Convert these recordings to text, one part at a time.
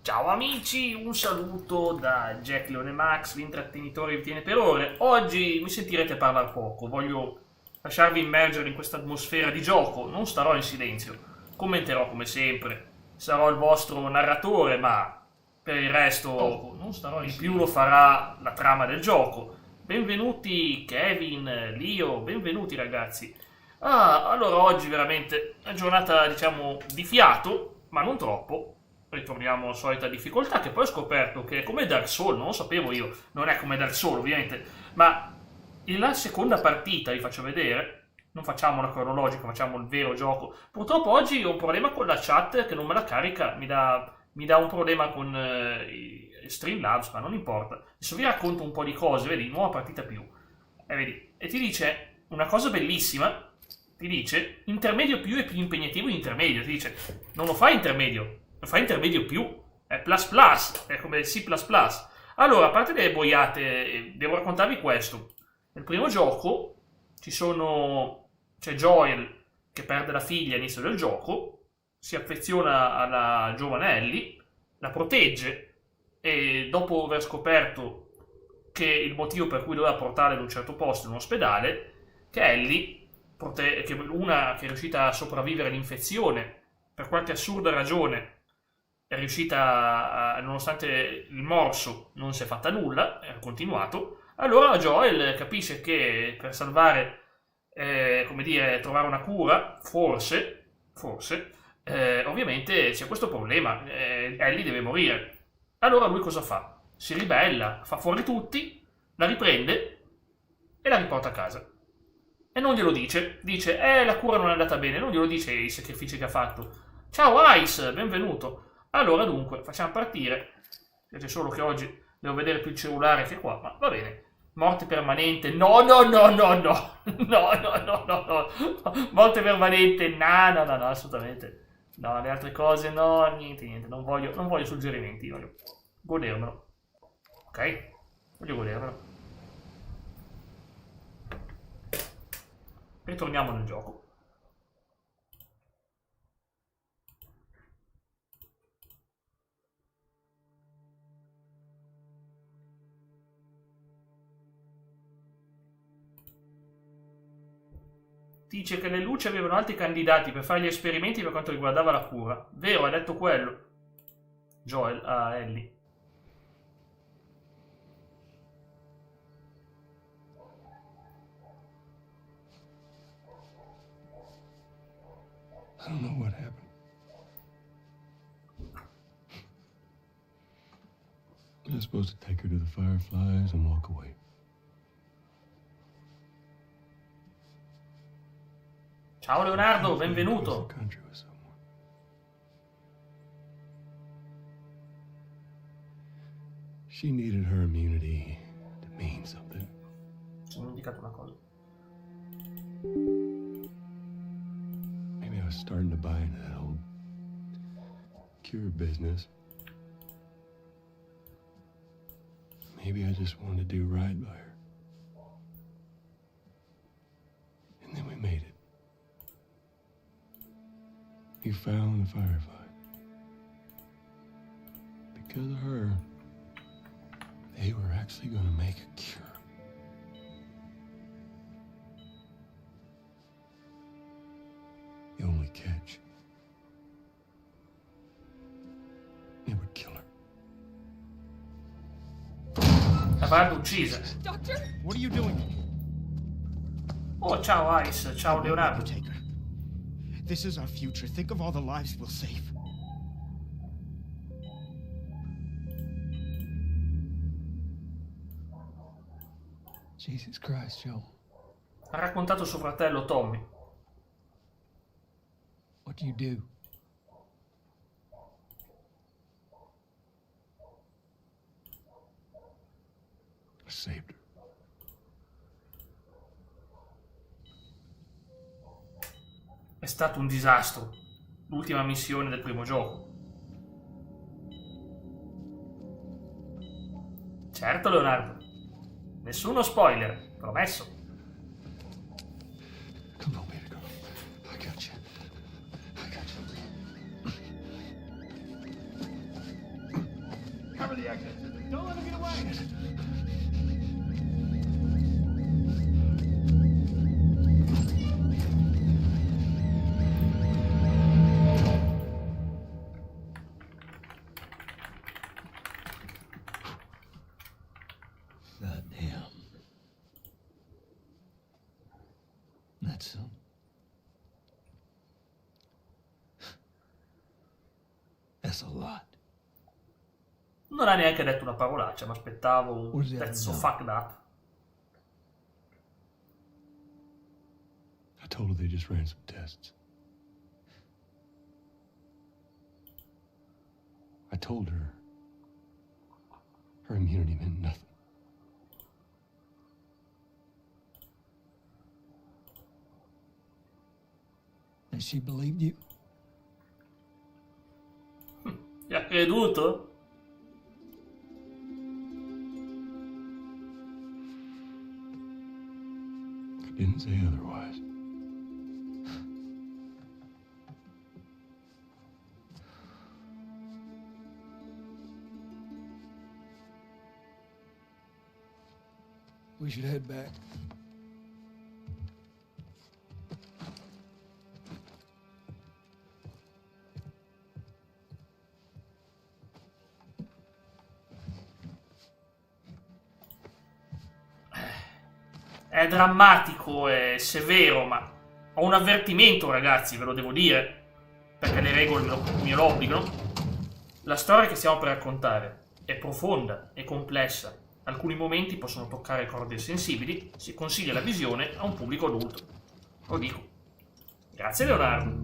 Ciao amici, un saluto da Jack Leone Max, l'intrattenitore vi tiene per ore. Oggi mi sentirete parlare poco, voglio lasciarvi immergere in questa atmosfera di gioco, non starò in silenzio, commenterò come sempre, sarò il vostro narratore, ma per il resto non starò in più, lo farà la trama del gioco. Benvenuti Kevin, Leo, benvenuti ragazzi. Allora oggi veramente è una giornata, diciamo, di fiato, ma non troppo. Ritorniamo alla solita difficoltà, che poi ho scoperto che è come Dark Souls, non lo sapevo io, non è come Dark Souls ovviamente, ma la seconda partita, vi faccio vedere, non facciamo la cronologica, facciamo il vero gioco. Purtroppo oggi ho un problema con la chat che non me la carica, mi dà un problema con Streamlabs, ma non importa. Adesso vi racconto un po' di cose, vedi, nuova partita più. Vedi, e ti dice una cosa bellissima, ti dice intermedio più è più impegnativo di intermedio, ti dice non lo fai intermedio, lo fai intermedio più, è plus plus, è come il C++. Allora, a parte le boiate, devo raccontarvi questo. Nel primo gioco c'è Joel che perde la figlia all'inizio del gioco, si affeziona alla giovane Ellie, la protegge e dopo aver scoperto che il motivo per cui doveva portarla in un certo posto, in un ospedale, che Ellie, che una che è riuscita a sopravvivere all'infezione, per qualche assurda ragione è riuscita nonostante il morso non si è fatta nulla, ha continuato. Allora Joel capisce che per salvare, come dire, trovare una cura, forse, ovviamente c'è questo problema, Ellie deve morire. Allora lui cosa fa? Si ribella, fa fuori tutti, la riprende e la riporta a casa. E non glielo dice, la cura non è andata bene, non glielo dice i sacrifici che ha fatto. Ciao Ice, benvenuto. Allora dunque, facciamo partire. C'è solo che oggi devo vedere più il cellulare che qua, ma va bene. Morte permanente, no. Morte permanente, no, assolutamente. No, le altre cose no, niente, non voglio suggerimenti, voglio godermelo. Ok? Voglio godermelo. Ritorniamo nel gioco. Dice che le luci avevano altri candidati per fare gli esperimenti per quanto riguardava la cura. Vero, ha detto quello. Joel a Ellie. I don't know what happened. I was supposed to take her to the Fireflies and walk away. Ciao Leonardo, benvenuto. She needed her immunity to mean something. Ci ho indicato una cosa. Maybe I was starting to buy into that old cure business. Maybe I just wanted to do right by her. And then we made it. You found the Firefly. Because of her, they were actually going to make a cure. The only catch, it would kill her. L'avrebbe uccisa. Doctor? What are you doing? Oh, ciao Ice, ciao Leonardo. This is our future. Think of all the lives we'll save. Jesus Christ, Joe. Ha raccontato suo fratello Tommy. What do you do? I saved her. È stato un disastro. L'ultima missione del primo gioco. Certo, Leonardo. Nessuno spoiler, promesso. Come on, baby girl. I got you. let him get away. Goddamn. That's that's a lot. Non ha neanche detto una parolaccia, mi aspettavo un Where's the pezzo other fucked up. I told her they just ran some tests. I told her her immunity meant nothing. And she believed you? Gli ha creduto? I didn't say otherwise. We should head back. È drammatico, è severo, ma ho un avvertimento, ragazzi, ve lo devo dire, perché le regole me lo obbligano. La storia che stiamo per raccontare è profonda e complessa. Alcuni momenti possono toccare corde sensibili. Si consiglia la visione a un pubblico adulto. Lo dico. Grazie, Leonardo.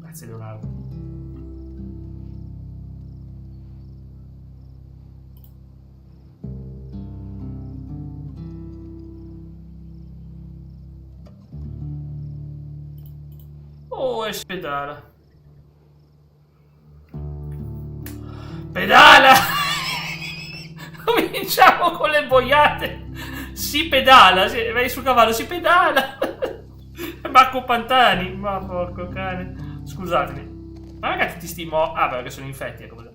Grazie, Leonardo. Oh, e pedala. Pedala! Cominciamo con le boiate. Si pedala, vai sul cavallo, si pedala. Marco Pantani. Ma porco cane. Scusatemi. Ma ragazzi, tutti sti ah, perché sono infetti, ecco cos'è.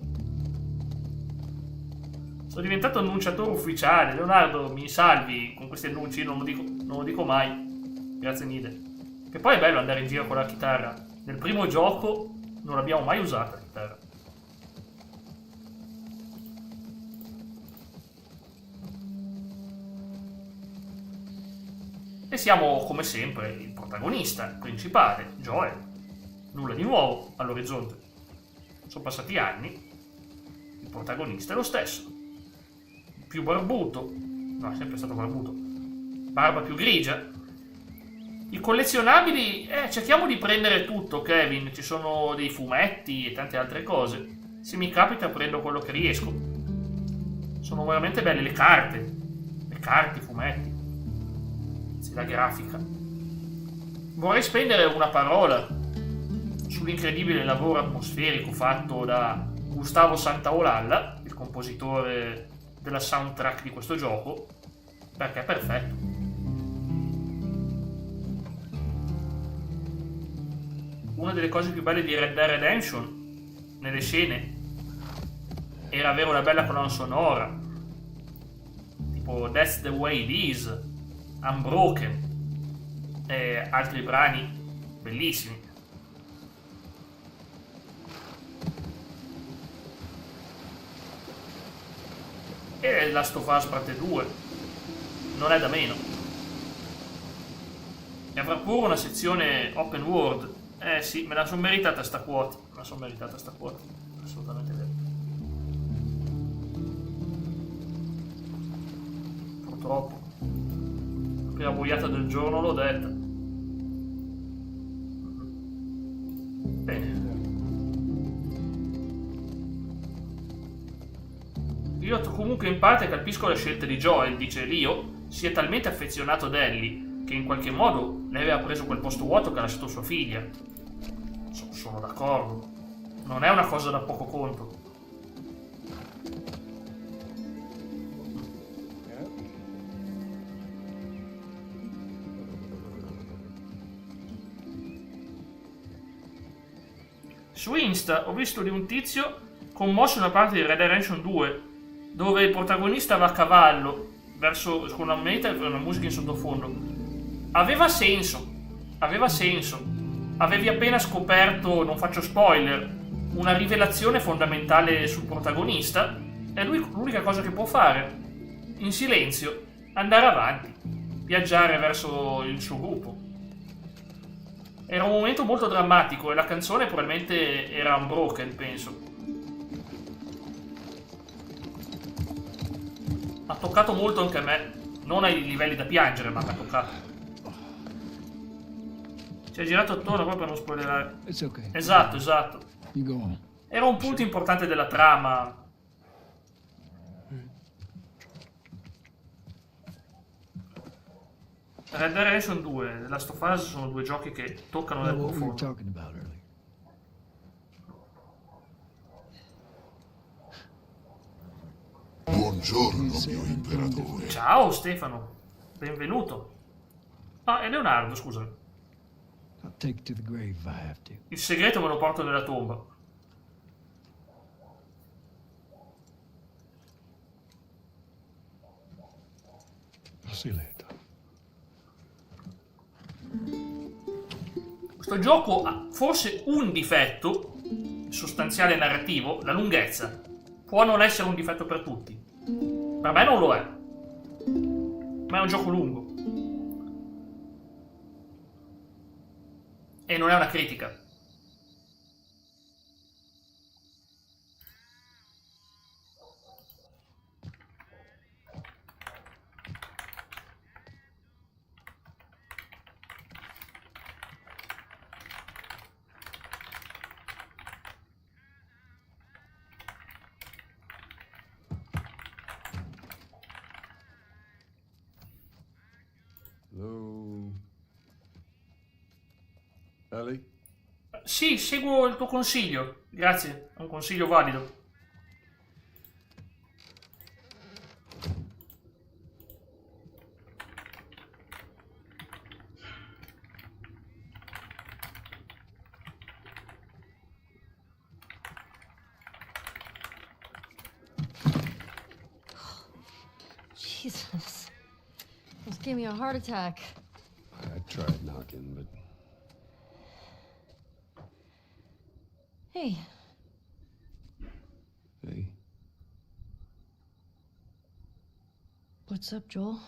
Sono diventato annunciatore ufficiale. Leonardo, mi salvi con questi annunci, io non lo dico mai. Grazie mille. Che poi è bello andare in giro con la chitarra. Nel primo gioco non l'abbiamo mai usata la chitarra. E siamo, come sempre, il protagonista principale, Joel. Nulla di nuovo all'orizzonte. Sono passati anni. Il protagonista è lo stesso. Più barbuto. No, è sempre stato barbuto. Barba più grigia. I collezionabili, cerchiamo di prendere tutto, Kevin. Ci sono dei fumetti e tante altre cose. Se mi capita prendo quello che riesco. Sono veramente belle le carte, i fumetti. Sì, la grafica. Vorrei spendere una parola sull'incredibile lavoro atmosferico fatto da Gustavo Santaolalla, il compositore della soundtrack di questo gioco, perché è perfetto. Una delle cose più belle di Red Dead Redemption nelle scene era avere una bella colonna sonora, tipo That's the Way It Is, Unbroken e altri brani bellissimi. E Last of Us parte 2 non è da meno, e avrà pure una sezione open world. Sì, me la sono meritata sta quota. Assolutamente vero. Purtroppo la prima boiata del giorno l'ho detta. Bene. Io comunque in parte capisco la scelta di Joel, dice Leo, si è talmente affezionato ad Ellie che in qualche modo lei aveva preso quel posto vuoto che ha lasciato sua figlia. Sono d'accordo. Non è una cosa da poco conto. Su Insta ho visto di un tizio commossi una parte di Red Dead Redemption 2, dove il protagonista va a cavallo verso con una meta e una musica in sottofondo. Aveva senso. Avevi appena scoperto, non faccio spoiler, una rivelazione fondamentale sul protagonista, e lui l'unica cosa che può fare, in silenzio, andare avanti, viaggiare verso il suo gruppo. Era un momento molto drammatico e la canzone probabilmente era Unbroken, penso. Ha toccato molto anche a me, non ai livelli da piangere, ma mi ha toccato. Si è girato attorno proprio per non spoilerare. It's okay. Esatto. You go on. Era un punto importante della trama. Red Dead Redemption 2 e The Last of Us sono due giochi che toccano nel What we were profondo. talking about earlier. Buongiorno, mio imperatore. Ciao Stefano, benvenuto. Ah, è Leonardo, scusa. I'll take it to the grave if I have to. Il segreto me lo porto nella tomba. I'll see you later. Questo gioco ha forse un difetto sostanziale narrativo, la lunghezza. Può non essere un difetto per tutti. Per me non lo è. Ma è un gioco lungo. E non è una critica. Hello? Ellie? Sì, seguo il tuo consiglio. Grazie, è un consiglio valido. Jesus. Almost gave me a heart attack. I tried knocking, but Hey, hey, what's up, Joel?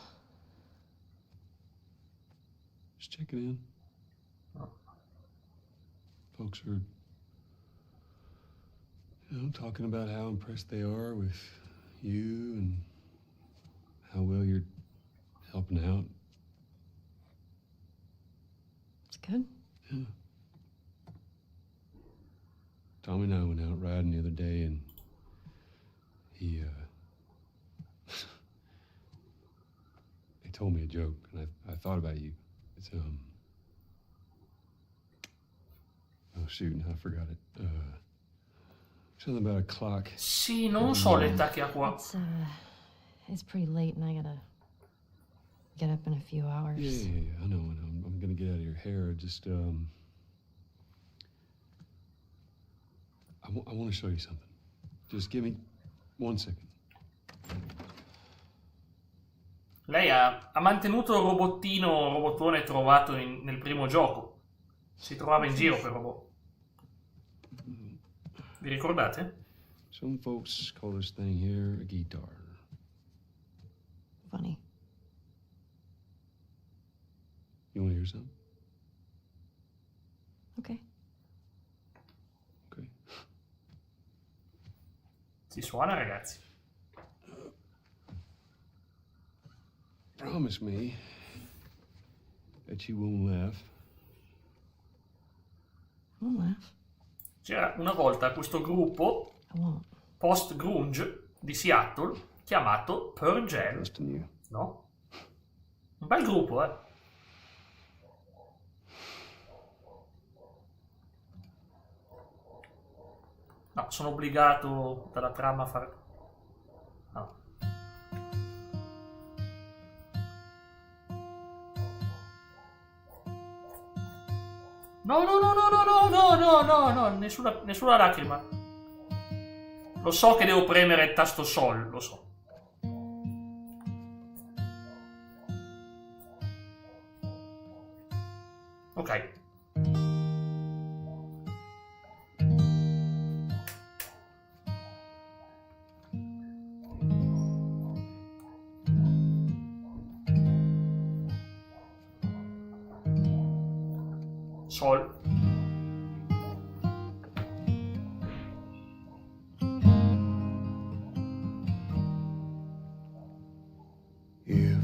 just checking in. Folks are, talking about how impressed they are with you and how well you're helping out. It's good. Yeah. Tommy and I went out riding the other day, and he told me a joke, and I thought about you. It's oh shoot, I forgot it. Something about a clock. Sì, non so l'età che ha qua. It's pretty late and I gotta get up in a few hours. Yeah, I know. I'm gonna get out of your hair. Just I want to show you something. Just give me 1 second. Lei ha mantenuto il robottone trovato nel primo gioco. Si trovava in giro per robot. Vi ricordate? Some folks call this thing here a guitar. Funny. You want to hear something? Okay. Okay. Si suona, ragazzi. Promise me that you won't laugh. I'll laugh. C'era una volta questo gruppo I won't. post-grunge di Seattle chiamato Pearl Jam. Trust in you. No? Un bel gruppo, eh? No, sono obbligato dalla trama a fare... No. No, nessuna lacrima. Lo so che devo premere il tasto Sol, lo so. Ok. Sol. If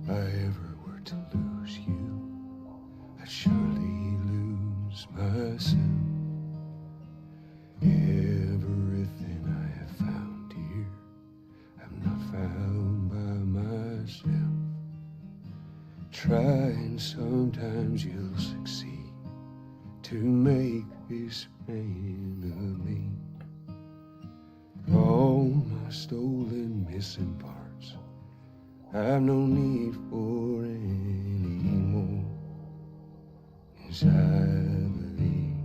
I ever were to lose you, I'd surely lose myself. Everything I have found here, I'm not found by myself. Try and sometimes you'll succeed to make this man of me. All my stolen missing parts, I've no need for any more. 'Cause I believe,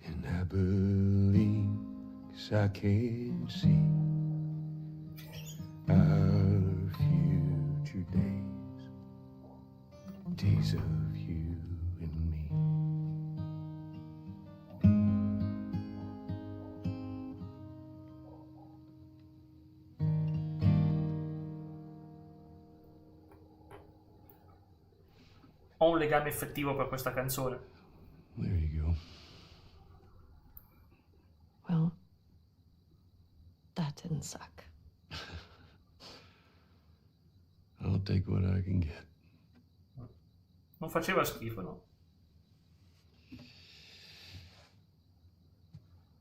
and I believe 'cause I can see our future days, days of you and me. Ho un legame effettivo per questa canzone. There you go. Well, that didn't suck. I'll take what I can get. Non faceva schifo, no?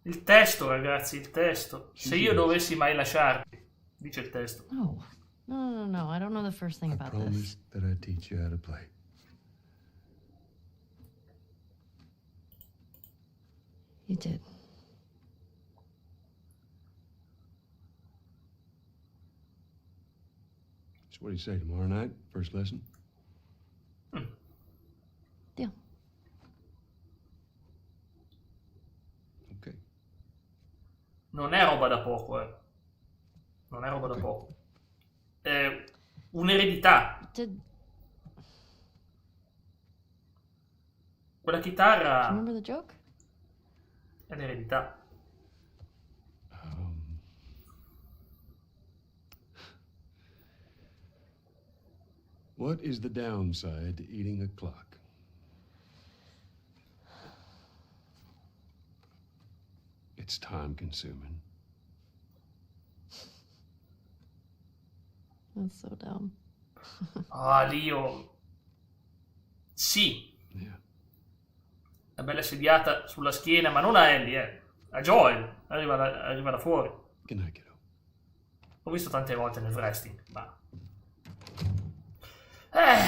Il testo, ragazzi, il testo. Se io dovessi mai lasciarti, dice il testo. No. No. I don't know the first thing I about this. promised that I'd teach you how to play. You did. So what do you say, tomorrow night? First lesson? Deal. Okay. Non è roba da poco, Non è roba da poco. È un'eredità. Did Quella you chitarra remember the joke? è l'eredità. What is the downside to eating a clock? It's time consuming. That's so dumb. Ah, Lio. Sì, Yeah. una bella sediata sulla schiena, ma non a Ellie, a Joel. Arriva da fuori. Good night, kiddo. L'ho visto tante volte nel wrestling, ma...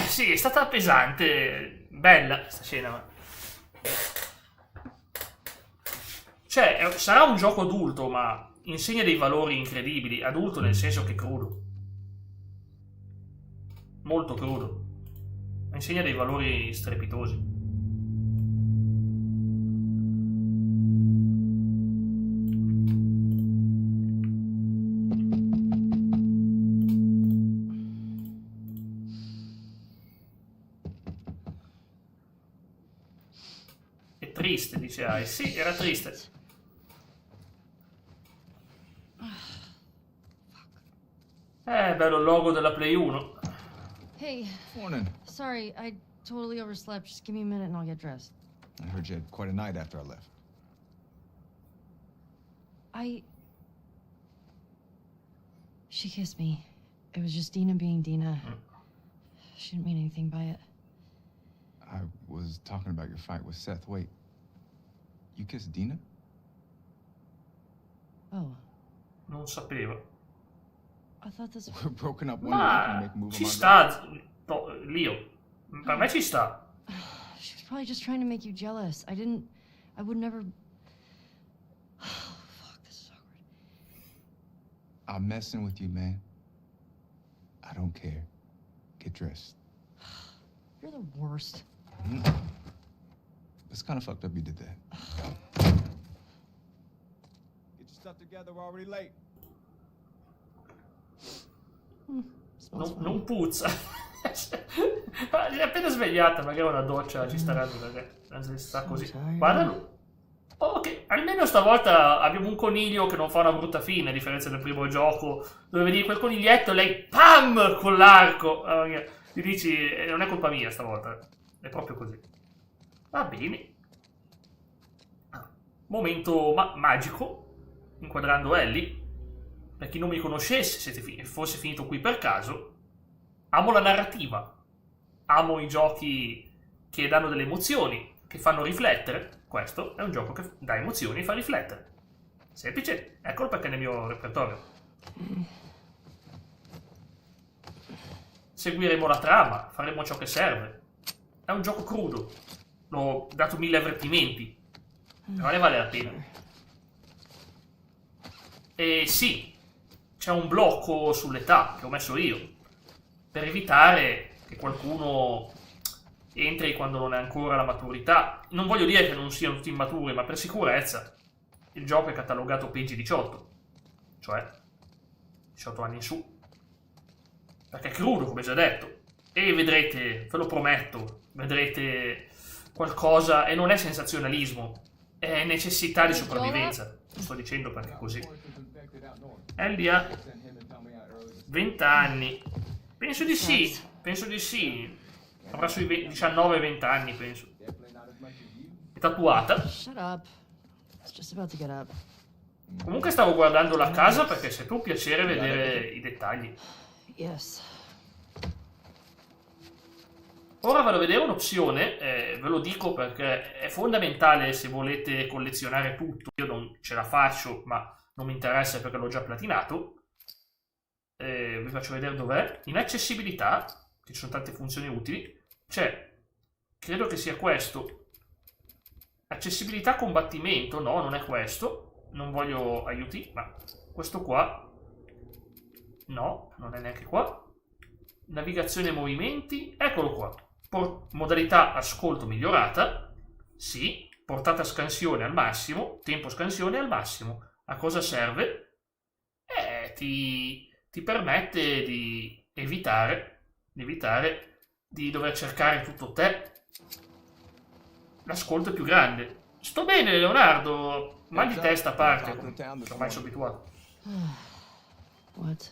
sì, è stata pesante. Bella questa scena, ma... Cioè, sarà un gioco adulto, ma insegna dei valori incredibili. Adulto nel senso che crudo. Molto crudo. Insegna dei valori strepitosi. È triste, dice Ai. Sì, era triste. Bello il logo della Play 1. Hey, Morning. sorry, I totally overslept. Just give me a minute and I'll get dressed. I heard you had quite a night after I left. She kissed me. It was just Dina being Dina. She didn't mean anything by it. I was talking about your fight with Seth. Wait, you kissed Dina? Oh, Non sapevo. I thought this. We're broken up one week and you Ma make a move ci on my sta, Lio. Per me ci sta. She was probably just trying to make you jealous. I would never. Oh, fuck, this is awkward. I'm messing with you, man. I don't care. Get dressed. You're the worst. It's kind of fucked up you did that. stuff together. We're already late. Non puzza. È appena svegliata, magari una doccia ci starà perché sta così. Guardalo. Ok, almeno stavolta abbiamo un coniglio che non fa una brutta fine, a differenza del primo gioco, dove vedi quel coniglietto e lei PAM con l'arco. Ti dici, non è colpa mia stavolta, è proprio così. Va bene. Momento magico, inquadrando Ellie. Per chi non mi conoscesse, se fosse finito qui per caso, amo la narrativa, amo i giochi che danno delle emozioni, che fanno riflettere. Questo è un gioco che dà emozioni e fa riflettere. Semplice, eccolo perché è nel mio repertorio. Seguiremo la trama, faremo ciò che serve. È un gioco crudo, l'ho dato 1000 avvertimenti, però ne vale la pena. E sì, c'è un blocco sull'età che ho messo io, per evitare che qualcuno entri quando non è ancora la maturità. Non voglio dire che non siano tutti immaturi, ma per sicurezza il gioco è catalogato PG-18, cioè 18 anni in su, perché è crudo, come già detto, e vedrete, ve lo prometto, vedrete qualcosa, e non è sensazionalismo, è necessità di sopravvivenza. Lo sto dicendo perché è così. Ellie ha 20 anni, penso di sì, avrà sui 19-20 anni, penso. È tatuata. Shut up. It's just about to get up. Comunque stavo guardando la casa perché è sempre un piacere vedere i dettagli. Yes. Ora vado a vedere un'opzione, ve lo dico perché è fondamentale se volete collezionare tutto. Io non ce la faccio, ma non mi interessa perché l'ho già platinato. Vi faccio vedere dov'è. In accessibilità, che ci sono tante funzioni utili, c'è, credo che sia questo, accessibilità combattimento. No, non è questo, non voglio aiuti, ma questo qua, no, non è neanche qua. Navigazione e movimenti, eccolo qua. Modalità ascolto migliorata, sì. Portata scansione al massimo, tempo scansione al massimo. A cosa serve? Ti permette di evitare di dover cercare tutto te. L'ascolto è più grande. Sto bene, Leonardo, mal di testa a parte, ormai sono abituato. What?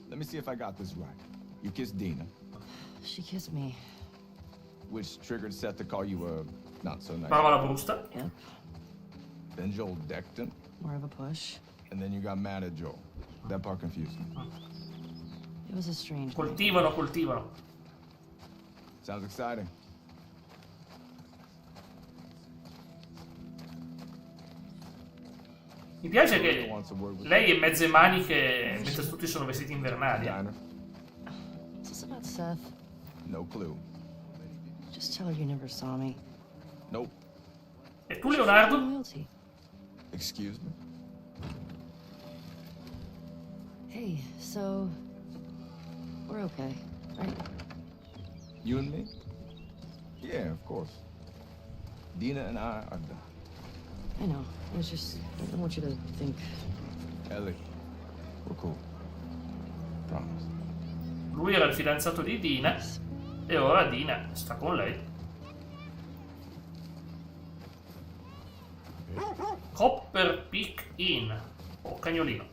Let me see if I got this right. You kissed Dina, She kissed me. which triggered Seth to call you a not so nice. Parla la busta. Yep. Then Joel decked him, More of a push. and then you got mad at Joel. That part confused me. It was a strange night. Coltivano. Sounds exciting. Mi piace che lei è mezze maniche mentre tutti sono vestiti invernali. Diner? Is this about Seth? No clue. Just tell her you never saw me. Nope. E tu, Leonardo? Loyalty. Excuse me? Hey, so we're okay, right? You and me? Yeah, of course. Dina and I are done. I know. I was just, I don't want you to think. Ellie, we're cool. Promise. Lui era il fidanzato di Dina e ora Dina sta con lei. Copper Peak Inn. Oh, cagnolino.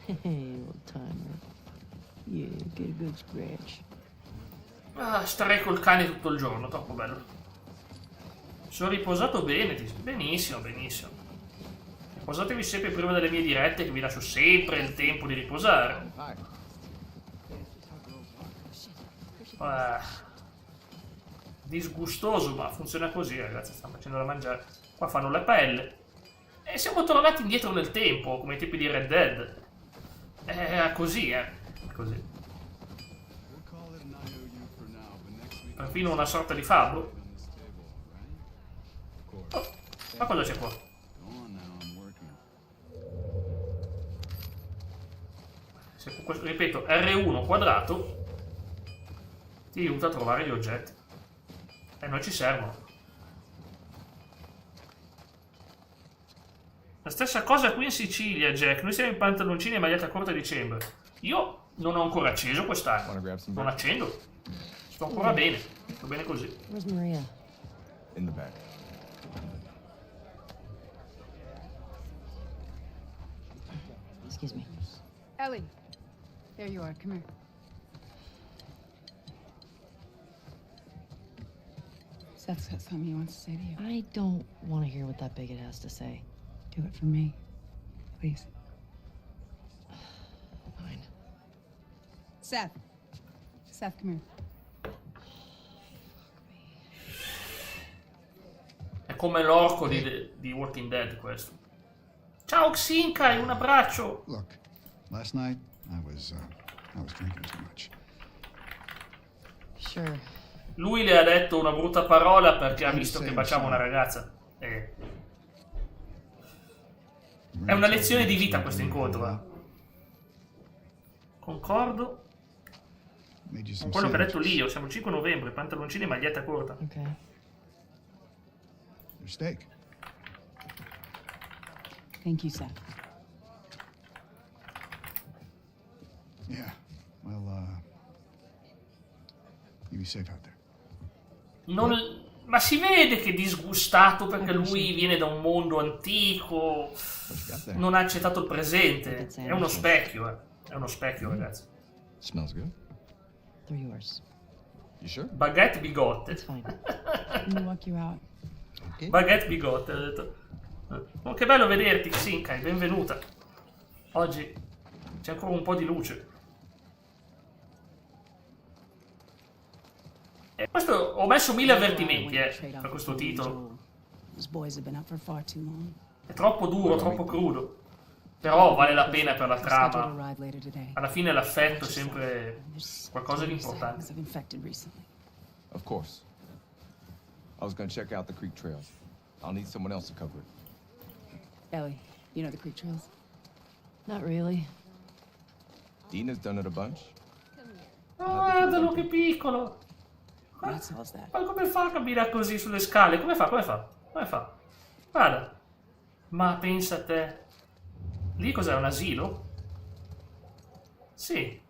Hey, old timer. Yeah, get a good scratch. Starei col cane tutto il giorno, troppo bello. Sono riposato bene, benissimo. Riposatevi sempre prima delle mie dirette, che vi lascio sempre il tempo di riposare. Disgustoso, ma funziona così, ragazzi. Stanno facendo da mangiare. Qua fanno le pelle. E siamo tornati indietro nel tempo, come i tipi di Red Dead. È così, così. Perfino una sorta di fabbro. Oh, ma cosa c'è qua? Ripeto, R1 quadrato ti aiuta a trovare gli oggetti. E non ci servono. La stessa cosa qui in Sicilia, Jack. Noi siamo in pantaloncini e maglietta corta a dicembre. Io non ho ancora acceso quest'anno. Wanna grab some Non bread? accendo. Sto ancora bene. Sto bene così. Where's Maria? In the back. Excuse me. Ellie, there you are. Come here. Seth's got something he wants to say to you. I don't want to hear what that bigot has to say. Do it for me, please. Fine. Seth. Seth, come here. È come l'orco di Walking Dead questo. Ciao Xinkai, un abbraccio. Look, last night I was drinking too much. Sure. Lui le ha detto una brutta parola perché ha visto che baciava una ragazza. È una lezione di vita questo incontro. Concordo Made you con some quello che ha detto sandwiches. Leo. Siamo il 5 novembre, pantaloncini e maglietta corta. Okay. Your steak. Thank you, Seth. Yeah. Well, you be safe out there. Ma si vede che è disgustato perché lui viene da un mondo antico, What you got there? non ha accettato il presente. È uno specchio, eh. È uno specchio, ragazzi. Smells good. They're yours. You sure? Baguette bigotte. It's fine. Let me walk you out. Okay. Baguette bigotte, ha detto. Oh, che bello vederti, Xinkai, benvenuta. Oggi c'è ancora un po' di luce. E questo ho messo 1000 avvertimenti, per questo titolo. Those boys have been up for far too long. È troppo duro, troppo crudo. Però vale la pena per la Scheduled to trama. arrive later today. Alla fine l'affetto è sempre There's qualcosa di 2 sightings importante. of infected recently. Of course. I was gonna check out the creek trails. I'll need someone else to cover it. Ellie, you know the creek trails? Not really. Dina's done it a bunch. Guardalo che piccolo. What solves that? Ma come fa a camminare così sulle scale? Come fa? Come fa? Come fa? Guarda. Ma pensa a te. Lì cos'è? Un asilo? Sì.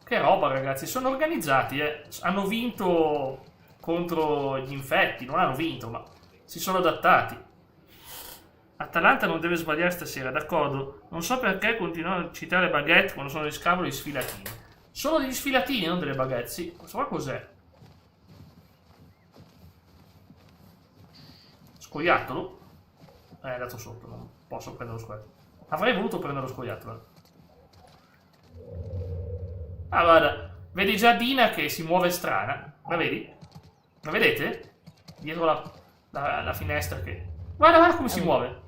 Che roba, ragazzi. Sono organizzati, eh. Hanno vinto contro gli infetti. Non hanno vinto, ma si sono adattati. Atalanta non deve sbagliare stasera, d'accordo. Non so perché continuano a citare baguette quando sono degli scavoli sfilatini. Sono degli sfilatini, non delle baguette. Sì. Questo qua cos'è? Scoiattolo? È andato sotto, non posso prendere lo scoiattolo. Avrei voluto prendere lo scoiattolo. Ah, guarda, vedi già Dina che si muove strana. La vedi? La vedete? Dietro la finestra che... Guarda, guarda come si muove.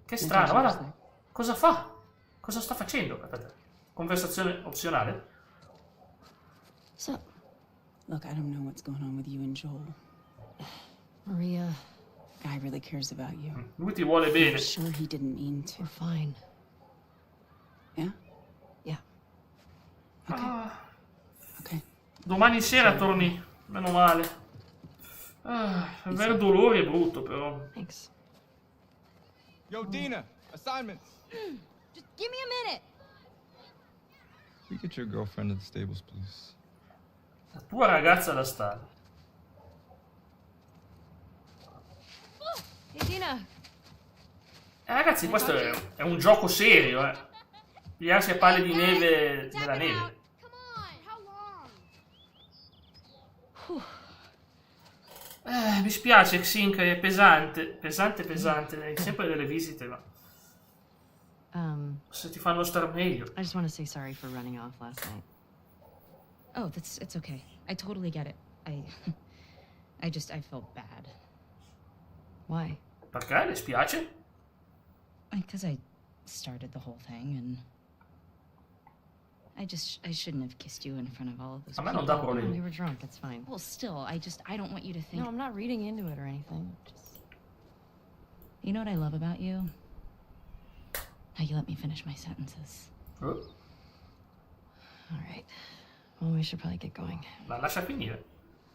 Che strano, guarda. Cosa fa? Cosa sta facendo? Aspetta. Conversazione opzionale? So, Look, I don't know what's going on with you and Joel. Maria, Guy really cares about you. Lui ti vuole bene. I'm sure he didn't mean to. we're fine. Yeah? Yeah. Okay. Domani sera torni. Meno male. Avere dolori è brutto, però. Thanks. Yo, Dina, assignments. Just give me a minute. We get your girlfriend to the stables, please. La tua ragazza da stare. Hey, Dina. Ragazzi, questo è un gioco serio, eh. Pigliarsi a palle di neve nella neve. Come on. How long? Mi spiace, Xink, è pesante. Pesante. Hai sempre delle visite, ma se ti fanno star meglio. I just want to say sorry for running off last night. Oh, it's okay. I totally get it. I felt bad. Why? Perché? Le spiace? Because I started the whole thing and I shouldn't have kissed you in front of all of those A me people. non dà You problemi. were drunk. It's fine. Well, still, I don't want you to think. No, I'm not reading into it or anything. Just You know what I love about you? How you let me finish my sentences. Oh, all right. Well, we should probably get going. ma lascia finire.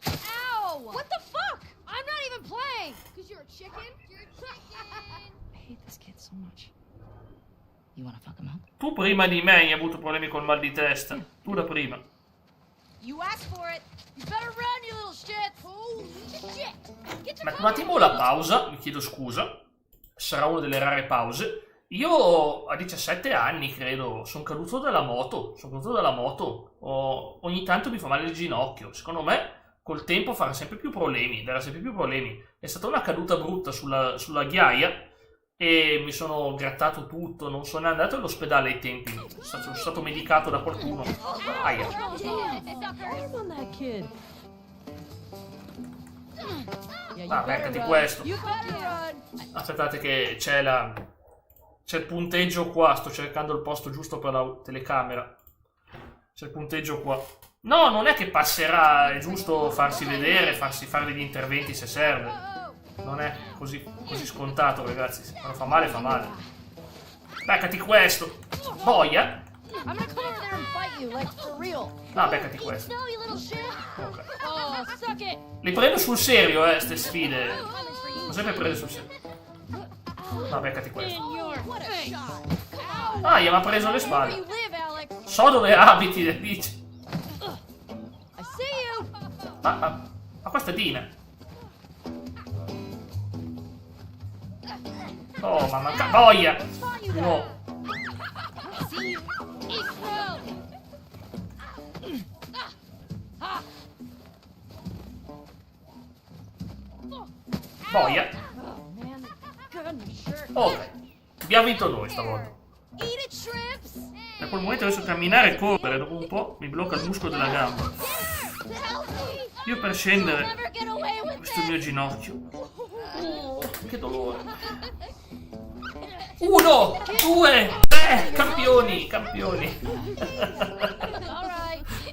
Ow! What the fuck? I'm not even playing. Cause you're a chicken. You're a chicken. hate this kid so much. You wanna fuck him up? Tu prima di me hai avuto problemi col mal di testa. Tu da prima. You asked for it. You better run, you little shit. Oh, shit. Get your Metto un attimo la pausa, mi chiedo scusa. Sarà una delle rare pause. Io a 17 anni, credo, sono caduto dalla moto. Ogni tanto mi fa male il ginocchio. Secondo me, col tempo farà sempre più problemi. Darà sempre più problemi. È stata una caduta brutta sulla ghiaia. E mi sono grattato tutto. Non sono andato all'ospedale ai tempi. Sono stato medicato da qualcuno. Aia. on that kid. Ah, beccati questo. Aspettate che c'è il punteggio qua. Sto cercando il posto giusto per la telecamera. C'è il punteggio qua. No, non è che passerà. È giusto farsi vedere, fare degli interventi se serve. Non è così scontato, ragazzi. Quando fa male, fa male. Beccati questo. Boia. I'm gonna come over there and fight you, like for real. Ah, beccati questo. No, you little shit. Ok. Oh, suck it. Le prendo sul serio, ste sfide. Ho sempre preso sul serio. No, beccati questo. What a shot. Ah, gli ha preso le Where spalle. you live, Alex? So dove abiti, dice. I see you. Ma questa è Dina. Oh, mamma mia, boia! No. See you. Eat crow. Boia. Oh man, good shirt. Ok. Abbiamo vinto noi stavolta. Eat it, shrimps. Da quel momento adesso camminare e correre, dopo un po' mi blocca il muscolo della gamba. Help me. Io per scendere, Never get away with questo è il mio this. ginocchio. Oh, che dolore. 1, 2, 3, campioni.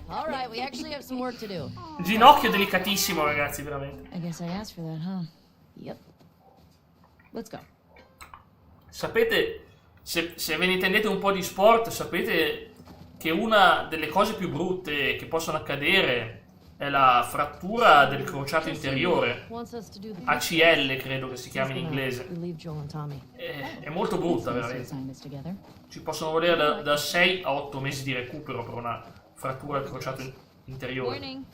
All right, we actually have some work to do. Ginocchio delicatissimo, ragazzi, veramente. I guess I asked for that, huh? Yep. Let's go. Sapete, se ve ne intendete un po' di sport, sapete che una delle cose più brutte che possono accadere è la frattura del crociato interiore. Wants us to do the ACL credo che si chiami in inglese. relieve Joel and Tommy. È molto brutta, veramente. Sign this together. Ci possono volere da 6 a 8 mesi di recupero per una frattura del crociato interiore. Morning.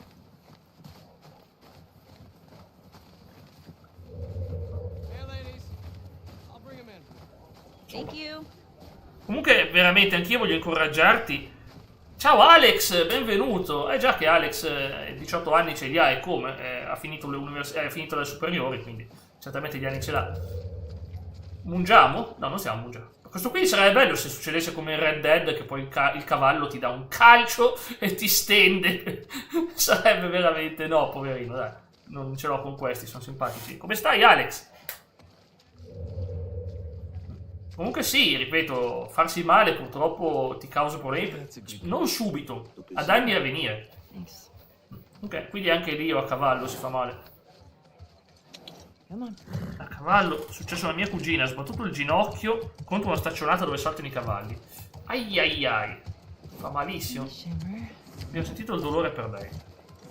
Thank you. Comunque, veramente, anch'io voglio incoraggiarti. Ciao Alex, benvenuto. Già che Alex 18 anni ce li ha e come? Ha finito ha finito le superiori, quindi certamente gli anni ce l'ha. Mungiamo? No, non stiamo mungiando. Questo qui sarebbe bello se succedesse come in Red Dead, che poi il cavallo ti dà un calcio e ti stende. Sarebbe veramente... No, poverino, dai. Non ce l'ho con questi, sono simpatici. Come stai, Alex? Comunque sì, ripeto, farsi male purtroppo ti causa problemi. Non subito, ad anni a venire. Thanks. Ok, quindi anche lì a cavallo si fa male. Come on. A cavallo, è successo alla mia cugina, ha sbattuto il ginocchio contro una staccionata dove saltano i cavalli. Ai ai ai, fa malissimo. Shimmer. Abbiamo sentito il dolore per lei.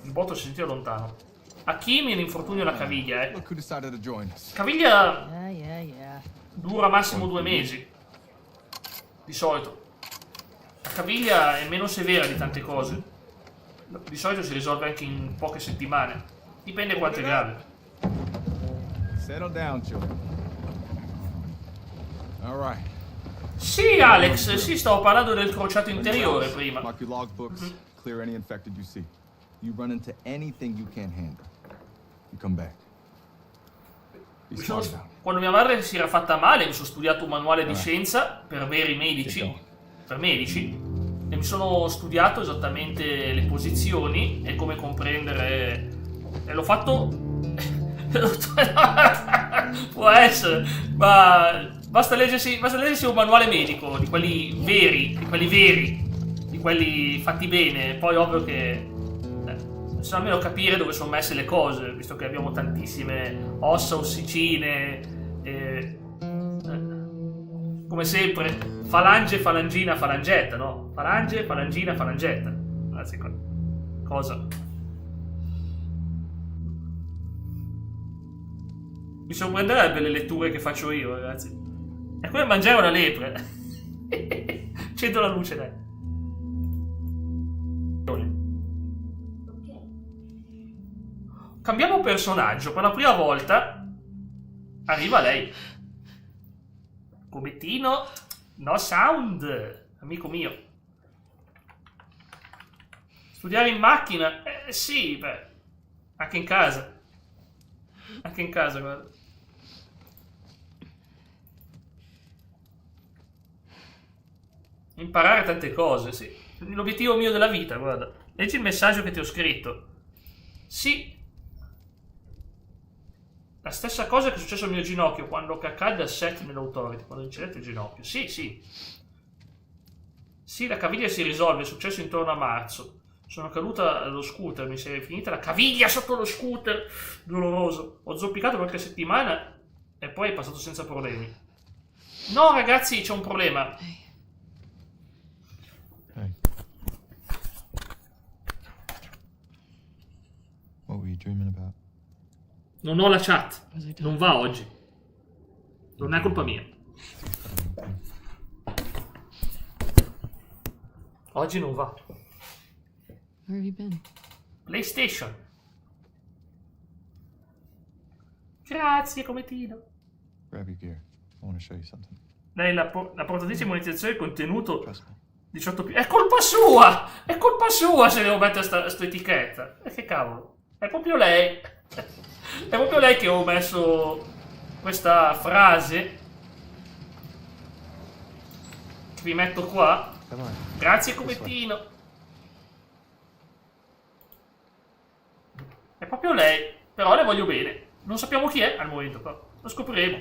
Il botto si sentiva lontano. A Kimi l'infortunio alla caviglia, Look who decided to join us. Caviglia Yeah. dura massimo 2 mesi. Di solito. La caviglia è meno severa di tante cose. Di solito si risolve anche in poche settimane. Dipende quanto è grave. Settle down, children. All right. Sì, Alex, sì, stavo parlando del crociato interiore prima. Mark your logbooks. Clear any infected you see. You run into anything you can't handle. You come back. Be smart about it. Quando mia madre si era fatta male, mi sono studiato un manuale di scienza per veri medici, e mi sono studiato esattamente le posizioni e come comprendere. E l'ho fatto. Può essere, ma basta leggersi un manuale medico di quelli veri, di quelli fatti bene. Poi ovvio che bisogna almeno capire dove sono messe le cose, visto che abbiamo tantissime ossa, ossicine, come sempre, falange, falangina, falangetta, no? Falange, falangina, falangetta. Anzi, cosa? Mi sorprenderebbe le letture che faccio io, ragazzi. È come mangiare una lepre. Accendo la luce, dai. Cambiamo personaggio. Per la prima volta arriva lei. Pomettino, no sound, amico mio. Studiare in macchina? Sì, beh. Anche in casa. Anche in casa, guarda. Imparare tante cose, sì. L'obiettivo mio della vita, guarda. Leggi il messaggio che ti ho scritto. Sì. La stessa cosa che è successo al mio ginocchio quando accadde al Sentinel Authority, quando incidente il ginocchio. Sì, sì. Sì, la caviglia si risolve, è successo intorno a marzo. Sono caduta allo scooter, mi si è finita la caviglia sotto lo scooter. Doloroso. Ho zoppicato qualche settimana e poi è passato senza problemi. No, ragazzi, c'è un problema. Hey. What were you dreaming about? Non ho la chat. Non va oggi. Non è colpa mia. Oggi non va. Where have you been? PlayStation. Grazie, Cometino. Grab your gear. I want to show you something. Lei la portatrice di monetizzazione del contenuto Trust me. 18 più. È colpa sua! È colpa sua se devo mettere sta etichetta. E che cavolo? È proprio lei. È proprio lei che ho messo questa frase. Che vi metto qua. Come on. Grazie, Comettino. È proprio lei. Però le voglio bene. Non sappiamo chi è al momento, però lo scopriremo.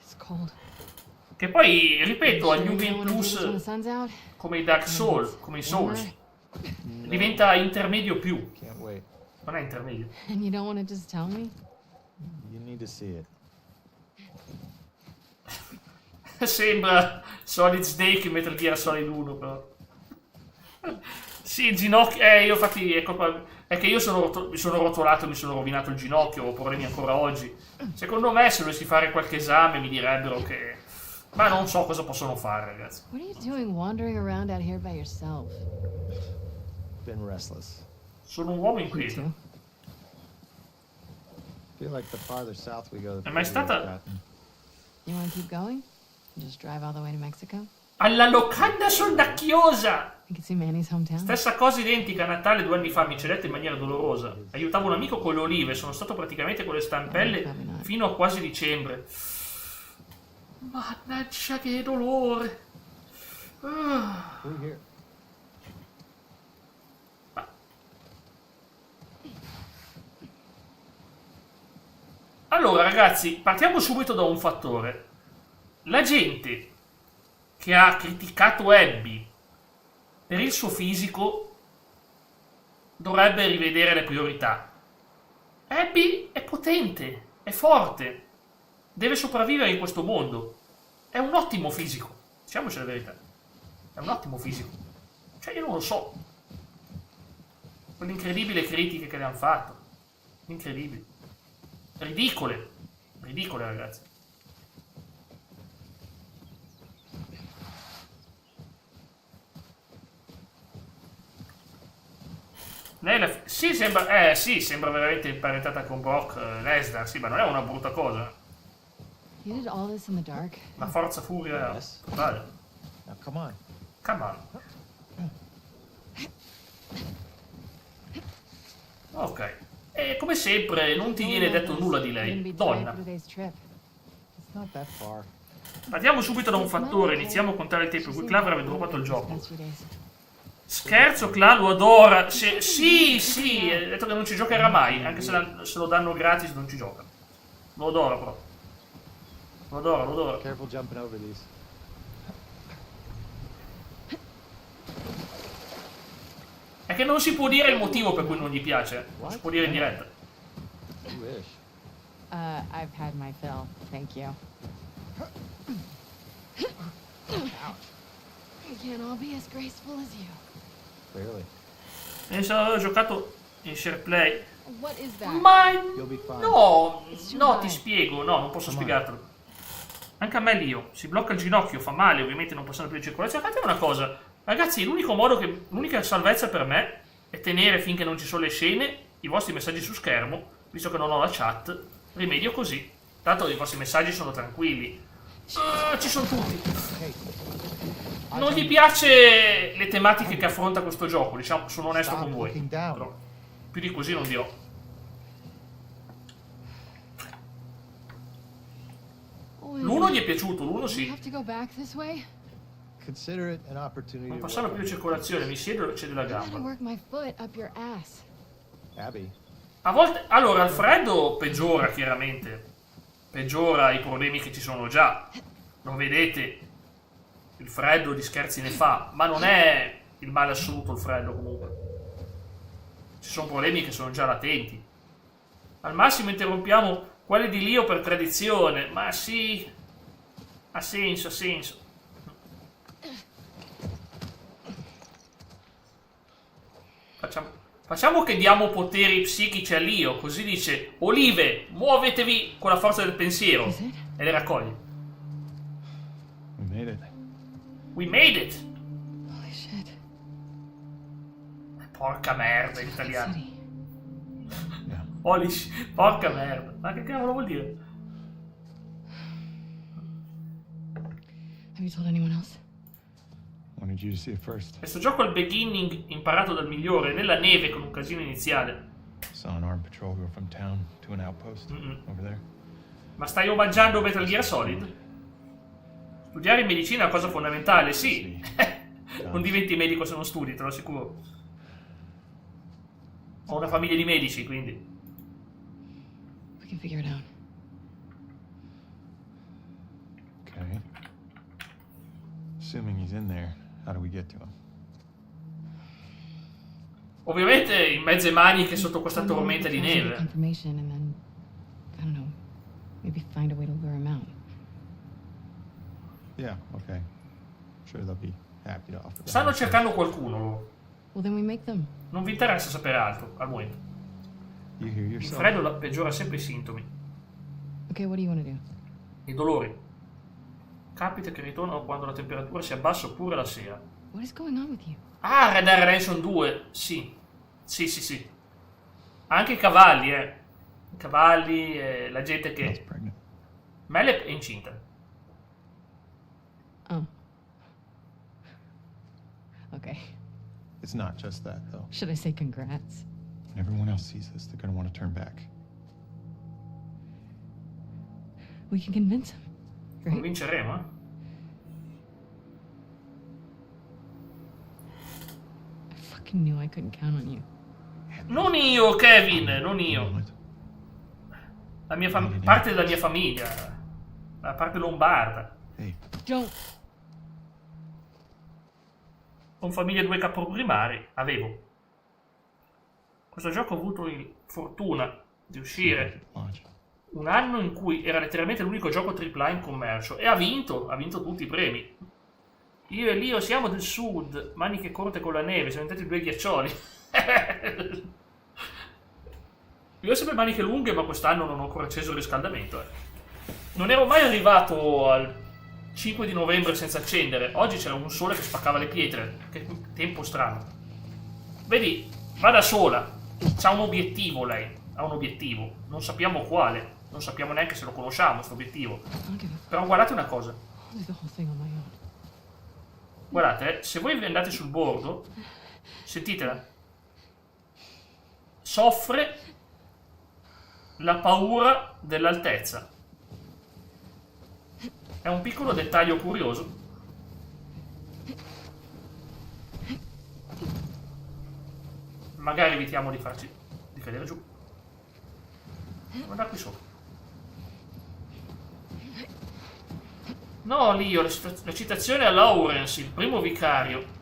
It's cold. Che poi, ripeto, al New Game When the Plus, sun's out? come i Dark Souls, come i Souls, diventa intermedio più. Can't wait. Non è intermedio. And you don't want to just tell me? You need to see it. Sembra Solid Snake in Metal Gear Solid 1, però. Sì, il ginocchio. Io infatti è colpa. È che io mi sono rotolato e mi sono rovinato il ginocchio, ho problemi ancora oggi. Secondo me, se dovessi fare qualche esame, mi direbbero che. Ma non so cosa possono fare, ragazzi. What are you doing wandering around out here by yourself? Been restless. Sono un uomo Me inquieto. too. Feel like the farther south we go, the È mai further stata- we've gotten. You want to keep going? Just drive all the way to Mexico? Alla locanda sonnacchiosa! I can see Manny's hometown. Stessa cosa identica a Natale 2 anni fa, mi cedette in maniera dolorosa. Aiutavo un amico con le olive, sono stato praticamente con le stampelle fino a quasi dicembre. Mannaggia che dolore. Ah. We're here. Allora ragazzi, partiamo subito da un fattore. La gente che ha criticato Abby per il suo fisico dovrebbe rivedere le priorità. Abby è potente, è forte, deve sopravvivere in questo mondo. È un ottimo fisico, diciamoci la verità. È un ottimo fisico. Cioè io non lo so. Quell'incredibile critiche che le hanno fatto. Incredibili. Ridicole. Ridicole, ragazzi. Lei sì, sembra. Sì, sembra veramente imparentata con Brock Lesnar, sì, ma non è una brutta cosa. You did all this in the dark? La forza furia Yes. totale. Now come on. Come on. Ok. E come sempre non ti viene detto nulla di lei. Donna. It's not that far. Partiamo subito da un fattore, iniziamo a contare il tempo in cui Cla avrebbe droppato il gioco. Scherzo, Cla lo adora. Sì, ha detto che non ci giocherà mai, anche se lo danno gratis non ci gioca. Lo adora proprio. Lo adora. Careful jumping over these. È che non si può dire il motivo per cui non gli piace. Non si può dire in diretta. You wish. I've had my fill, thank you. We can't all be as graceful as you. Clearly. E se avevo giocato in share play. What is that? Ma You'll be fine. no, ti spiego. No, non posso spiegartelo. Anche a me Lio. Si blocca il ginocchio, fa male, ovviamente non passano più in circolazione. Fatemi una cosa. Ragazzi, l'unica salvezza per me è tenere finché non ci sono le scene i vostri messaggi su schermo, visto che non ho la chat. Rimedio così. Tanto i vostri messaggi sono tranquilli. Ci sono tutti. Non gli piace le tematiche che affronta questo gioco, diciamo, sono onesto con voi. Però più di così non dirò. L'uno gli è piaciuto, l'uno sì. Consider it an opportunity Non to passare più in circolazione, mi siedo e c'è della I gotta gamba. work my foot up your ass. Abby. A volte, allora, il freddo peggiora chiaramente. Peggiora i problemi che ci sono già. Lo vedete, il freddo di scherzi ne fa, ma non è il male assoluto il freddo comunque. Ci sono problemi che sono già latenti. Al massimo interrompiamo quelli di Lio per tradizione, ma sì, ha senso, ha senso. Facciamo che diamo poteri psichici a Lio, così dice: Olive, muovetevi con la forza del pensiero. E le raccoglie. We made it. We made it! Holy shit. Porca merda in italiano. Yeah. Porca merda. Ma che cavolo vuol dire? Have you told anyone else? Wanted you to see it first. Questo gioco è il beginning imparato dal migliore, nella neve con un casino iniziale. Saw an armed patrol go from town to an outpost over there. Ma stai omaggiando Metal Gear Solid? Studiare in medicina è una cosa fondamentale, sì. Non diventi medico se non studi, te lo assicuro. Ho una famiglia di medici, quindi. We can figure it out. Okay. Assuming he's in there, how do we get to him? Ovviamente in mezze maniche sotto questa I'm gonna tormenta di try to get neve. confirmation and then, I don't know, maybe find a way to lure him out. Yeah, okay. Sure they'll be happy to offer that. Stanno cercando qualcuno loro. Well, then we make them. Non vi interessa sapere altro, al momento. You hear Il yourself? freddo peggiora sempre i sintomi. Okay, what do you want to do? I dolori. Capita che ritornano quando la temperatura si abbassa oppure la sera. What is going on with you? Ah, Red Dead Redemption 2, sì. Sì. Anche i cavalli, I cavalli, la gente Girl's che... pregnant. Mel è incinta. Oh. Okay. It's not just that, though. Should I say congrats? When everyone else sees this, they're gonna want to turn back. We can convince him, Non right? vinceremo, I fucking knew I couldn't count on you. Non io, Kevin, non io. What? La mia parte della mia famiglia. La parte lombarda. Hey, Don't. Con famiglia 2 capoprimari avevo. Questo gioco ha avuto la fortuna di uscire launch. un anno in cui era letteralmente l'unico gioco AAA in commercio e ha vinto tutti i premi. Io e Lio siamo del sud, maniche corte con la neve, siamo diventati due ghiaccioli. Io ho sempre maniche lunghe, ma quest'anno non ho ancora acceso il riscaldamento. Non ero mai arrivato al 5 di novembre senza accendere. Oggi c'era un sole che spaccava le pietre. Che tempo strano. Vedi, va da sola. C'ha un obiettivo lei. Ha un obiettivo. Non sappiamo quale. Non sappiamo neanche se lo conosciamo, questo obiettivo. I don't give a Però guardate una cosa. I'll do the whole thing on my own. Guardate, se voi andate sul bordo, sentitela. Soffre la paura dell'altezza. È un piccolo dettaglio curioso. Magari evitiamo di cadere giù. Guarda qui sopra. No, Lio, la citazione a Lawrence, il primo vicario.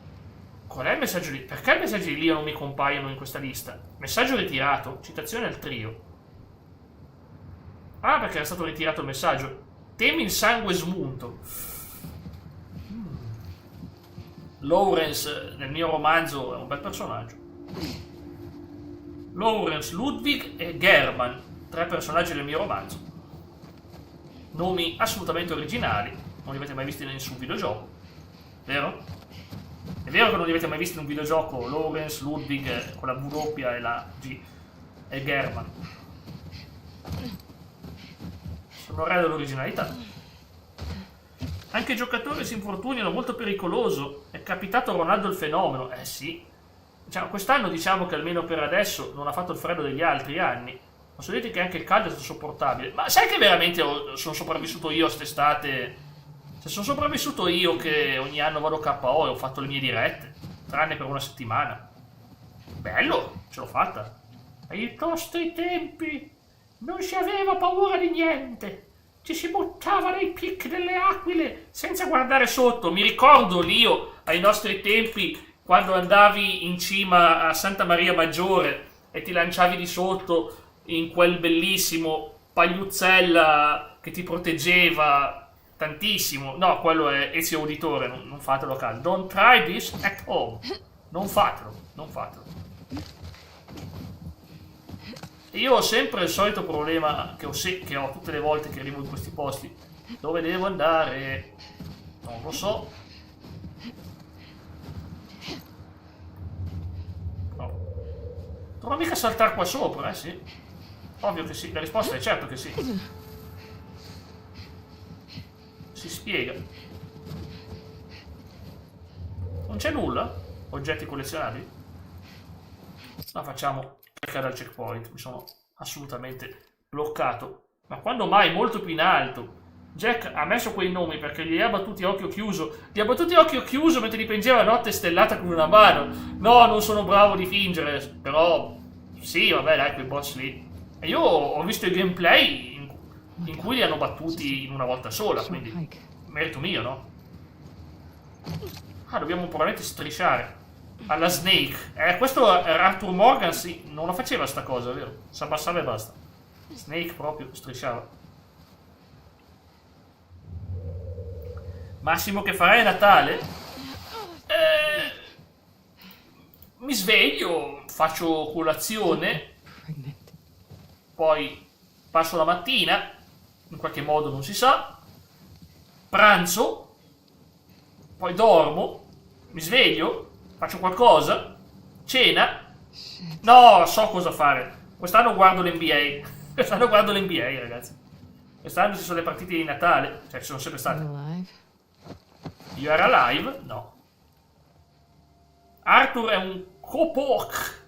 Qual è il messaggio di... Perché i messaggi di Lio non mi compaiono in questa lista? Messaggio ritirato, citazione al trio. Ah, perché era stato ritirato il messaggio. Temi il sangue smunto. Lawrence, nel mio romanzo, è un bel personaggio. Lawrence, Ludwig e German, 3 personaggi del mio romanzo. nomi assolutamente originali, non li avete mai visti in nessun videogioco, vero? È vero che non li avete mai visti in un videogioco Lawrence, Ludwig con la W e la G e German. Sono re dell'originalità. Anche i giocatori si infortuniano, molto pericoloso. È capitato a Ronaldo il fenomeno. Eh sì. Diciamo, quest'anno diciamo che almeno per adesso non ha fatto il freddo degli altri anni. Posso dirti che anche il caldo è stato sopportabile. Ma sai che veramente sono sopravvissuto io quest'estate? Se sono sopravvissuto io che ogni anno vado KO e ho fatto le mie dirette, tranne per una settimana. Bello, ce l'ho fatta. Ai nostri tempi non si aveva paura di niente. Ci si buttava nei picchi delle aquile senza guardare sotto. Mi ricordo Lio, ai nostri tempi, quando andavi in cima a Santa Maria Maggiore e ti lanciavi di sotto in quel bellissimo pagliuzzella che ti proteggeva tantissimo. No, quello è Ezio Auditore, non fatelo a casa. Don't try this at home. Non fatelo, non fatelo. Io ho sempre il solito problema che ho tutte le volte che arrivo in questi posti. Dove devo andare? Non lo so. No. Dovrò mica saltare qua sopra, sì. Ovvio che sì, la risposta è certo che sì. Si spiega. Non c'è nulla? Oggetti collezionabili? No, facciamo cercare al checkpoint. Mi sono assolutamente bloccato. Ma quando mai? Molto più in alto. Jack ha messo quei nomi perché li ha battuti a occhio chiuso. Li ha battuti a occhio chiuso mentre li pingeva notte stellata con una mano. No, non sono bravo di fingere. Però, sì, vabbè, dai, quei boss lì. E io ho visto i gameplay in cui li hanno battuti in una volta sola, quindi merito mio, no? Ah, dobbiamo probabilmente strisciare. Alla Snake. Questo Arthur Morgan, sì, non la faceva sta cosa, vero? Si abbassava e basta. Snake proprio strisciava. Massimo che farei è Natale? Mi sveglio, faccio colazione, poi passo la mattina, in qualche modo non si sa, pranzo, poi dormo, mi sveglio, faccio qualcosa, cena, no, so cosa fare. Quest'anno guardo l'NBA, quest'anno guardo l'NBA, ragazzi. Quest'anno ci sono le partite di Natale, cioè ci sono sempre state. You are alive? No. Arthur è un Kopok.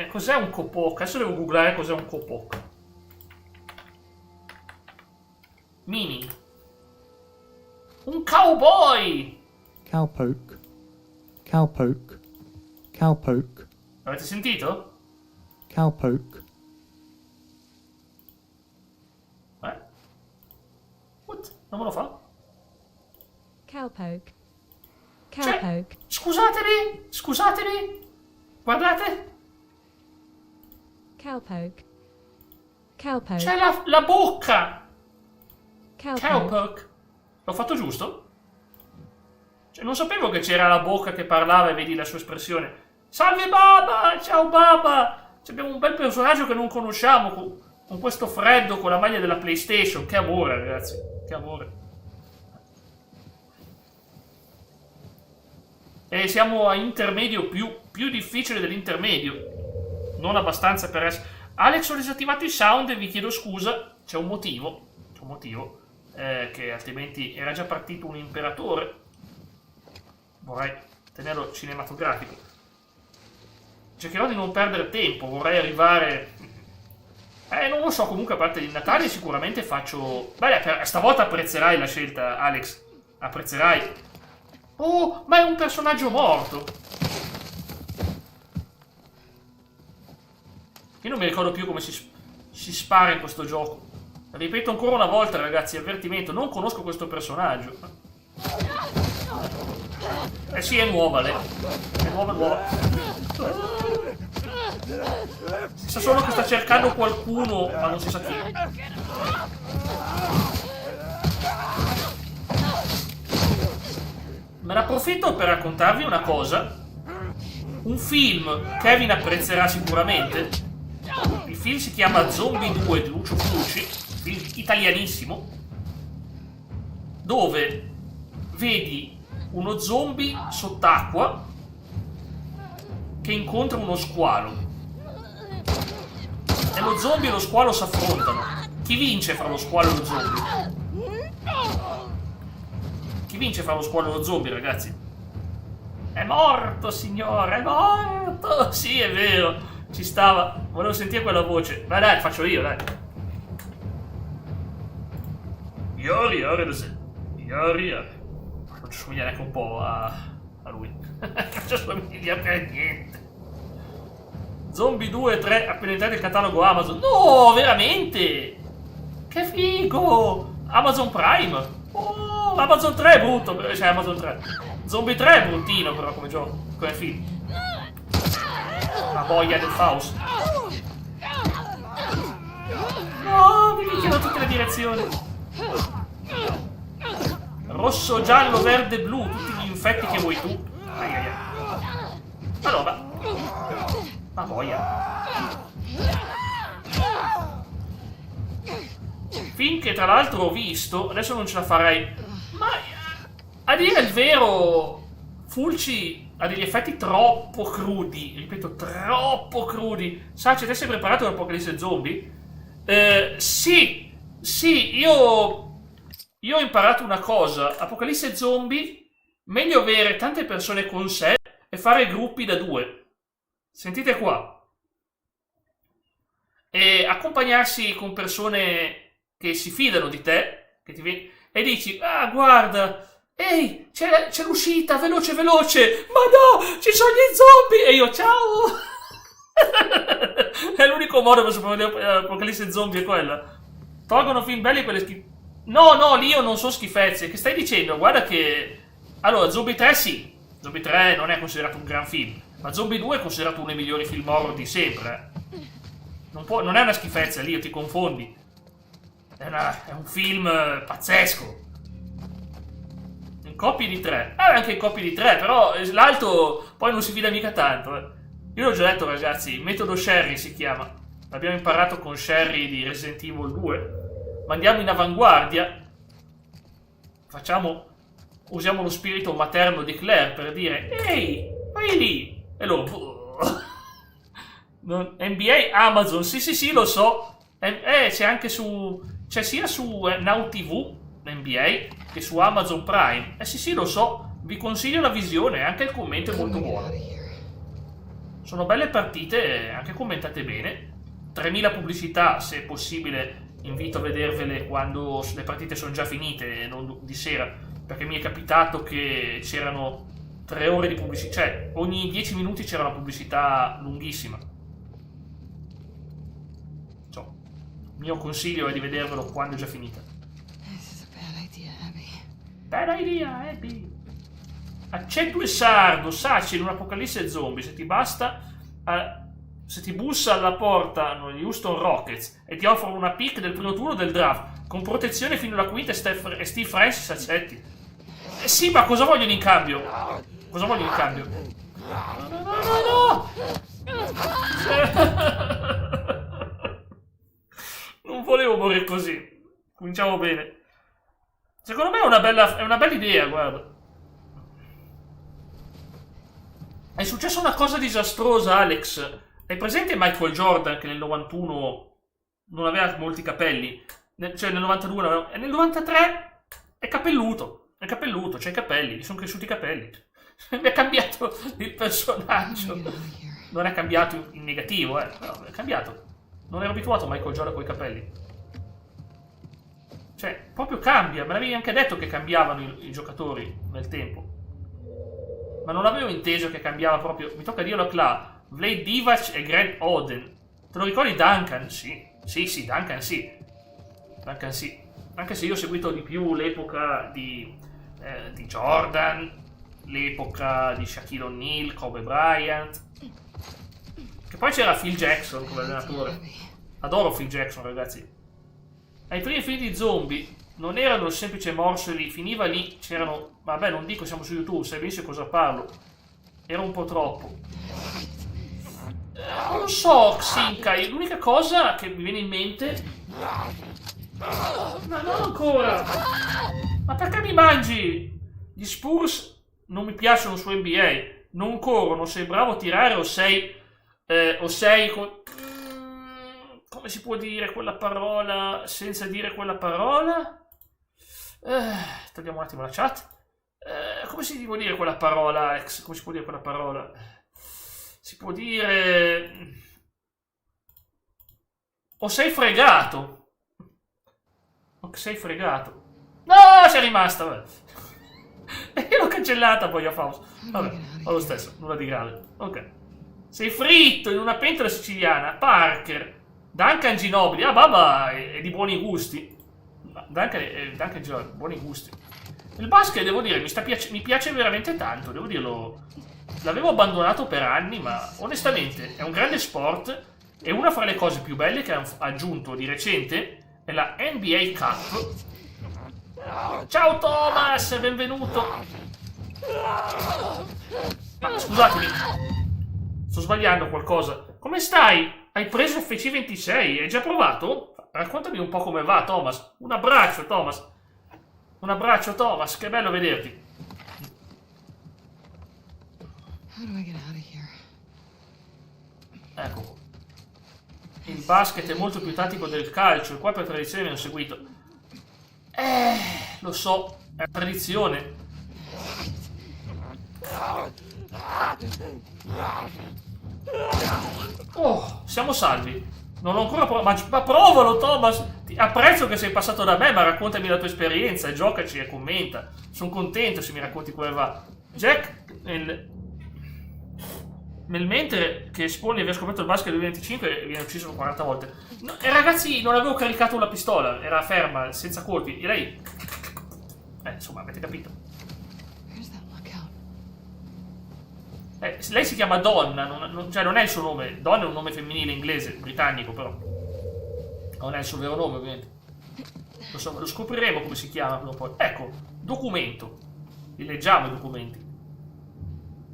Cos'è un Kopok? Adesso devo googlare cos'è un Kopok. Meaning. Un cowboy! Cowpoke. Cowpoke. Cowpoke. Avete sentito? Cowpoke. What? Non me lo fa? Cowpoke. Cioè, Cowpoke. scusatemi. Guardate. Cowpoke. Cowpoke. C'è la bocca. Cowpoke. Cowpoke. L'ho fatto giusto? Cioè, non sapevo che c'era la bocca che parlava e vedi la sua espressione. Salve Baba! Ciao Baba! Abbiamo un bel personaggio che non conosciamo con questo freddo, con la maglia della PlayStation. Che amore, ragazzi. Che amore. E siamo a intermedio più difficile dell'intermedio. Non abbastanza per essere... Alex, ho disattivato i sound e vi chiedo scusa. C'è un motivo. Che altrimenti era già partito un imperatore. Vorrei tenerlo cinematografico. Cercherò di non perdere tempo. Vorrei arrivare... non lo so, comunque a parte il Natale sicuramente faccio... Beh, stavolta apprezzerai la scelta, Alex. Apprezzerai. Oh, ma è un personaggio morto. Io non mi ricordo più come si spara in questo gioco. Ripeto ancora una volta, ragazzi, avvertimento, non conosco questo personaggio. Sì, è nuova lei. È nuova. Si sa solo che sta cercando qualcuno, ma non si sa chi. Me ne approfitto per raccontarvi una cosa. Un film Kevin apprezzerà sicuramente. Il film si chiama Zombie 2 di Lucio Fulci, film italianissimo. dove vedi uno zombie sott'acqua che incontra uno squalo. E lo zombie e lo squalo si affrontano. Chi vince fra lo squalo e lo zombie? Chi vince fra lo squalo e lo zombie, ragazzi? È morto, signore, è morto! Sì, è vero, ci stava. Volevo sentire quella voce. Vai, dai, faccio io, dai. Yori. Non ci somiglia neanche un po' a lui. Non ci somiglia per niente. Zombie 2 e 3 appena entrati nel catalogo Amazon. No, veramente? Che figo! Amazon Prime. Oh, Amazon 3 è brutto, cioè Amazon 3. Zombie 3 è bruttino però come gioco, come film. La boia del Faust. No, mi picchiano tutte le direzioni. Rosso, giallo, verde, blu, tutti gli infetti che vuoi tu. Allora, ma boia. Finché tra l'altro ho visto, adesso non ce la farei, ma a dire il vero, Fulci ha degli effetti troppo crudi, ripeto, troppo crudi. Saci, te sei preparato per Apocalisse Zombie? Sì, io ho imparato una cosa. Apocalisse Zombie, meglio avere tante persone con sé e fare gruppi da 2. Sentite qua. E accompagnarsi con persone che si fidano di te, che e dici, ah guarda, ehi, c'è l'uscita, veloce, ma no, ci sono gli zombie, e io, ciao! È l'unico modo per sopravvivere Apocalisse Zombie, è quella. Tolgono film belli quelle schifezze. No, lì io non so schifezze, che stai dicendo? Guarda che... Allora, Zombie 3 sì, Zombie 3 non è considerato un gran film, ma Zombie 2 è considerato uno dei migliori film horror di sempre, Non è una schifezza, lì ti confondi. È un film pazzesco. In coppie di 3. Anche in coppie di 3, però l'altro poi non si fida mica tanto. Io l'ho già detto, ragazzi, il metodo Sherry si chiama. L'abbiamo imparato con Sherry di Resident Evil 2. Ma andiamo in avanguardia. Usiamo lo spirito materno di Claire per dire, ehi, vai lì. E loro... NBA, Amazon, sì, lo so. C'è anche c'è sia su Now TV, NBA, che su Amazon Prime. Sì, lo so. Vi consiglio la visione, anche il commento è molto buono. Sono belle partite, anche commentate bene. 3000 pubblicità, se è possibile, invito a vedervele quando le partite sono già finite e non di sera, perché mi è capitato che c'erano 3 ore di pubblicità, cioè ogni 10 minuti c'era una pubblicità lunghissima. Il mio consiglio è di vedervelo quando è già finita. Bad idea, Abby. Accetto e sardo, Saci in un'apocalisse zombie. Se ti bussa alla porta gli Houston Rockets e ti offrono una pick del primo turno del draft con protezione fino alla quinta e Steve Francis accetti. Sì, ma cosa vogliono in cambio? No! Non volevo morire così. Cominciamo bene. Secondo me è una bella idea, guarda. È successa una cosa disastrosa, Alex. Hai presente Michael Jordan che nel 91 non aveva molti capelli? Cioè nel 92 non aveva... E nel 93 è capelluto, c'ha i capelli, gli sono cresciuti i capelli. Mi è cambiato il personaggio. Non è cambiato in negativo, però è cambiato. Non ero abituato a Michael Jordan con i capelli. Cioè, proprio cambia. Me l'avevi anche detto che cambiavano i giocatori nel tempo. Ma non avevo inteso che cambiava proprio. Mi tocca dirlo a Vlade Divac e Greg Oden. Te lo ricordi Duncan? Sì, Duncan sì. Anche se io ho seguito di più l'epoca di Jordan, l'epoca di Shaquille O'Neal, Kobe Bryant. Che poi c'era Phil Jackson come allenatore. Adoro Phil Jackson, ragazzi. Ai primi film di zombie non erano semplici morsoli, finiva lì, c'erano... Vabbè, non dico, siamo su YouTube, sai benissimo cosa parlo. Era un po' troppo. Non lo so, Xinkai, l'unica cosa che mi viene in mente... Ma non ancora! Ma perché mi mangi? Gli Spurs non mi piacciono su NBA. Non corrono, sei bravo a tirare o sei come si può dire quella parola senza dire quella parola? Togliamo un attimo la chat. Come si può dire quella parola, Alex? Come si può dire quella parola? Si può dire... O sei fregato. O sei fregato. No, c'è rimasta, vabbè. Io l'ho cancellata poi a Faust. Vabbè, fa lo stesso, nulla di grave. Ok. Sei fritto in una pentola siciliana. Parker. Duncan Ginobili. Ah, babà, è di buoni gusti. Duncan Ginobili, buoni gusti. Il basket, devo dire, mi piace veramente tanto, devo dirlo. L'avevo abbandonato per anni, ma onestamente è un grande sport. E una fra le cose più belle che ha aggiunto di recente è la NBA Cup. Ciao Thomas, benvenuto. Ma scusatemi, sto sbagliando qualcosa. Come stai? Hai preso FC26? Hai già provato? Raccontami un po' come va, Thomas. Un abbraccio, Thomas. Un abbraccio, Thomas. Che bello vederti. Ecco. Il basket è molto più tattico del calcio e qua per tradizione mi hanno seguito. Lo so, è tradizione. Oh, siamo salvi. Non ho ancora provato. Ma provalo, Thomas. Apprezzo che sei passato da me, ma raccontami la tua esperienza, giocaci e commenta. Sono contento se mi racconti come va. Jack, nel mentre che espone di aver scoperto il basket nel 2025 viene ucciso 40 volte. No, e ragazzi, non avevo caricato la pistola, era ferma, senza colpi. E lei... insomma, avete capito. Lei si chiama Donna, cioè non è il suo nome. Donna è un nome femminile inglese, britannico però. Non è il suo vero nome, ovviamente. Lo scopriremo come si chiama prima o poi. Ecco, documento. Li leggiamo i documenti.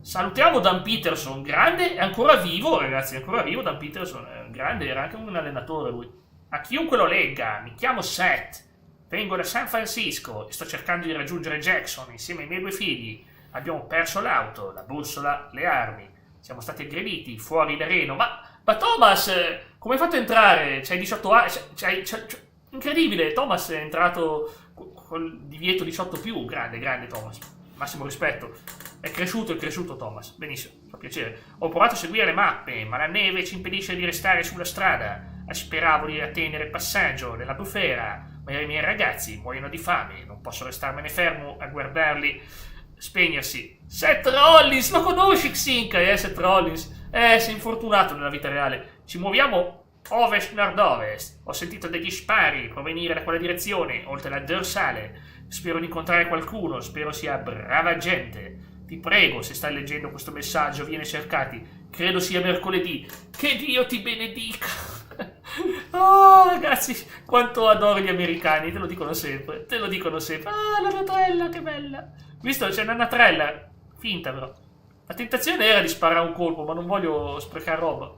Salutiamo Dan Peterson, grande, è ancora vivo, ragazzi, è ancora vivo Dan Peterson, grande, era anche un allenatore lui. A chiunque lo legga, mi chiamo Seth, vengo da San Francisco e sto cercando di raggiungere Jackson insieme ai miei 2 figli. Abbiamo perso l'auto, la bussola, le armi. Siamo stati aggrediti fuori da Reno. Ma Thomas, come hai fatto a entrare? C'hai 18 anni? Incredibile, Thomas è entrato col divieto 18+. Grande Thomas. Massimo rispetto. È cresciuto Thomas. Benissimo, fa piacere. Ho provato a seguire le mappe, ma la neve ci impedisce di restare sulla strada. Speravo di attendere il passaggio della bufera, ma i miei ragazzi muoiono di fame. Non posso restarmene fermo a guardarli spegnersi. Seth Rollins, lo conosci Xinca? Seth Rollins. Sei infortunato nella vita reale. Ci muoviamo ovest-nord-ovest. Ho sentito degli spari provenire da quella direzione, oltre la dorsale. Spero di incontrare qualcuno, spero sia brava gente. Ti prego, se stai leggendo questo messaggio, vieni cercati. Credo sia mercoledì. Che Dio ti benedica. Oh, ragazzi, quanto adoro gli americani, te lo dicono sempre. Ah, la natrella, che bella. Visto, c'è una natrella, finta però. La tentazione era di sparare un colpo, ma non voglio sprecare roba.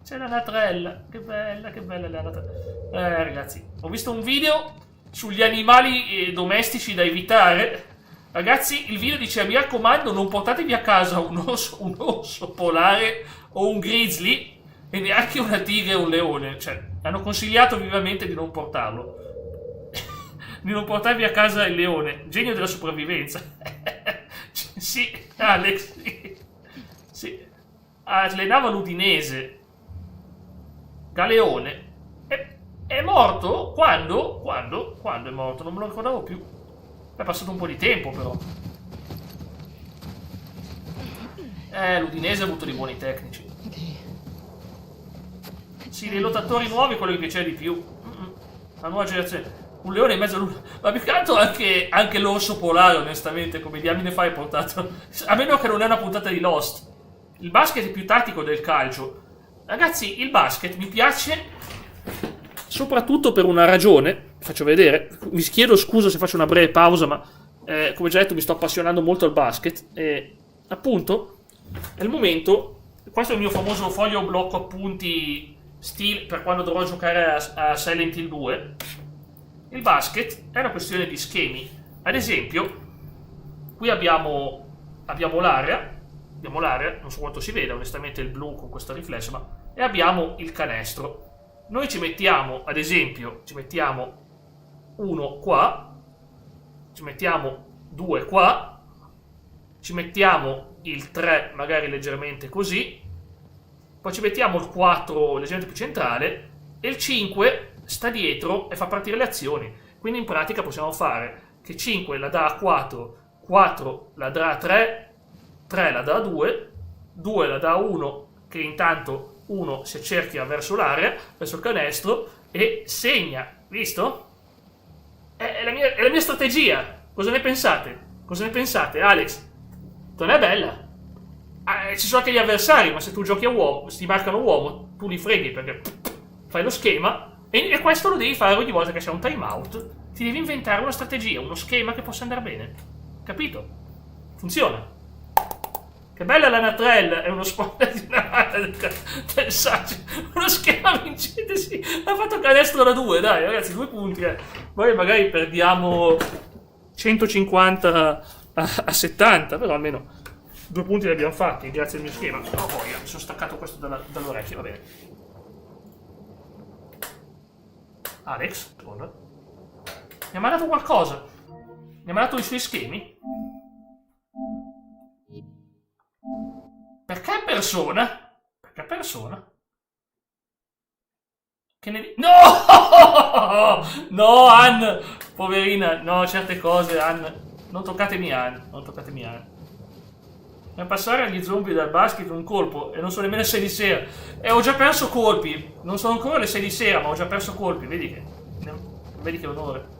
C'è la natrella, che bella la natrella. Ragazzi, ho visto un video sugli animali domestici da evitare. Ragazzi, il video dice: mi raccomando, non portatevi a casa un orso polare o un grizzly e neanche una tigre o un leone. Cioè, hanno consigliato vivamente di non portarlo. Di non portarvi a casa il leone. Genio della sopravvivenza. Sì, Alex. Sì. Allenava l'Udinese. Galeone. È morto? Quando? Quando è morto? Non me lo ricordavo più. È passato un po' di tempo, però. L'Udinese ha avuto dei buoni tecnici. Sì, dei lottatori nuovi, quello che piaceva di più. La nuova generazione. Un leone in mezzo all'uno. Ma più che altro anche l'orso polare, onestamente, come diamine fai portato. A meno che non è una puntata di Lost. Il basket è più tattico del calcio. Ragazzi, il basket mi piace soprattutto per una ragione. Faccio vedere. Mi chiedo scusa se faccio una breve pausa, ma come già detto mi sto appassionando molto al basket. E appunto è il momento. Questo è il mio famoso foglio blocco appunti stile per quando dovrò giocare a Silent Hill 2. Il basket è una questione di schemi. ad esempio, qui abbiamo l'area, non so quanto si vede, onestamente il blu con questo riflesso, ma... e abbiamo il canestro. Noi ci mettiamo, ad esempio, ci mettiamo uno qua, ci mettiamo 2 qua, ci mettiamo il 3 magari leggermente così, poi ci mettiamo il 4 leggermente più centrale e il 5 sta dietro e fa partire le azioni. Quindi in pratica possiamo fare che 5 la dà a 4, 4 la dà a 3, 3 la dà a 2, 2 la dà a 1 che intanto 1 si accerchia verso l'area, verso il canestro e segna, visto? È la mia strategia. Cosa ne pensate? Cosa ne pensate, Alex? Non è bella? Ci sono anche gli avversari, ma se tu giochi a uomo, ti marcano uomo, tu li freghi perché fai lo schema e questo lo devi fare ogni volta che c'è un timeout. Ti devi inventare una strategia, uno schema che possa andare bene. Capito? Funziona. Che bella la Natrell, è uno spoiler di una del saggio. Uno schema vincente, sì. Ha fatto canestro da 2, dai ragazzi, 2 punti. Poi magari perdiamo 150 a 70, però almeno 2 punti li abbiamo fatti, grazie al mio schema. Oh, mi sono staccato questo dall'orecchio, va bene. Alex, secondo. Mi ha mandato qualcosa. Mi ha mandato i suoi schemi. Perché persona? Perché persona? Che ne No! No, Ann! Poverina, no, certe cose, Ann. Non toccatemi Ann, non toccatemi Ann. Per passare agli zombie dal basket un colpo e non sono nemmeno le 6 di sera. E ho già perso colpi. Non sono ancora le 6 di sera, ma ho già perso colpi. Vedi che onore.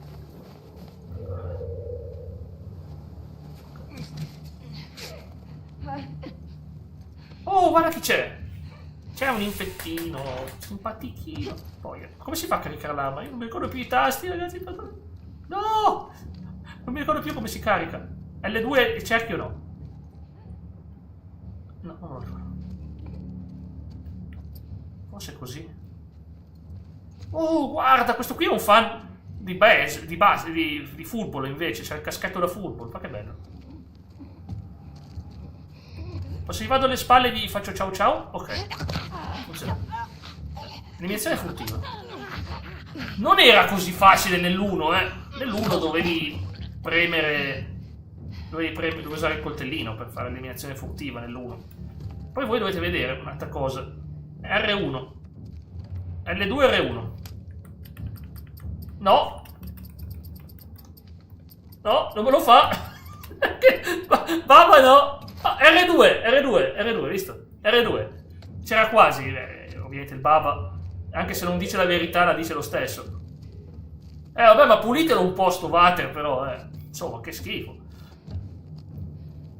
Oh, guarda chi c'è. C'è un infettino simpatichino. Poi, come si fa a caricare l'arma? Io non mi ricordo più i tasti, ragazzi. No! Non mi ricordo più come si carica. L2 il cerchio no. No, non lo ricordo. Forse è così. Oh, guarda, questo qui è un fan di di football invece. C'è il caschetto da football. Ma che bello. Se gli vado alle spalle e gli faccio ciao ciao? Ok. Funziona. Eliminazione furtiva. Non era così facile nell'1, Nell'1 dovevi premere... Dovevi usare il coltellino per fare l'eliminazione furtiva nell'1. Poi voi dovete vedere un'altra cosa. R1. L2 R1. No. No, non me lo fa. Baba no. Ah, R2, visto? R2. C'era quasi, ovviamente il Baba, anche se non dice la verità, la dice lo stesso. Vabbè, ma pulitelo un po' sto water, però, insomma, che schifo.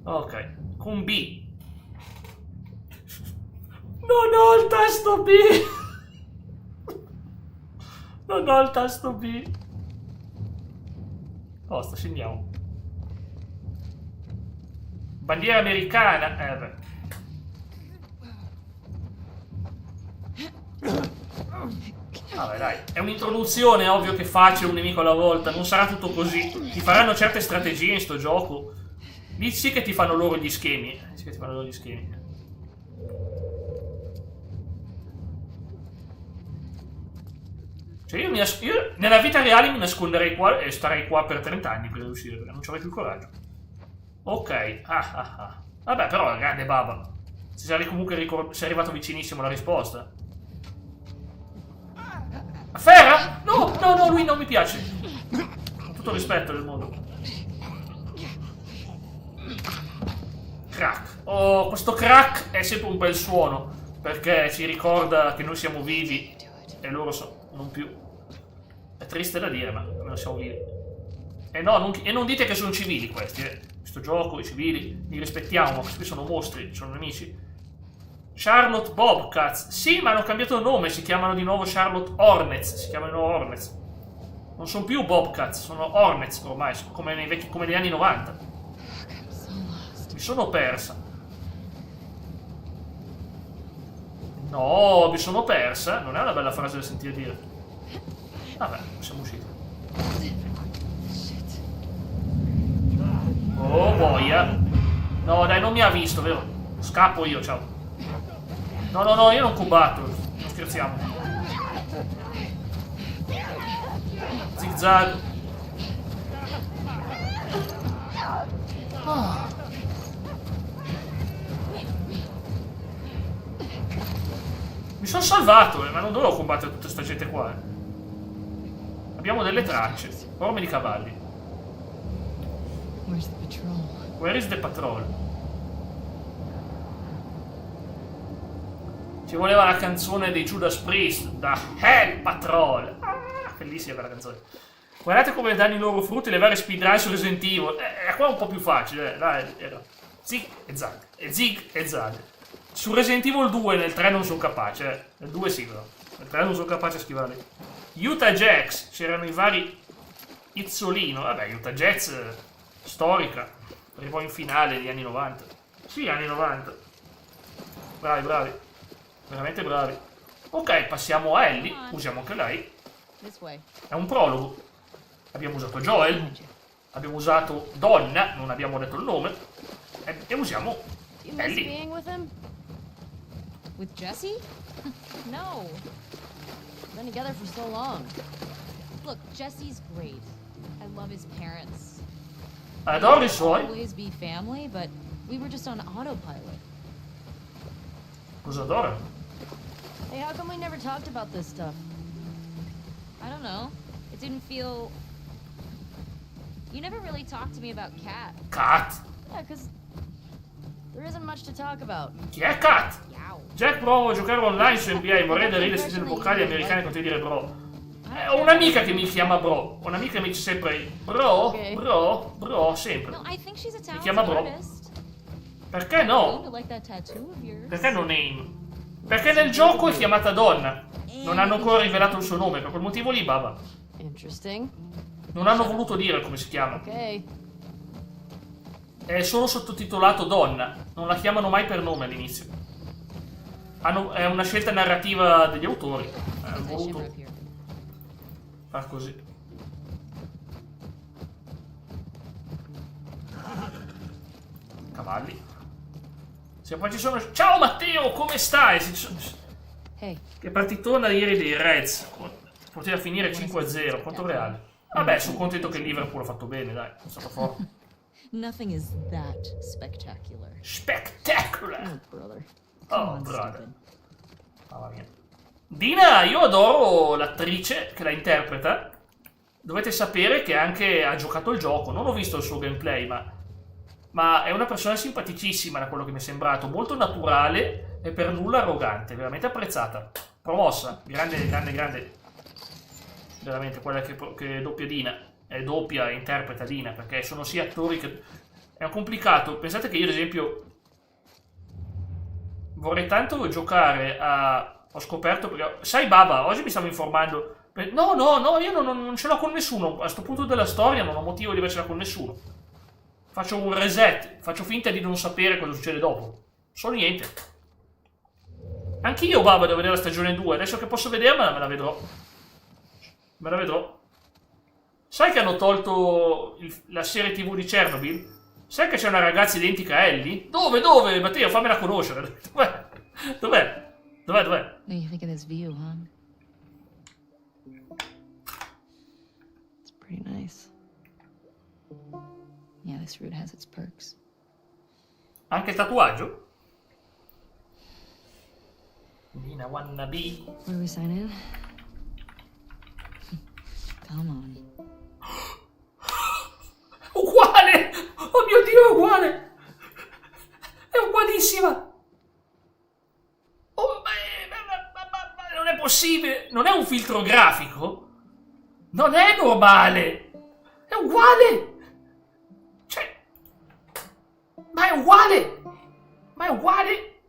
Ok, con B. Non ho il tasto B. Non ho il tasto B. Basta, scendiamo. Bandiera americana. Beh. Vabbè, dai. È un'introduzione, ovvio che facile, un nemico alla volta. Non sarà tutto così. Ti faranno certe strategie in sto gioco. Lì sì che ti fanno loro gli schemi. Sì che ti fanno loro gli schemi. Cioè io nella vita reale mi nasconderei qua e starei qua per 30 anni prima di uscire, perché non ci avrei più il coraggio. Ok, vabbè, però grande Baba. Sei arrivato vicinissimo alla risposta. Afferra? No, lui non mi piace. Con tutto il rispetto del mondo. Crack. Oh, questo crack è sempre un bel suono, perché ci ricorda che noi siamo vivi e loro non più. È triste da dire, ma noi siamo vivi. E no, non dite che sono civili questi, Questo gioco, i civili, li rispettiamo, ma questi sono mostri, sono nemici. Charlotte Bobcats. Sì, ma hanno cambiato nome, si chiamano di nuovo Charlotte Hornets. Si chiamano di nuovo Hornets. Non sono più Bobcats, sono Hornets ormai, come negli anni 90. Mi sono persa. No, mi sono persa. Non è una bella frase da sentire dire. Vabbè, siamo usciti. Oh, boia. No, dai, non mi ha visto, vero? Scappo io, ciao. No, no, no, io non combatto. Non scherziamo. Zigzag. Ah. Mi sono salvato, ma non dovevo combattere tutta sta gente qua. Abbiamo delle tracce. Orme di cavalli. Where's the patrol? Where is the patrol? Ci voleva la canzone dei Judas Priest, da Hell Patrol. Ah, bellissima quella canzone. Guardate come danno i loro frutti le varie speedrun su Resident Evil. Qua è un po' più facile, dai, era. Zig e zag, e zig e zag. Su Resident Evil 2 nel 3 non sono capace, nel 2 sì però. Nel 3 non sono capace a schivare. Utah Jacks, c'erano i vari Izzolino, vabbè, Utah Jazz storica, arrivò in finale negli anni 90. Sì, anni 90. Bravi, bravi. Veramente bravi. Ok, passiamo a Ellie, usiamo anche lei. È un prologo. Abbiamo usato Joel, abbiamo usato Donna, non abbiamo detto il nome, e usiamo You miss Ellie. being with him? With Jesse? No. We've been together for so long. Look, Jesse's great. I love his parents. Adoro i suoi. Always be family, but we were just on autopilot. Cosa adora? Hey, how come we never talked about this stuff? I don't know. It didn't feel... You never really talked to me about Kat. Kat? Yeah, because there isn't much to talk about. Chi è Kat? Jack prova a giocare online su NBA, vorrei darire sentire vocali americani con te dire bro. Ho un'amica che mi chiama bro. Ho un'amica che mi dice sempre bro, bro, bro, sempre. No, I think she's a Mi talented chiama bro. artist. Perché no? Like that tattoo of yours. Perché no name? Perché nel gioco è chiamata Donna. Non hanno ancora rivelato il suo nome, per quel motivo lì, baba. Interesting. Non hanno voluto dire come si chiama. Ok. È solo sottotitolato Donna. Non la chiamano mai per nome all'inizio. È una scelta narrativa degli autori. Hanno voluto far così. Cavalli. Se poi ci sono... Ciao Matteo, come stai? Hey. Che partitona ieri dei Reds. Poteva finire 5-0 contro Reale. Vabbè, sono contento che il Liverpool ha fatto bene, dai. È stato forte. Nothing is that spectacular. Spectacular! Oh, brother. Oh, brother. Mamma mia. Dina, io adoro l'attrice che la interpreta. Dovete sapere che anche ha giocato il gioco. Non ho visto il suo gameplay, ma è una persona simpaticissima da quello che mi è sembrato. Molto naturale e per nulla arrogante. Veramente apprezzata. Promossa. Grande, grande, grande. Veramente quella che doppia Dina. È doppia e interpreta Dina. Perché sono sia attori che... È complicato. Pensate che io, ad esempio... Vorrei tanto giocare a... Ho scoperto perché... Sai Baba, oggi mi stavo informando... No, no, no, io non ce l'ho con nessuno. A sto punto della storia non ho motivo di avercela con nessuno. Faccio un reset. Faccio finta di non sapere cosa succede dopo. So niente. Anch'io, Baba, devo vedere la stagione 2. Adesso che posso vedermela, me la vedrò. Me la vedrò. Sai che hanno tolto la serie TV di Chernobyl? Sai che c'è una ragazza identica a Ellie? Dove? Dove? Matteo, fammela conoscere. Dov'è? Dov'è? Dov'è? Dov'è? What do you think of this view, huh? It's pretty nice. Yeah, this route has its perks. Anche il tatuaggio? Nina wannabe. Where do we sign in? Come on. Uguale! Oh mio Dio, è uguale! È ugualissima! Oh, ma non è possibile! Non è un filtro grafico? Non è normale! È uguale! Cioè... Ma è uguale! Ma è uguale!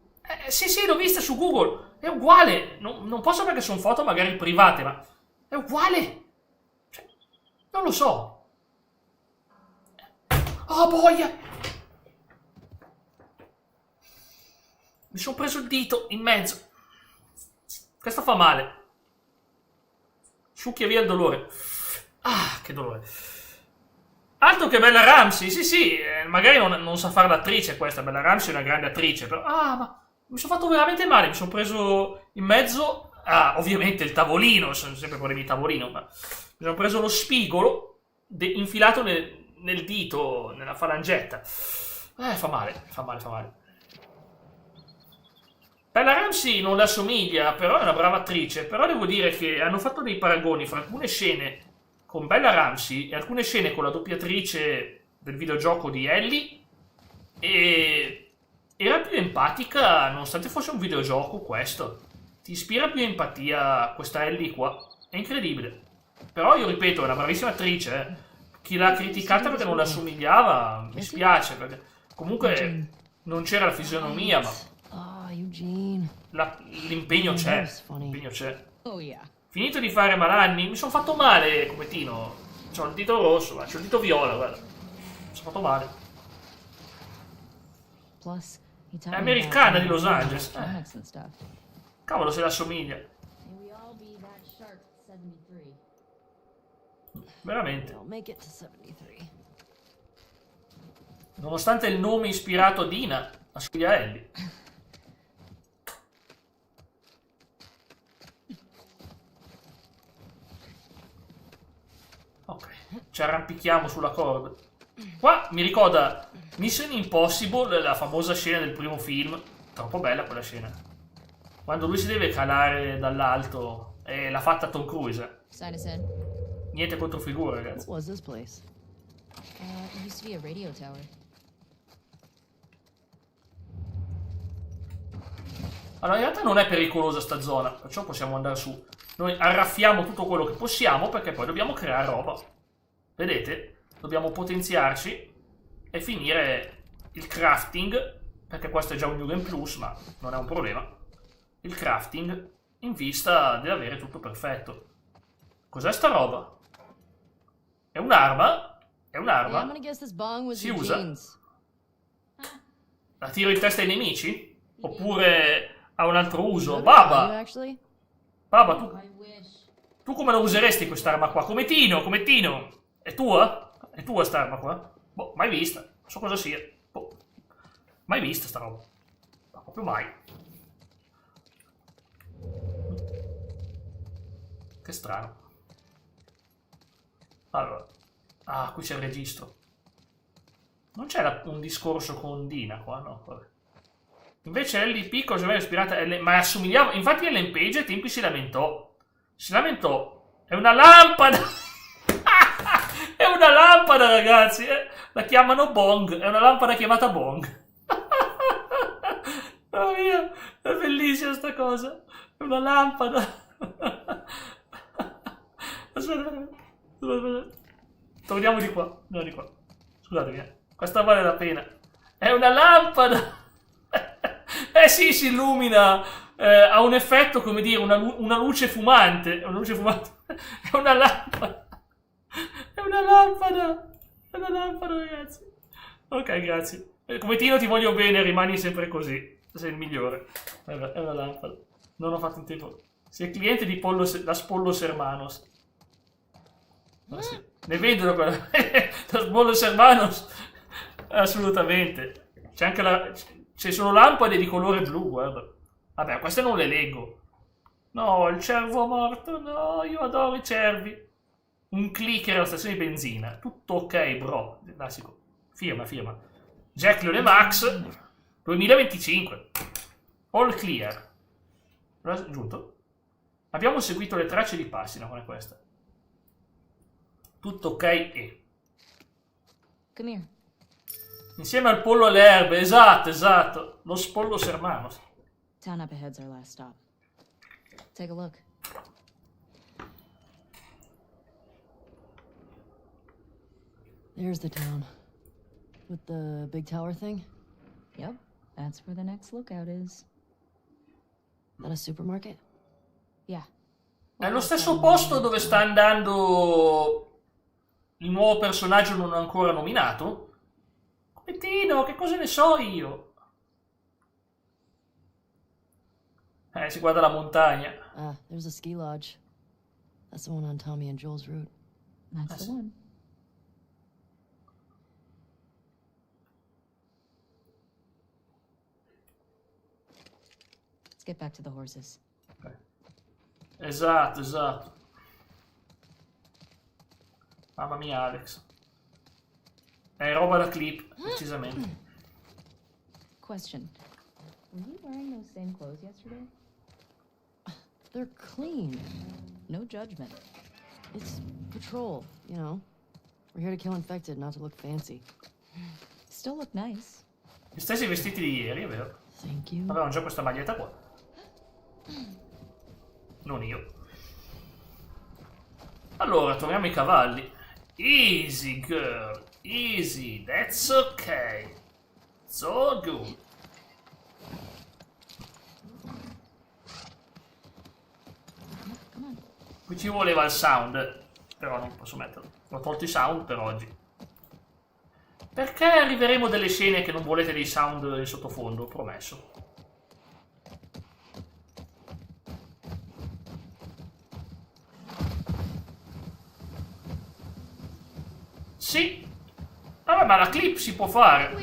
Sì, l'ho vista su Google! È uguale! Non posso perché sono foto magari private, ma... È uguale! Cioè, non lo so! Oh, boia! Mi sono preso il dito in mezzo. Questo fa male. Succhia via il dolore. Ah, che dolore. Altro che Bella Ramsey, sì, magari non sa fare l'attrice questa, Bella Ramsey è una grande attrice, però, ma mi sono fatto veramente male, mi sono preso in mezzo, ovviamente il tavolino, sono sempre problemi di tavolino, ma mi sono preso lo spigolo infilato nel dito, nella falangetta. Fa male. Bella Ramsey non le assomiglia, però è una brava attrice, però devo dire che hanno fatto dei paragoni fra alcune scene con Bella Ramsey e alcune scene con la doppiatrice del videogioco di Ellie, e era più empatica, nonostante fosse un videogioco questo. Ti ispira più empatia questa Ellie qua, è incredibile. Però io ripeto, è una bravissima attrice, Chi l'ha criticata perché non la assomigliava, mi spiace, perché comunque non c'era la fisionomia, ma l'impegno c'è, Oh yeah. Finito di fare Malanni, mi sono fatto male come Tino. C'ho il dito rosso, ma c'ho il dito viola, guarda. Mi sono fatto male. È americana di Los Angeles. Cavolo, se la assomiglia. Veramente. Nonostante il nome ispirato a Dina, assomiglia a Ellie. Ok, ci arrampichiamo sulla corda. Qua mi ricorda Mission Impossible, la famosa scena del primo film. Troppo bella quella scena. Quando lui si deve calare dall'alto. E l'ha fatta Tom Cruise. Niente controfigura, ragazzi. What was this place? It used to be a radio tower. Allora, in realtà non è pericolosa sta zona, perciò possiamo andare su. Noi arraffiamo tutto quello che possiamo, perché poi dobbiamo creare roba. Vedete? Dobbiamo potenziarci e finire il crafting, perché questo è già un New Game Plus, ma non è un problema. Il crafting in vista di avere tutto perfetto. Cos'è sta roba? È un'arma? È un'arma? Si usa? La tiro in testa ai nemici? Oppure ha un altro uso? Baba! Baba, tu come la useresti quest'arma qua? Come Tino, come Tino! È tua? È tua st'arma qua? Boh, mai vista. Non so cosa sia. Boh. Mai vista sta roba. Ma proprio mai. Che strano. Allora. Qui c'è il registro. Non c'era un discorso con Dina qua, no? Vabbè. Invece Ellie Piccolo si aveva ispirata a ma assomigliava. Infatti Ellen Page ai tempi si lamentò. È una lampada! È una lampada, ragazzi! La chiamano Bong. È una lampada chiamata Bong. Oh mio, è bellissima sta cosa. È una lampada. Aspetta. Torniamo di qua. No, di qua. Scusatemi, questa vale la pena. È una lampada! Sì, si illumina. Ha un effetto, come dire, una luce fumante. È una luce fumante. È una lampada. È una lampada. È una lampada, ragazzi. Ok, grazie. Come Tino ti voglio bene, rimani sempre così. Sei il migliore. È una lampada. Non ho fatto in tempo. Sei cliente di Las Pollos Hermanos. Sì. Ne vendono quella. Las Pollos Hermanos. Assolutamente. C'è anche ci sono lampade di colore blu, guarda. Vabbè, queste non le leggo. No, il cervo morto, no, io adoro i cervi. Un clicker alla stazione di benzina. Tutto ok, bro. Classico. Firma. Jack Leone Max 2025. All clear. Giunto? Abbiamo seguito le tracce di passi, no, con è questa. Tutto ok e... Come here. Insieme al pollo alle erbe, esatto. Lo spollo sermano. Town up ahead's our last stop. Take a look. There's the town. With the big tower thing? Yep, that's where the next lookout is. That a supermarket? Yeah. È lo stesso posto dove sta andando il nuovo personaggio non ancora nominato? Pettino, che cosa ne so io? Si guarda la montagna. There's a ski lodge. That's the one on Tommy and Joel's route. That's the one. Let's get back to the horses. Esatto, esatto. Mamma mia, Alex. È roba da clip, decisamente. Question. Were you wearing those same clothes yesterday? They're clean. No judgment. It's patrol, you know. We're here to kill infected, not to look fancy. Still look nice. Gli stessi vestiti di ieri, è vero? Thank you. Avevamo già questa maglietta qua. Non io. Allora, torniamo ai cavalli. Easy, girl. Easy. That's okay. It's all good. Come on. Qui ci voleva il sound, però non posso metterlo. Ho tolto i sound per oggi. Perché arriveremo delle scene che non volete dei sound in sottofondo, promesso. Sì. Vabbè, ma la clip si può fare.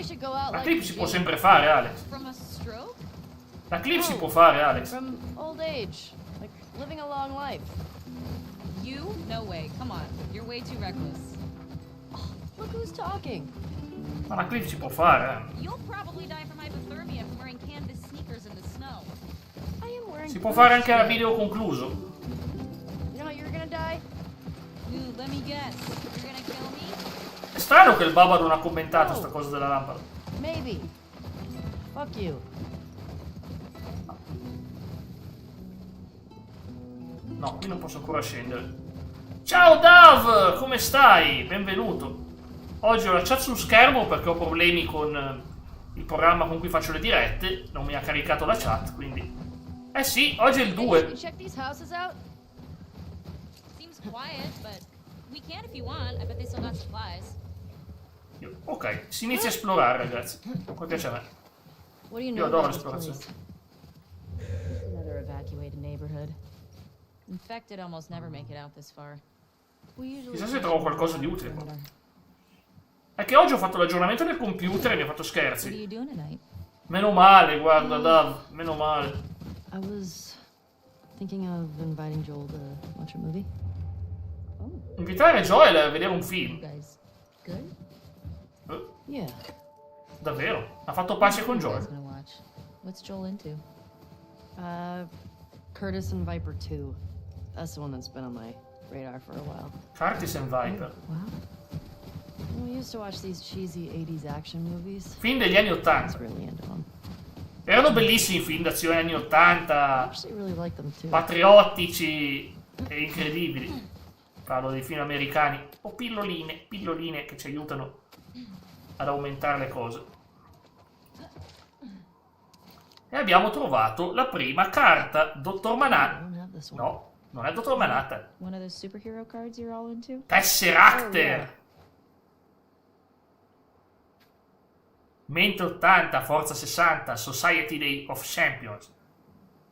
La clip si può sempre fare, Alex. From a stroke? La clip si può fare, Alex. From old age. Like living a long life. You? No way. Come on. You're way too reckless. Look who's talking. Ma la clip si può fare, You'll probably die from hypothermia from wearing canvas sneakers in the snow. I am wearing. Si può fare anche a video concluso. You know how you're gonna die? Ooh, let me guess. You're gonna kill me? È strano che il Baba non ha commentato sta cosa della lampada. Maybe. Fuck you. No, qui non posso ancora scendere. Ciao Dav, come stai? Benvenuto. Oggi ho la chat sullo schermo perché ho problemi con il programma con cui faccio le dirette. Non mi ha caricato la chat, quindi... Eh sì, oggi è il 2. Check these houses out. Seems quiet, but we can if you want. I bet they still got supplies. Ok, si inizia a esplorare, ragazzi. Come piace a me. What do you Io know adoro about this l'esplorazione. place? Another evacuated neighborhood. Infected almost never make it out this far. We usually Chissà se trovo qualcosa di utile qua. È che oggi ho fatto l'aggiornamento del computer e mi ha fatto What are scherzi. you doing tonight? Meno male, guarda, Dav, meno male. I was thinking of inviting Joel to watch a movie. Invitare Joel a vedere un You film. guys good? Yeah. Davvero? Ha fatto pace con What are you Joel. guys gonna watch? What's Joel into? Curtis and Viper 2. That's the one that's been on my radar for a while. Curtis and Viper. Wow. We used to watch these cheesy 80s action movies. Film degli anni I was 80. really into them. Erano bellissimi i film d'azione anni I 80, actually really like them too. patriottici e incredibili. Parlo dei film americani. O pilloline che ci aiutano ad aumentare le cose. E abbiamo trovato la prima carta, Dottor I Manhattan. don't have this one. No, non è Dottor Manhattan. One of those superhero cards you're all into? Tesseracter. Mente 80, Forza 60, Society Day of Champions.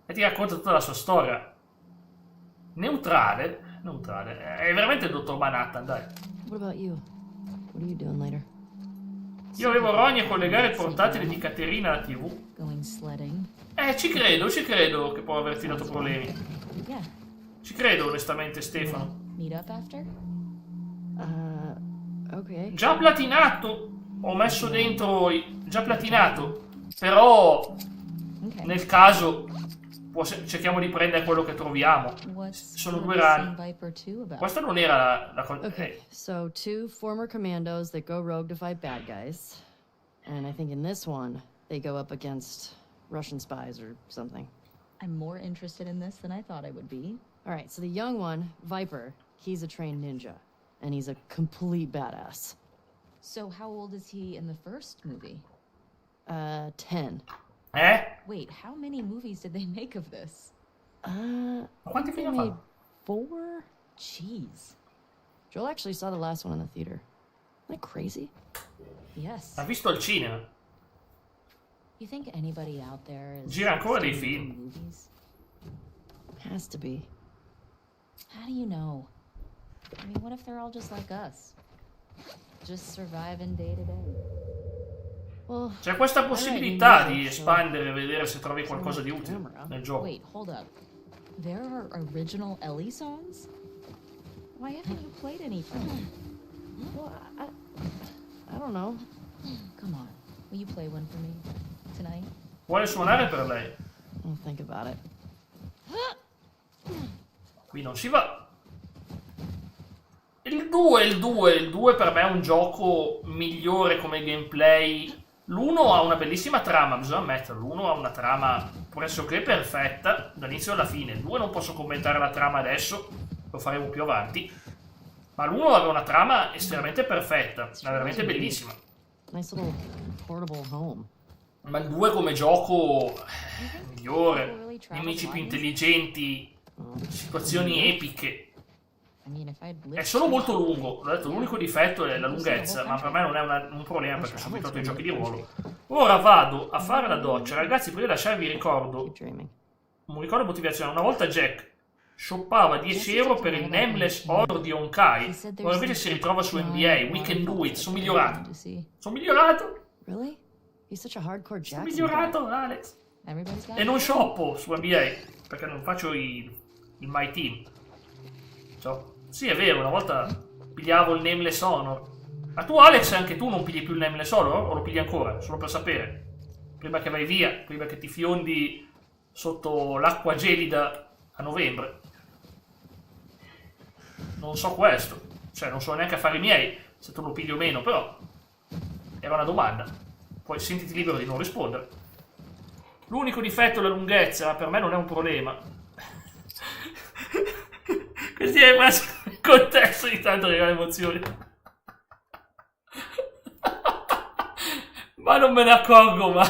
E ti racconta tutta la sua storia. Neutrale. È veramente il Dottor Manhattan, dai. What about you? What are you doing later? Io avevo rogni a collegare il portatile di Caterina alla TV. Going sledding? Ci credo che può averti dato problemi. Yeah. Ci credo, onestamente, Stefano. Meet up after? Okay. Già platinato. Ho messo dentro... Già platinato. Però... Okay. Nel caso... cerchiamo di prendere quello che troviamo. What's Sono 2 Curtis and run. Viper 2 about? Questa non era la cosa... Okay, so 2 former commandos that go rogue to fight bad guys. And I think in this one, they go up against Russian spies or something. I'm more interested in this than I thought I would be. All right, so the young one, Viper, he's a trained ninja. And he's a complete badass. So how old is he in the first movie? 10. Wait, how many movies did they make of this? Ma quanti They film ha made fatto? 4? Jeez. Joel actually saw the last one in the theater. Isn't that crazy? Yes. Ha visto al cinema. You think anybody out there is Gira ancora dei still making film. movies? Has to be. How do you know? I mean, what if they're all just like us? Just surviving day to day. Well, C'è questa possibilità di espandere e vedere se trovi qualcosa di utile nel gioco. Wait, hold up. There are original Ellie songs? Why haven't you played anything? well, I don't know. Come on, will you play one for me tonight? Vuole suonare per lei. I'll think about it. Qui non si va. Il 2 per me è un gioco migliore come gameplay. L'1 ha una bellissima trama, bisogna ammetterlo. L'1 ha una trama pressoché perfetta dall'inizio alla fine. Il 2 non posso commentare la trama adesso, lo faremo più avanti. Ma l'1 aveva una trama estremamente perfetta, era veramente bellissima. Nice little portable home. Ma il 2 come gioco migliore, nemici più intelligenti, situazioni epiche. È solo molto lungo, l'ho detto, l'unico difetto è la lunghezza, ma per me non è un problema perché sono abituato ai giochi di ruolo. Ora vado a fare la doccia, ragazzi, prima di lasciarvi ricordo, un ricordo di motivazione. Una volta Jack shoppava 10 euro per il Nameless Horror di Honkai, ora invece si ritrova su NBA, We Can Do It, sono migliorato. Sono migliorato? Really? He's such a hardcore Sono Jackson migliorato, guy. Alex. E non shoppo su NBA, perché non faccio il My Team. Cioè, sì, è vero, una volta pigliavo il Nameless Honor. Ma tu, Alex, anche tu non pigli più il Nameless Honor? O lo pigli ancora? Solo per sapere. Prima che vai via, prima che ti fiondi sotto l'acqua gelida a novembre. Non so questo. Cioè, non so neanche affari miei se tu lo pigli o meno, però era una domanda. Poi sentiti libero di non rispondere. L'unico difetto è la lunghezza, ma per me non è un problema. Così è messo in contesto di tanto le emozioni. Ma non me ne accorgo mai.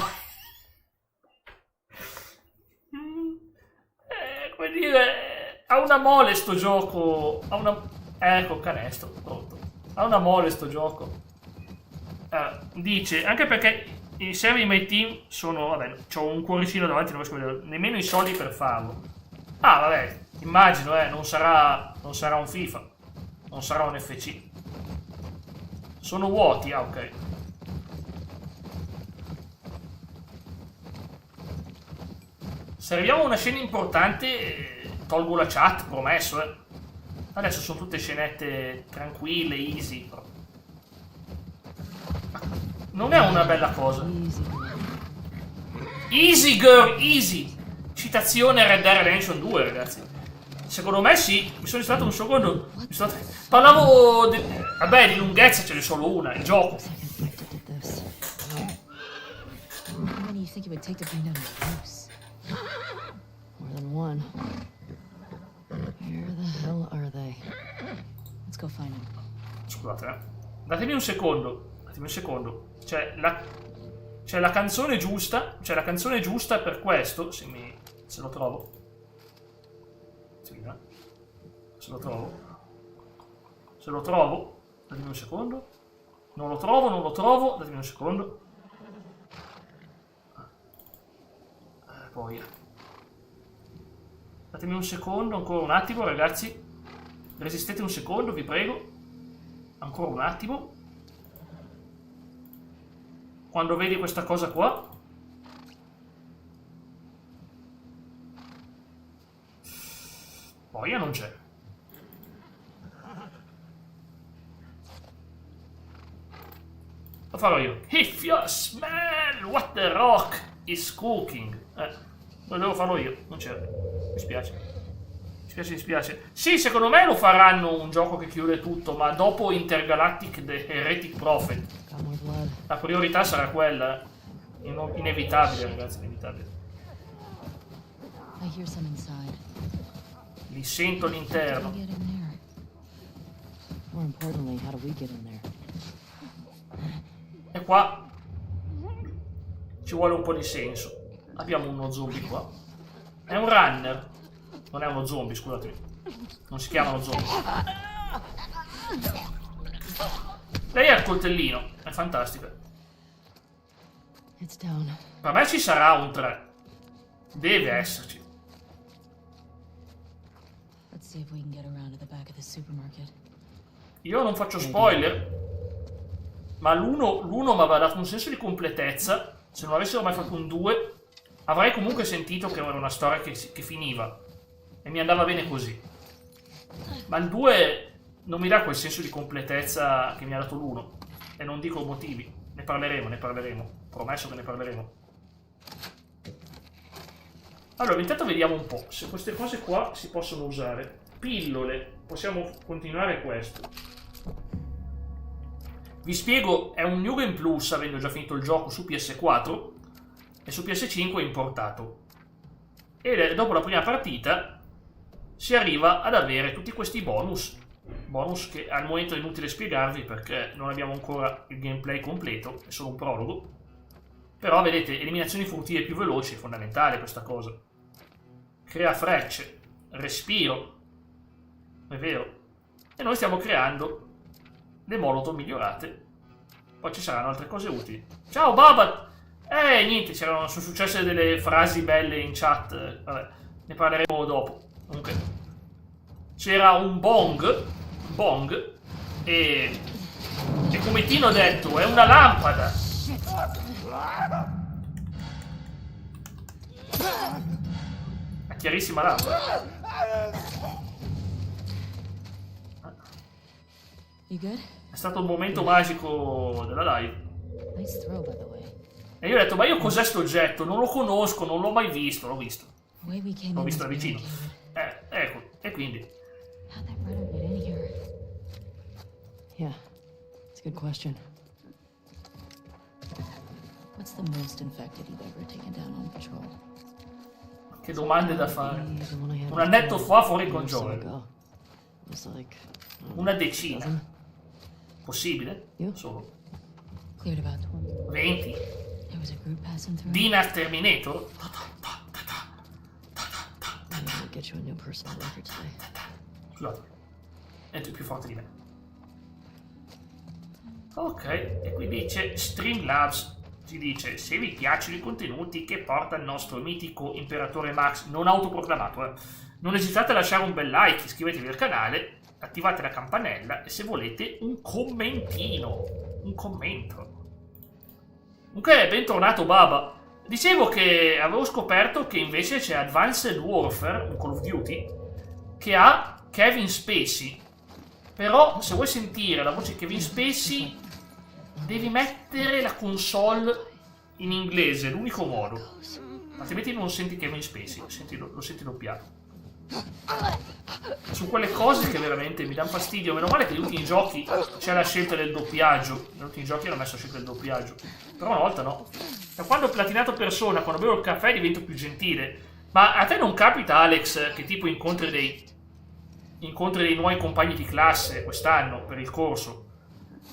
Come dire, ha una mole sto gioco. Ha una... ecco, canestro, pronto. Ha una mole sto gioco. Dice, anche perché i server di My Team sono, vabbè, c'ho un cuoricino davanti, non riesco a vedere, nemmeno i soldi per farlo. Ah, vabbè, immagino, non sarà un FIFA, non sarà un FC. Sono vuoti, ah, ok. Se arriviamo a una scena importante, tolgo la chat, promesso, Adesso sono tutte scenette tranquille, easy. Non è una bella cosa. Easy girl, easy. Citazione Red Dead Redemption 2, ragazzi. Secondo me sì. Mi sono distratto un secondo. Parlavo di... Vabbè, di lunghezza ce n'è solo una, il gioco. More than one. Where the hell are they? Let's go find them. Scusate, datemi un secondo. C'è la canzone giusta. C'è la canzone giusta per questo. Se lo trovo. Sì, se lo trovo. Datemi un secondo. Non lo trovo. Datemi un secondo. Poi. Datemi un secondo, ancora un attimo, ragazzi. Resistete un secondo, vi prego. Ancora un attimo. Quando vedi questa cosa qua. Poi non c'è. Lo farò io. If you smell what the rock is cooking. Lo devo farlo io, non c'è. Mi spiace. Sì, secondo me lo faranno un gioco che chiude tutto, ma dopo Intergalactic The Heretic Prophet. La priorità sarà quella. Inevitabile, ragazzi, inevitabile. I hear some inside. Li sento all'interno. More importantly, how do we get in there? E qua ci vuole un po' di senso. Abbiamo uno zombie qua. È un runner. Non è uno zombie, scusatemi. Non si chiamano zombie. Lei ha il coltellino. È fantastica. Per me ci sarà un 3. Deve esserci. Let's see if we can get around to the back of the supermarket. Io non faccio spoiler. ma l'1 mi aveva dato un senso di completezza. Se non avessero mai fatto un 2, avrei comunque sentito che era una storia che finiva. E mi andava bene così. Ma il 2 non mi dà quel senso di completezza che mi ha dato l'1. E non dico motivi. Ne parleremo. Promesso che ne parleremo. Allora, intanto vediamo un po' se queste cose qua si possono usare. Pillole. Possiamo continuare questo. Vi spiego, è un New Game Plus, avendo già finito il gioco su PS4 e su PS5 è importato. E dopo la prima partita si arriva ad avere tutti questi bonus. Bonus che al momento è inutile spiegarvi perché non abbiamo ancora il gameplay completo, è solo un prologo. Però vedete, eliminazioni furtive più veloci, è fondamentale questa cosa. Crea frecce, respiro, è vero. E noi stiamo creando le molotov migliorate. Poi ci saranno altre cose utili. Ciao Baba! Niente, sono successe delle frasi belle in chat. Vabbè, ne parleremo dopo. Comunque, c'era un bong, e come Tino ha detto, è una lampada. Una chiarissima lampada. You good? È stato il momento magico della live. Nice throw, by the way. E io ho detto, ma io cos'è sto oggetto? Non lo conosco, non l'ho mai visto. L'ho visto. The way we came L'ho in visto da was vicino. barricaded. Ecco, e quindi. How'd that runner get in here? Yeah, it's a good question. What's the most infected you've ever taken down on patrol? Che domande da fare. The one I had Un annetto fa fuori con years or so Joel. ago. It was like, Una decina. dozen. Possibile? Io? Solo. Cleared about 20. 20. There was a group passing through. Dinar Terminator. I'm gonna get you a new personal record today. Scusate. È più forte di me. Ok, e qui dice Streamlabs. Ci dice, se vi piacciono i contenuti che porta il nostro mitico Imperatore Max, non autoproclamato, non esitate a lasciare un bel like, iscrivetevi al canale, attivate la campanella e se volete un commentino, un commento. Comunque, bentornato Baba. Dicevo che avevo scoperto che invece c'è Advanced Warfare, un Call of Duty, che ha Kevin Spacey. Però, se vuoi sentire la voce di Kevin Spacey, devi mettere la console in inglese, è l'unico modo. Altrimenti non senti Kevin Spacey, lo senti doppiato. Su quelle cose che veramente mi danno fastidio. Meno male che negli ultimi giochi c'è la scelta del doppiaggio. Negli ultimi giochi hanno messo la scelta del doppiaggio. Però una volta no. Da quando ho platinato persona, quando bevo il caffè divento più gentile. Ma a te non capita, Alex, che tipo incontri dei nuovi compagni di classe quest'anno per il corso?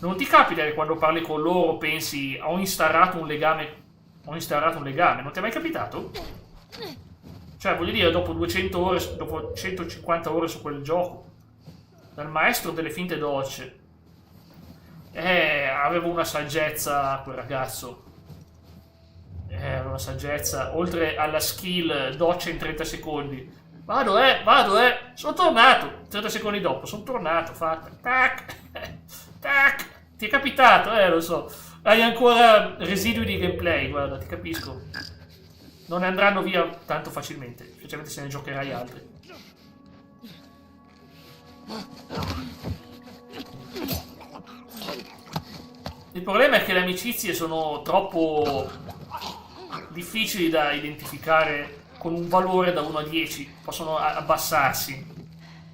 Non ti capita che quando parli con loro pensi ho instaurato un legame? Non ti è mai capitato? Cioè, voglio dire, dopo 200 ore, dopo 150 ore su quel gioco, dal maestro delle finte docce, avevo una saggezza, quel ragazzo. Aveva una saggezza, oltre alla skill doccia in 30 secondi. Vado, sono tornato. 30 secondi dopo, sono tornato, fatta. Tac, tac. Ti è capitato, lo so. Hai ancora residui di gameplay, guarda, ti capisco. Non ne andranno via tanto facilmente, specialmente se ne giocherai altri. Il problema è che le amicizie sono troppo difficili da identificare con un valore da 1 a 10. Possono abbassarsi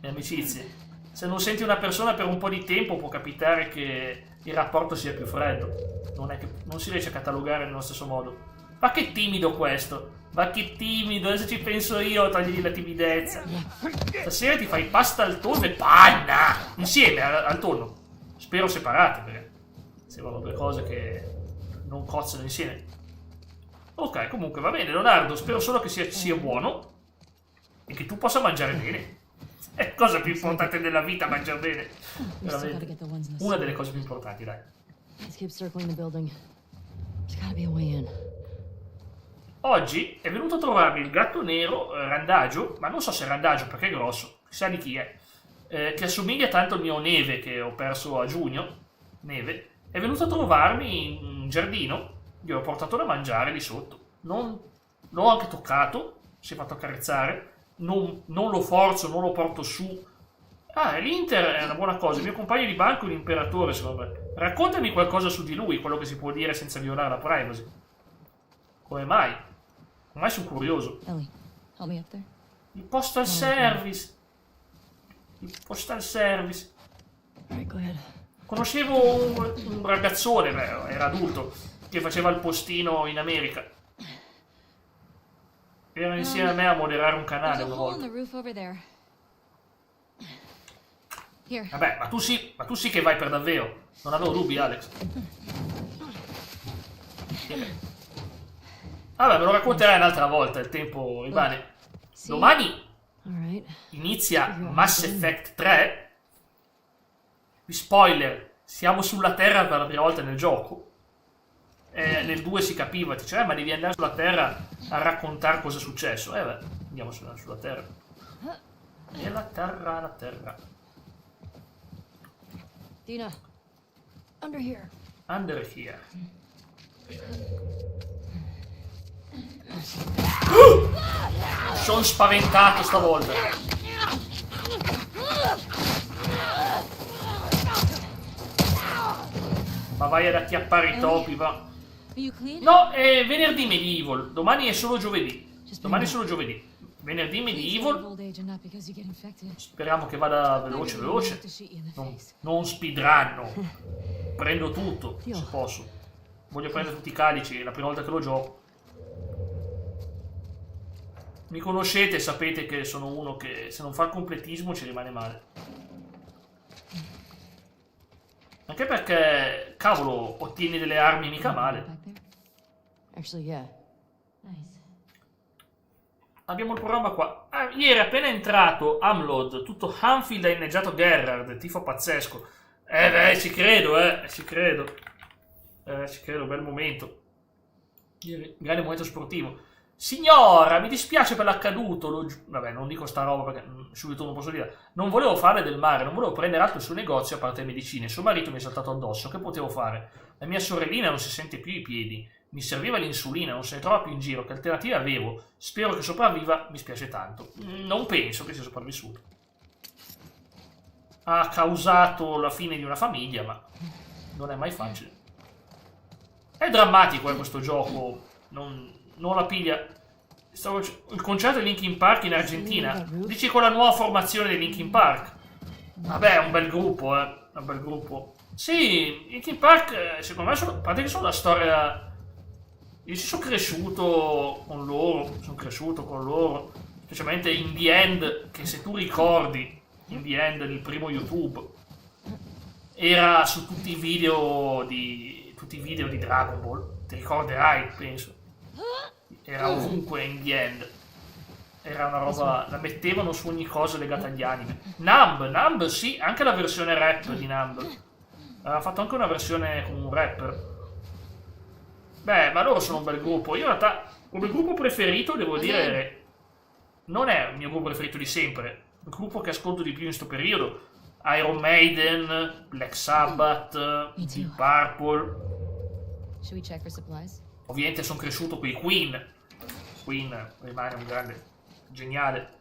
le amicizie. Se non senti una persona per un po' di tempo può capitare che il rapporto sia più freddo. Non si riesce a catalogare nello stesso modo. Ma che timido questo! Ma che timido! Adesso ci penso io a togliergli la timidezza. Stasera ti fai pasta al tonno e panna! Insieme al tonno. Spero separate, perché sembrano due cose che non cozzano insieme. Ok, comunque va bene, Leonardo. Spero solo che sia buono e che tu possa mangiare bene. È la cosa più importante della vita, mangiare bene. Veramente. Una delle cose più importanti, dai. Let's keep circling the building. There's gotta be a way in. Oggi è venuto a trovarmi il gatto nero Randagio, ma non so se è Randagio perché è grosso, chissà di chi è, che assomiglia tanto al mio Neve che ho perso a giugno, Neve, È venuto a trovarmi in giardino, gli ho portato da mangiare lì sotto. Non l'ho anche toccato, si è fatto accarezzare, non lo forzo, non lo porto su. Ah, l'Inter è una buona cosa, il mio compagno di banco è un imperatore, secondo me. Raccontami qualcosa su di lui, quello che si può dire senza violare la privacy. Come mai? Ormai sono curioso. Ellie, help me up there. Il postal service. Il postal service. Alright, go ahead. Conoscevo un ragazzone, beh, era adulto, che faceva il postino in America. Era insieme a me a moderare un canale There's a una hole in volta. the roof over there. Here. Vabbè, ma tu sì che vai per davvero. Non avevo dubbi, Alex. Vabbè, me lo racconterai un'altra volta, il tempo rimane. Domani Alright. inizia Mass Effect 3. Spoiler, siamo sulla Terra per la prima volta nel gioco. Nel 2 si capiva, dice, ma devi andare sulla Terra a raccontare cosa è successo. Beh, andiamo sulla Terra. E la Terra. Dina, under here. Under here. Sono spaventato stavolta. Ma vai ad acchiappare i topi, va. Are you clean? No, è venerdì Medieval. Domani è solo giovedì. Domani è solo giovedì. Venerdì Medieval. Old age and not because you get infected. Speriamo che vada veloce. Non speedrunno. Prendo tutto, se posso. Voglio prendere tutti i calici, è la prima volta che lo gioco. Mi conoscete e sapete che sono uno che se non fa il completismo ci rimane male. Anche perché, cavolo, ottieni delle armi mica male. Actually, yeah. Nice. Abbiamo il programma qua. Ieri appena entrato, Amlod, tutto Hanfield ha inneggiato Gerrard, tifo pazzesco. Beh, ci credo, ci credo. Ci credo, bel momento. Grande momento sportivo. Signora, mi dispiace per l'accaduto. Vabbè, non dico sta roba perché subito non posso dire. Non volevo fare del male, non volevo prendere altro il suo negozio a parte le medicine. Suo marito mi è saltato addosso. Che potevo fare? La mia sorellina non si sente più i piedi. Mi serviva l'insulina, non se ne trova più in giro. Che alternative avevo? Spero che sopravviva, mi spiace tanto. Non penso che sia sopravvissuto. Ha causato la fine di una famiglia, ma non è mai facile. È drammatico questo gioco. Non la piglia. Il concerto di Linkin Park in Argentina. Dici con la nuova formazione di Linkin Park. Vabbè, è un bel gruppo, un bel gruppo. Sì, Linkin Park, secondo me, a parte che sono la storia. Io ci sono cresciuto con loro. Specialmente in The End, che se tu ricordi, in The End, il primo YouTube, era su tutti i video di Dragon Ball. Ti ricorderai, penso. Era ovunque in The End. Era una roba. La mettevano su ogni cosa legata agli anime. Numb, sì, anche la versione rap di Numb. Aveva fatto anche una versione con un rapper. Beh, ma loro sono un bel gruppo. Io in realtà, come gruppo preferito, devo dire, non è il mio gruppo preferito di sempre. Il gruppo che ascolto di più in sto periodo. Iron Maiden, Black Sabbath, Deep Purple. Should we check for supplies? Ovviamente sono cresciuto con i Queen. Queen rimane un grande, geniale.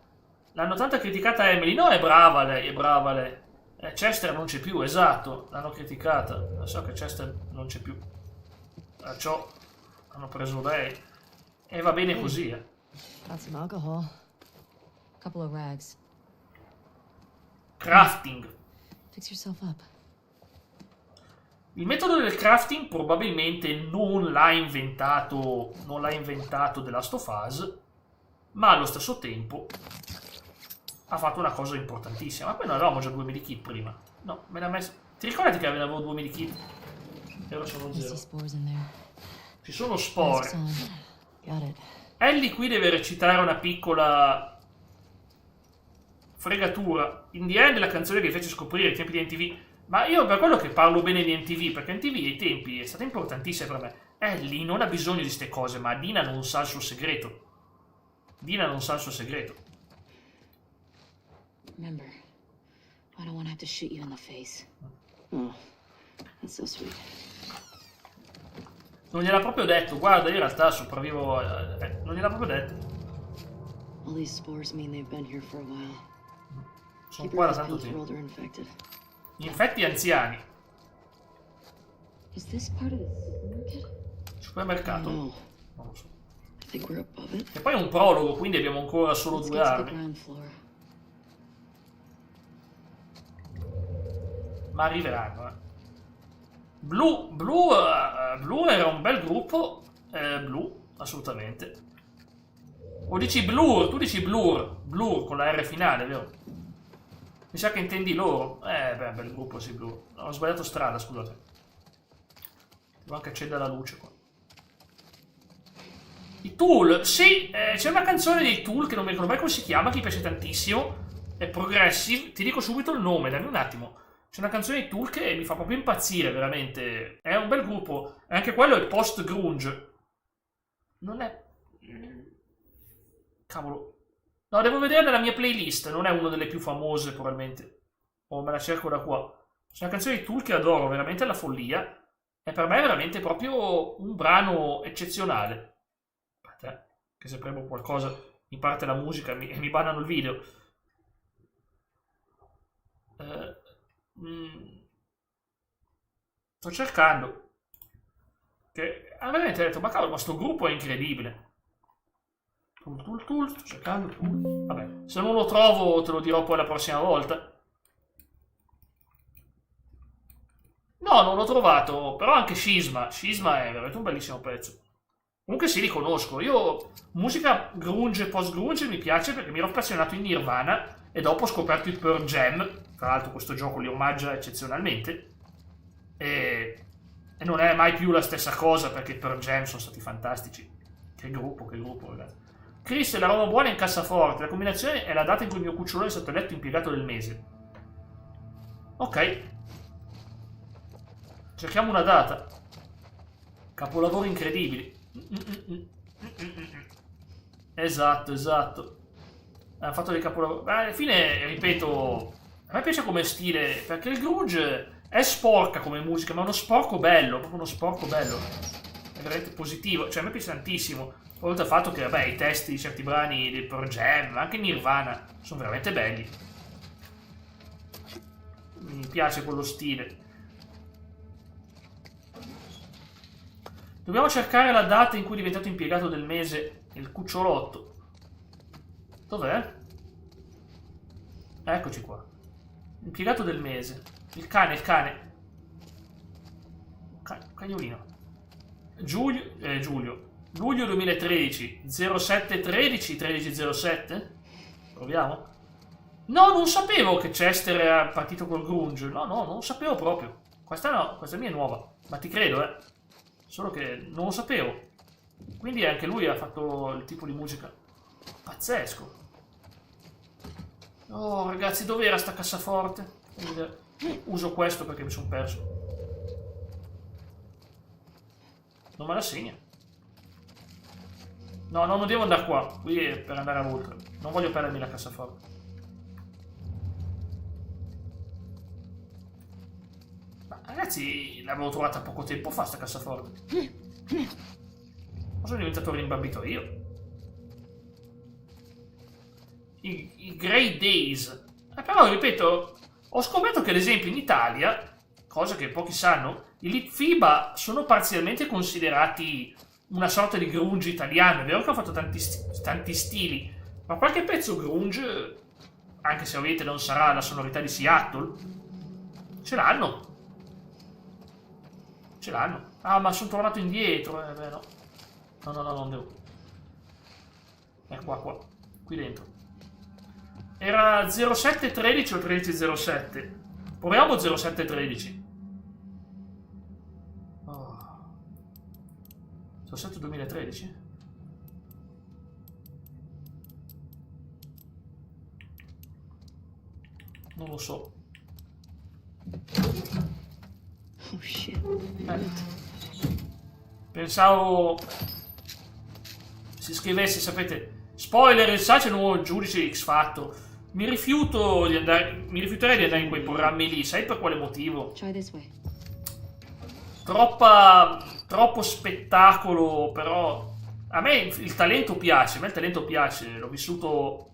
L'hanno tanta criticata Emily. No, è brava lei. Chester non c'è più, esatto. L'hanno criticata. So che Chester non c'è più. Perciò hanno preso lei. E va bene così, Got some alcohol. Couple of rags. Crafting. Fix yourself up. Il metodo del crafting probabilmente non l'ha inventato The Last of Us, ma allo stesso tempo ha fatto una cosa importantissima. Ma poi non avevamo già 2 medikit prima. No, me l'ha messo. Ti ricordi che avevo 2 medikit? E ora sono 0. Ci sono spore. Ellie qui deve recitare una piccola fregatura. In The End, la canzone che fece scoprire i tempi di NTV. Ma io per quello che parlo bene di NTV, perché NTV ai tempi è stata importantissima per me. Ellie non ha bisogno di ste cose, ma Dina non sa il suo segreto. Remember, I don't want to have to shoot you in the face. Oh, That's so sweet. Non gliel'ha proprio detto, guarda, io in realtà sopravvivo... non gliel'ha proprio detto. All these spores mean they've been here for a while. Sono Keep qua her da eyes tanto peeled for tempo. older infected. Infetti anziani. Is this part of the supermarket? Supermercato? No. Non lo so. I think we're above it. E poi è un prologo, quindi abbiamo ancora solo Let's 2 get to the armi. ground floor. Ma arriveranno, eh. Blu era un bel gruppo. Blu, assolutamente. O dici Blur, tu dici Blur con la R finale, vero? Mi sa che intendi loro. Beh, bel gruppo, sì, Blur. No, ho sbagliato strada, scusate. Devo anche accendere la luce qua. I Tool, sì, c'è una canzone dei Tool che non mi ricordo mai come si chiama, che mi piace tantissimo. È Progressive, ti dico subito il nome, dammi un attimo. C'è una canzone dei Tool che mi fa proprio impazzire, veramente. È un bel gruppo. E anche quello è post-grunge. Non è... Cavolo. No, devo vedere nella mia playlist. Non è una delle più famose, probabilmente. O me la cerco da qua. C'è una canzone di Tool che adoro, veramente alla follia. E per me è veramente proprio un brano eccezionale. Aspetta, che se premo qualcosa mi parte la musica e mi bannano il video. Sto cercando. Che veramente ho detto, ma cavolo, ma sto gruppo è incredibile. Sto cercando. Vabbè, se non lo trovo te lo dirò poi la prossima volta. No, non l'ho trovato, però anche Scisma è veramente un bellissimo pezzo. Comunque sì, li conosco. Io musica grunge e post-grunge mi piace perché mi ero appassionato in Nirvana e dopo ho scoperto il Pearl Jam. Tra l'altro questo gioco li omaggia eccezionalmente. E non è mai più la stessa cosa perché i Pearl Jam sono stati fantastici. Che gruppo, ragazzi. Chris, la roba buona in cassaforte. La combinazione è la data in cui il mio cucciolone è stato eletto impiegato del mese. Ok. Cerchiamo una data. Capolavori incredibili. Esatto. Hanno fatto dei capolavori. Alla fine, ripeto, a me piace come stile, perché il grunge è sporca come musica, ma è uno sporco bello, proprio uno sporco bello. È veramente positivo, cioè a me piace tantissimo. Oltre al fatto che, vabbè, i testi di certi brani del Pearl Jam, anche Nirvana, sono veramente belli. Mi piace quello stile. Dobbiamo cercare la data in cui è diventato impiegato del mese il cucciolotto. Dov'è? Eccoci qua. Impiegato del mese. Il cane. Cagnolino. Giulio. Luglio 2013. 0713 1307? Proviamo? No, non sapevo che Chester era partito col grunge. No, non lo sapevo proprio. Questa mia è nuova. Ma ti credo, Solo che non lo sapevo. Quindi anche lui ha fatto il tipo di musica. Pazzesco. Oh, ragazzi, dov'era sta cassaforte? Uso questo perché mi sono perso. Non me la segna. No, non devo andare qua. Qui è per andare a oltre. Non voglio perdermi la cassaforte. Ma ragazzi, l'avevo trovata poco tempo fa sta cassaforte. Ma sono diventato rimbambito io. I Grey Days. Però, ripeto, ho scoperto che ad esempio in Italia, cosa che pochi sanno, i Litfiba sono parzialmente considerati una sorta di grunge italiano. È vero che ho fatto tanti stili, ma qualche pezzo grunge, anche se ovviamente non sarà la sonorità di Seattle, ce l'hanno. Ah, ma sono tornato indietro. Beh, no. No, non devo. Qua. Qui dentro. Era 0713 o 1307? Proviamo 0713. Oh. 07 2013? Non lo so. Oh shit. Pensavo si scrivesse, sapete, spoiler, il Sace è il nuovo giudice di X Factor. Mi rifiuterei di andare in quei programmi lì, sai per quale motivo? troppo spettacolo, però a me il talento piace, l'ho vissuto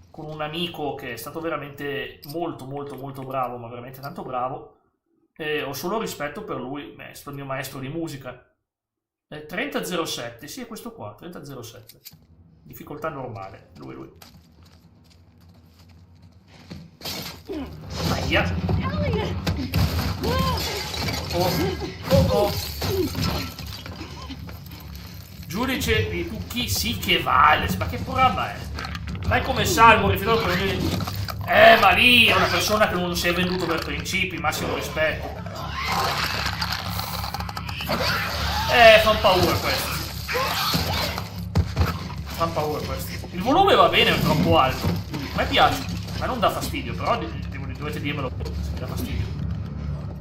con un amico che è stato veramente molto molto molto bravo, ma veramente tanto bravo, e ho solo rispetto per lui, è stato il mio maestro di musica. 3007, sì, è questo qua, 3007, difficoltà normale, lui. Aia. Oh. Giudice di tu chi sì che vale, ma che programma è? Dai come salvo, rifiutato per venire. Ma lì è una persona che non si è venduto per principi, massimo rispetto. Fan paura questi. Il volume va bene, è troppo alto. A me piace, ma non dà fastidio, però dovete dirmelo se dà fastidio.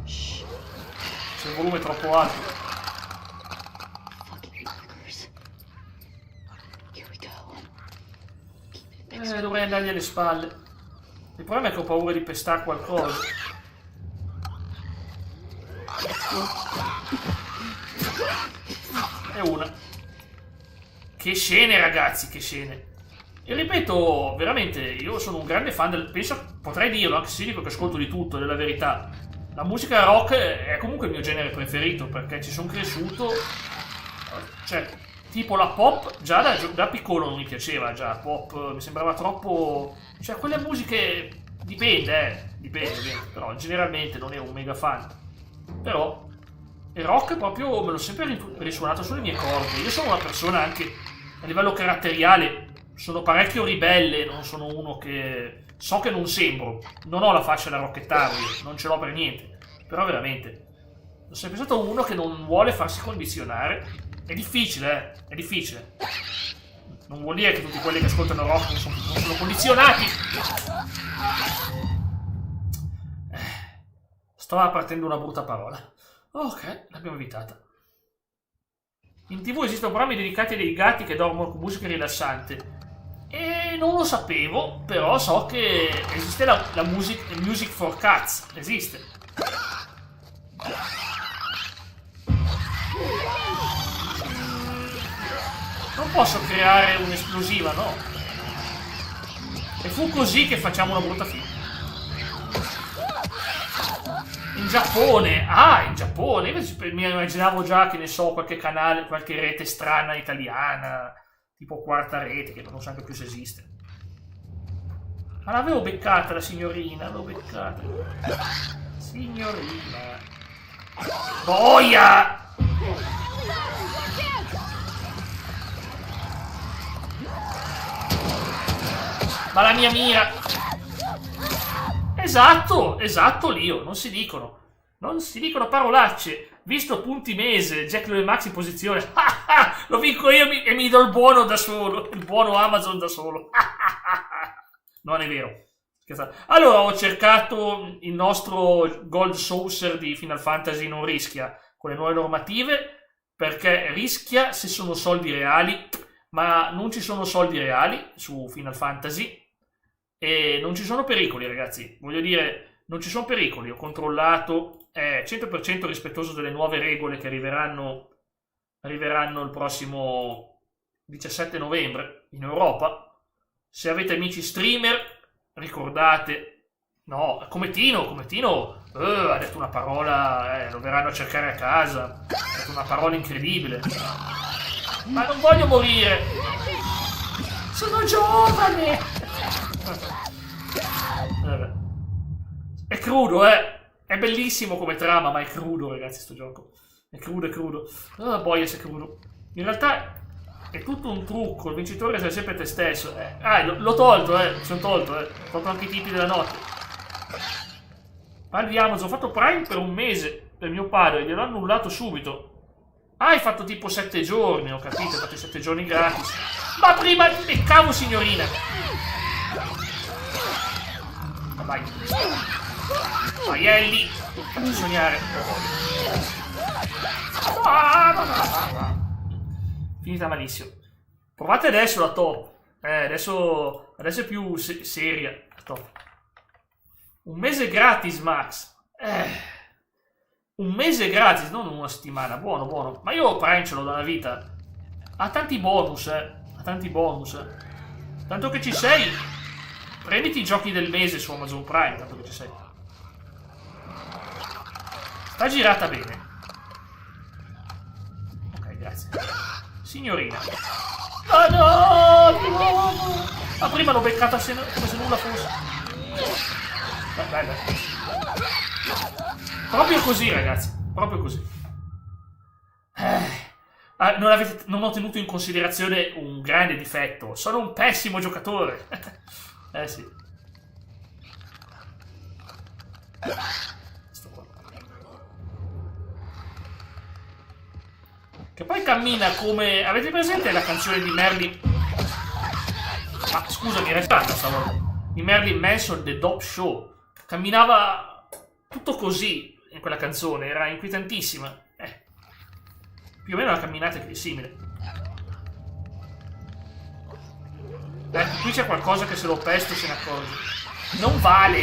Se il volume è troppo alto. Dovrei andargli alle spalle. Il problema è che ho paura di pestare qualcosa. È una. Che scene, ragazzi, che scene. E ripeto, veramente, io sono un grande fan del... Penso, potrei dirlo, anche se dico che ascolto di tutto, della verità. La musica rock è comunque il mio genere preferito, perché ci sono cresciuto. Cioè, tipo la pop, già da piccolo non mi piaceva, già, pop mi sembrava troppo... Cioè, quelle musiche... Dipende, però generalmente non ero un mega fan. Però il rock proprio me l'ho sempre risuonato sulle mie corde. Io sono una persona anche a livello caratteriale, sono parecchio ribelle, non sono uno che... So che non sembro, non ho la faccia da rocchettarvi, non ce l'ho per niente. Però veramente, sono sempre stato uno che non vuole farsi condizionare. È difficile, è difficile. Non vuol dire che tutti quelli che ascoltano rock non sono condizionati. Stava partendo una brutta parola. Ok, l'abbiamo evitata. In TV esistono programmi dedicati ai gatti che dormono con musica rilassante. E non lo sapevo, però so che esiste la music for cats. Esiste. Non posso creare un'esplosiva, no? E fu così che facciamo una brutta fine. In Giappone, in Giappone, invece mi immaginavo già, che ne so, qualche canale, qualche rete strana italiana, tipo Quarta Rete, che non so anche più se esiste. Ma l'avevo beccata la signorina, l'avevo beccata. Signorina. Boia! Ma la mia mira! Esatto, Lio, non si dicono parolacce. Visto punti mese, Jack e Max in posizione. Lo vinco io e mi do il buono da solo, il buono Amazon da solo. Non è vero. Allora, ho cercato il nostro Gold Saucer di Final Fantasy non rischia con le nuove normative, perché rischia se sono soldi reali, ma non ci sono soldi reali su Final Fantasy. E non ci sono pericoli, ragazzi. Voglio dire, non ci sono pericoli. Ho controllato, è 100% rispettoso delle nuove regole che arriveranno il prossimo 17 novembre in Europa. Se avete amici streamer, ricordate... No, come Tino ha detto una parola, lo verranno a cercare a casa. Ha detto una parola incredibile. Ma non voglio morire. Sono giovane. È crudo, è bellissimo come trama, ma è crudo, ragazzi, sto gioco. È crudo. Boia se è crudo. In realtà è tutto un trucco, il vincitore sei sempre te stesso. L'ho tolto, mi sono tolto, ho tolto anche i tipi della notte. Parli Amazon, ho fatto Prime per un mese per mio padre, gliel'ho annullato subito. Hai fatto tipo 7 giorni, ho capito, hai fatto 7 giorni gratis. Ma prima mi cavo, signorina. Vai. Vai, Ellie. Facci sognare. No. Finita malissimo. Provate adesso la top. Adesso è più seria. Top. Un mese gratis, Max. Un mese gratis, non una settimana. Buono, buono. Ma io Prime ce l'ho da una vita. Ha tanti bonus, Ha tanti bonus, Tanto che ci sei. Prenditi i giochi del mese su Amazon Prime, tanto che ci sei. Sta girata bene. Ok, grazie. Signorina. Ah no! No! Ma prima l'ho beccata come se nulla fosse. Dai. Proprio così, ragazzi. Proprio così. Non ho tenuto in considerazione un grande difetto. Sono un pessimo giocatore. Sì. Sto qua. Che poi cammina come... Avete presente la canzone di Marilyn? Ah, scusami, era stata stavolta. Di Marilyn Manson, The Dope Show. Camminava tutto così in quella canzone. Era inquietantissima. Più o meno la camminata è simile. Qui c'è qualcosa che se lo pesto se ne accorge. Non vale!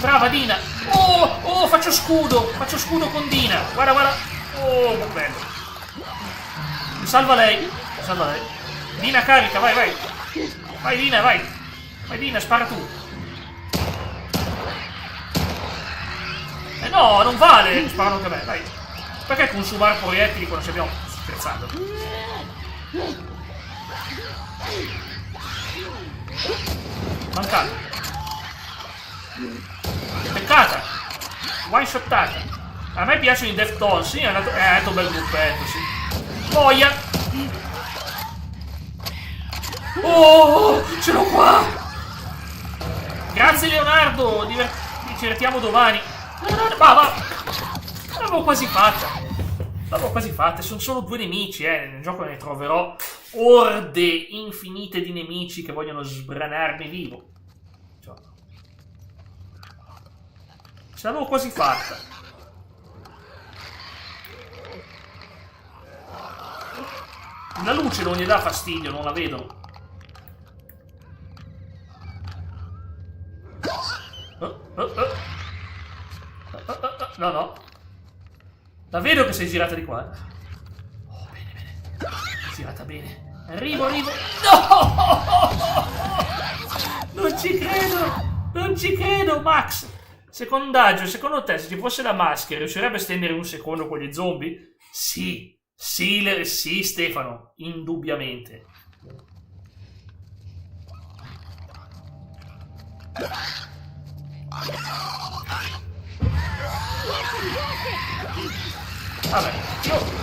Brava Dina! Oh, faccio scudo! Faccio scudo con Dina! Guarda! Oh, che bello! Mi salva lei! Dina carica, vai! Vai Dina, vai! Vai Dina, spara tu! No, non vale! Sparano anche a me, dai! Perché consumare proiettili quando ci abbiamo... Scherzando. Mancato. Peccata. One shottata. A me piacciono i Deftones, sì, è andato un bel gruppetto, sì. Boia! Oh, ce l'ho qua! Grazie Leonardo, ci divertiamo domani. Va! L'avevo quasi fatta. Sono solo 2 nemici, Nel gioco ne troverò orde infinite di nemici che vogliono sbranarmi vivo. Cioè, ce l'avevo quasi fatta. La luce non gli dà fastidio, non la vedono. No. La vedo che sei girata di qua. Oh, bene. Girata bene. Arrivo. No! Non ci credo, Max. Secondaggio, secondo te, se ci fosse la maschera, riuscirebbe a stendere un secondo con gli zombie? Sì, Stefano, indubbiamente. Vabbè, io...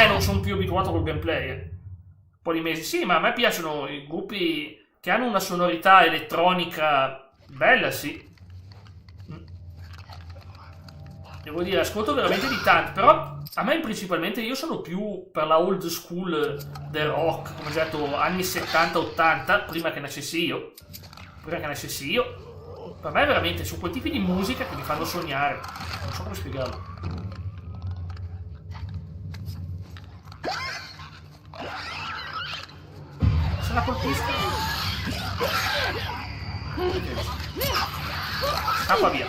non sono più abituato col gameplay, Un po' di mesi. Sì, ma a me piacciono i gruppi che hanno una sonorità elettronica bella, sì. Devo dire, ascolto veramente di tanto, però a me principalmente io sono più per la old school del rock, come già detto, anni 70-80, prima che nascessi io. Per me veramente su quei tipi di musica che mi fanno sognare. Non so come spiegarlo. Se la colpisco. Scappa via.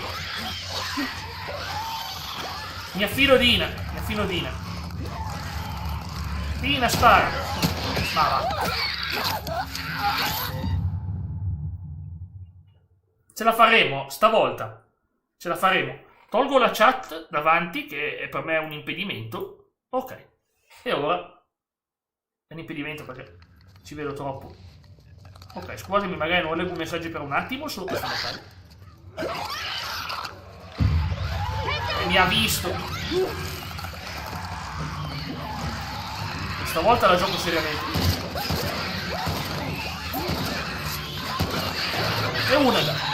Mi affido Dina. Dina, spara. Va. Ce la faremo, stavolta. Ce la faremo. Tolgo la chat davanti, che per me è un impedimento. Ok. E ora? È un impedimento perché ci vedo troppo. Ok, scusami, magari non leggo i messaggi per un attimo, solo per fare. E mi ha visto. Stavolta la gioco seriamente. E una.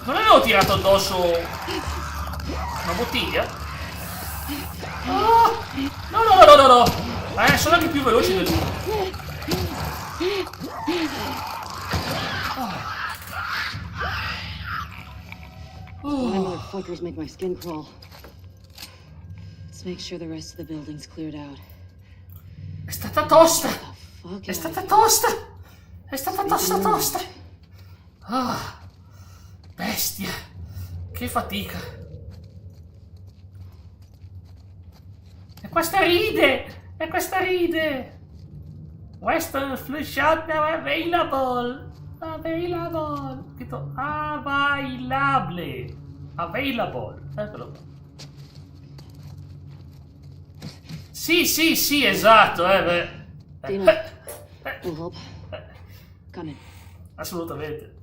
Non avevo tirato addosso una bottiglia? Oh! No! Sono anche più veloci del tuo. Remember fuckers make my skin crawl. Let's make sure the rest of the building's cleared out. È stata tosta! Fuck È it. stata tosta! È stata tosta! Ah, bestia! Che fatica! E questa ride! E questa ride! Western flu shot now available! Available! Scritto available! Available! Eccolo qua. Sì, esatto, Dina, will help. Come in. Assolutamente.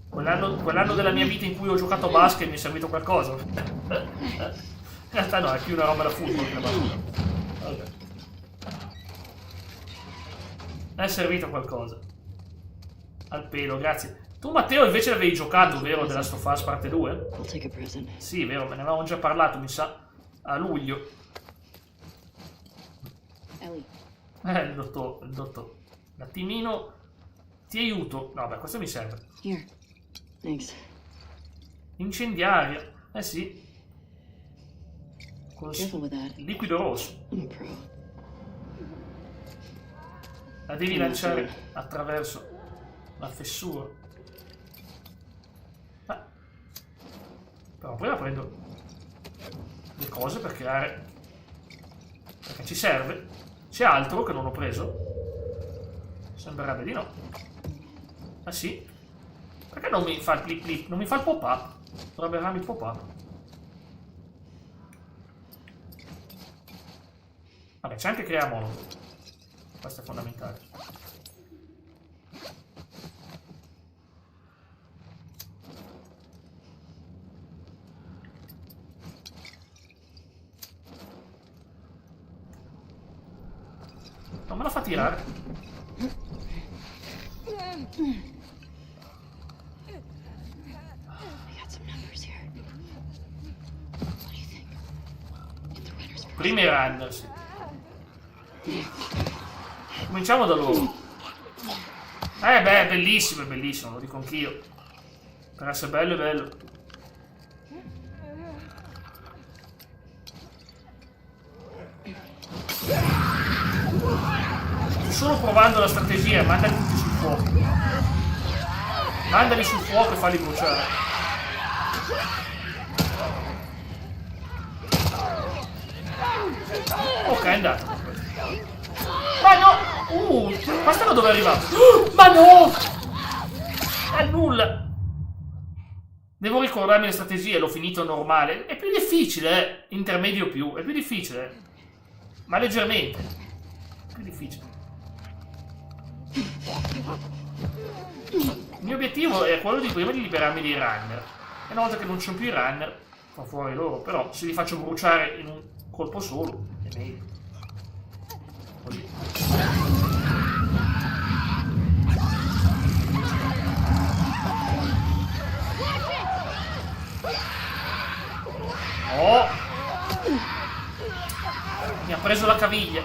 Quell'anno della mia vita in cui ho giocato a basket mi è servito qualcosa. In realtà no, è più una roba da football che basket. Vabbè. È servito qualcosa. Al pelo, grazie. Tu Matteo invece l'avevi giocato, vero, della Last of Us parte 2? I'll take a present. Sì, vero, me ne avevamo già parlato, mi sa, a luglio. Ellie. Il dottor. Un attimino. Ti aiuto. No, beh, questo mi serve. Here. Thanks. Incendiaria. Eh sì. Con Careful with that. liquido rosso. I'm a pro. La devi lanciare attraverso la fessura. Però prima prendo le cose per creare. Perché ci serve. C'è altro che non ho preso? Sembrerebbe di no. Ah sì? Perché non mi fa il clip clip? Non mi fa il pop-up? Dovrebbe farmi il pop-up. Vabbè, c'è anche crea mono. Questo è fondamentale. Non me la fa tirare. Primi run, sì. Cominciamo da loro. Beh, è bellissimo, lo dico anch'io. Per essere bello è bello. Sto solo provando la strategia, mandali tutti sul fuoco. Mandali sul fuoco e falli bruciare. Ok, è andato. Ma no! Questo da dove è arrivato? Ma no! È nulla. Devo ricordarmi le strategie, l'ho finito normale. È più difficile, intermedio più. È più difficile. Ma leggermente. Più difficile. Il mio obiettivo è quello di prima di liberarmi dei runner. E una volta che non c'ho più i runner, fa fuori loro. Però se li faccio bruciare in un colpo solo, è meglio. Così. Oh! Mi ha preso la caviglia.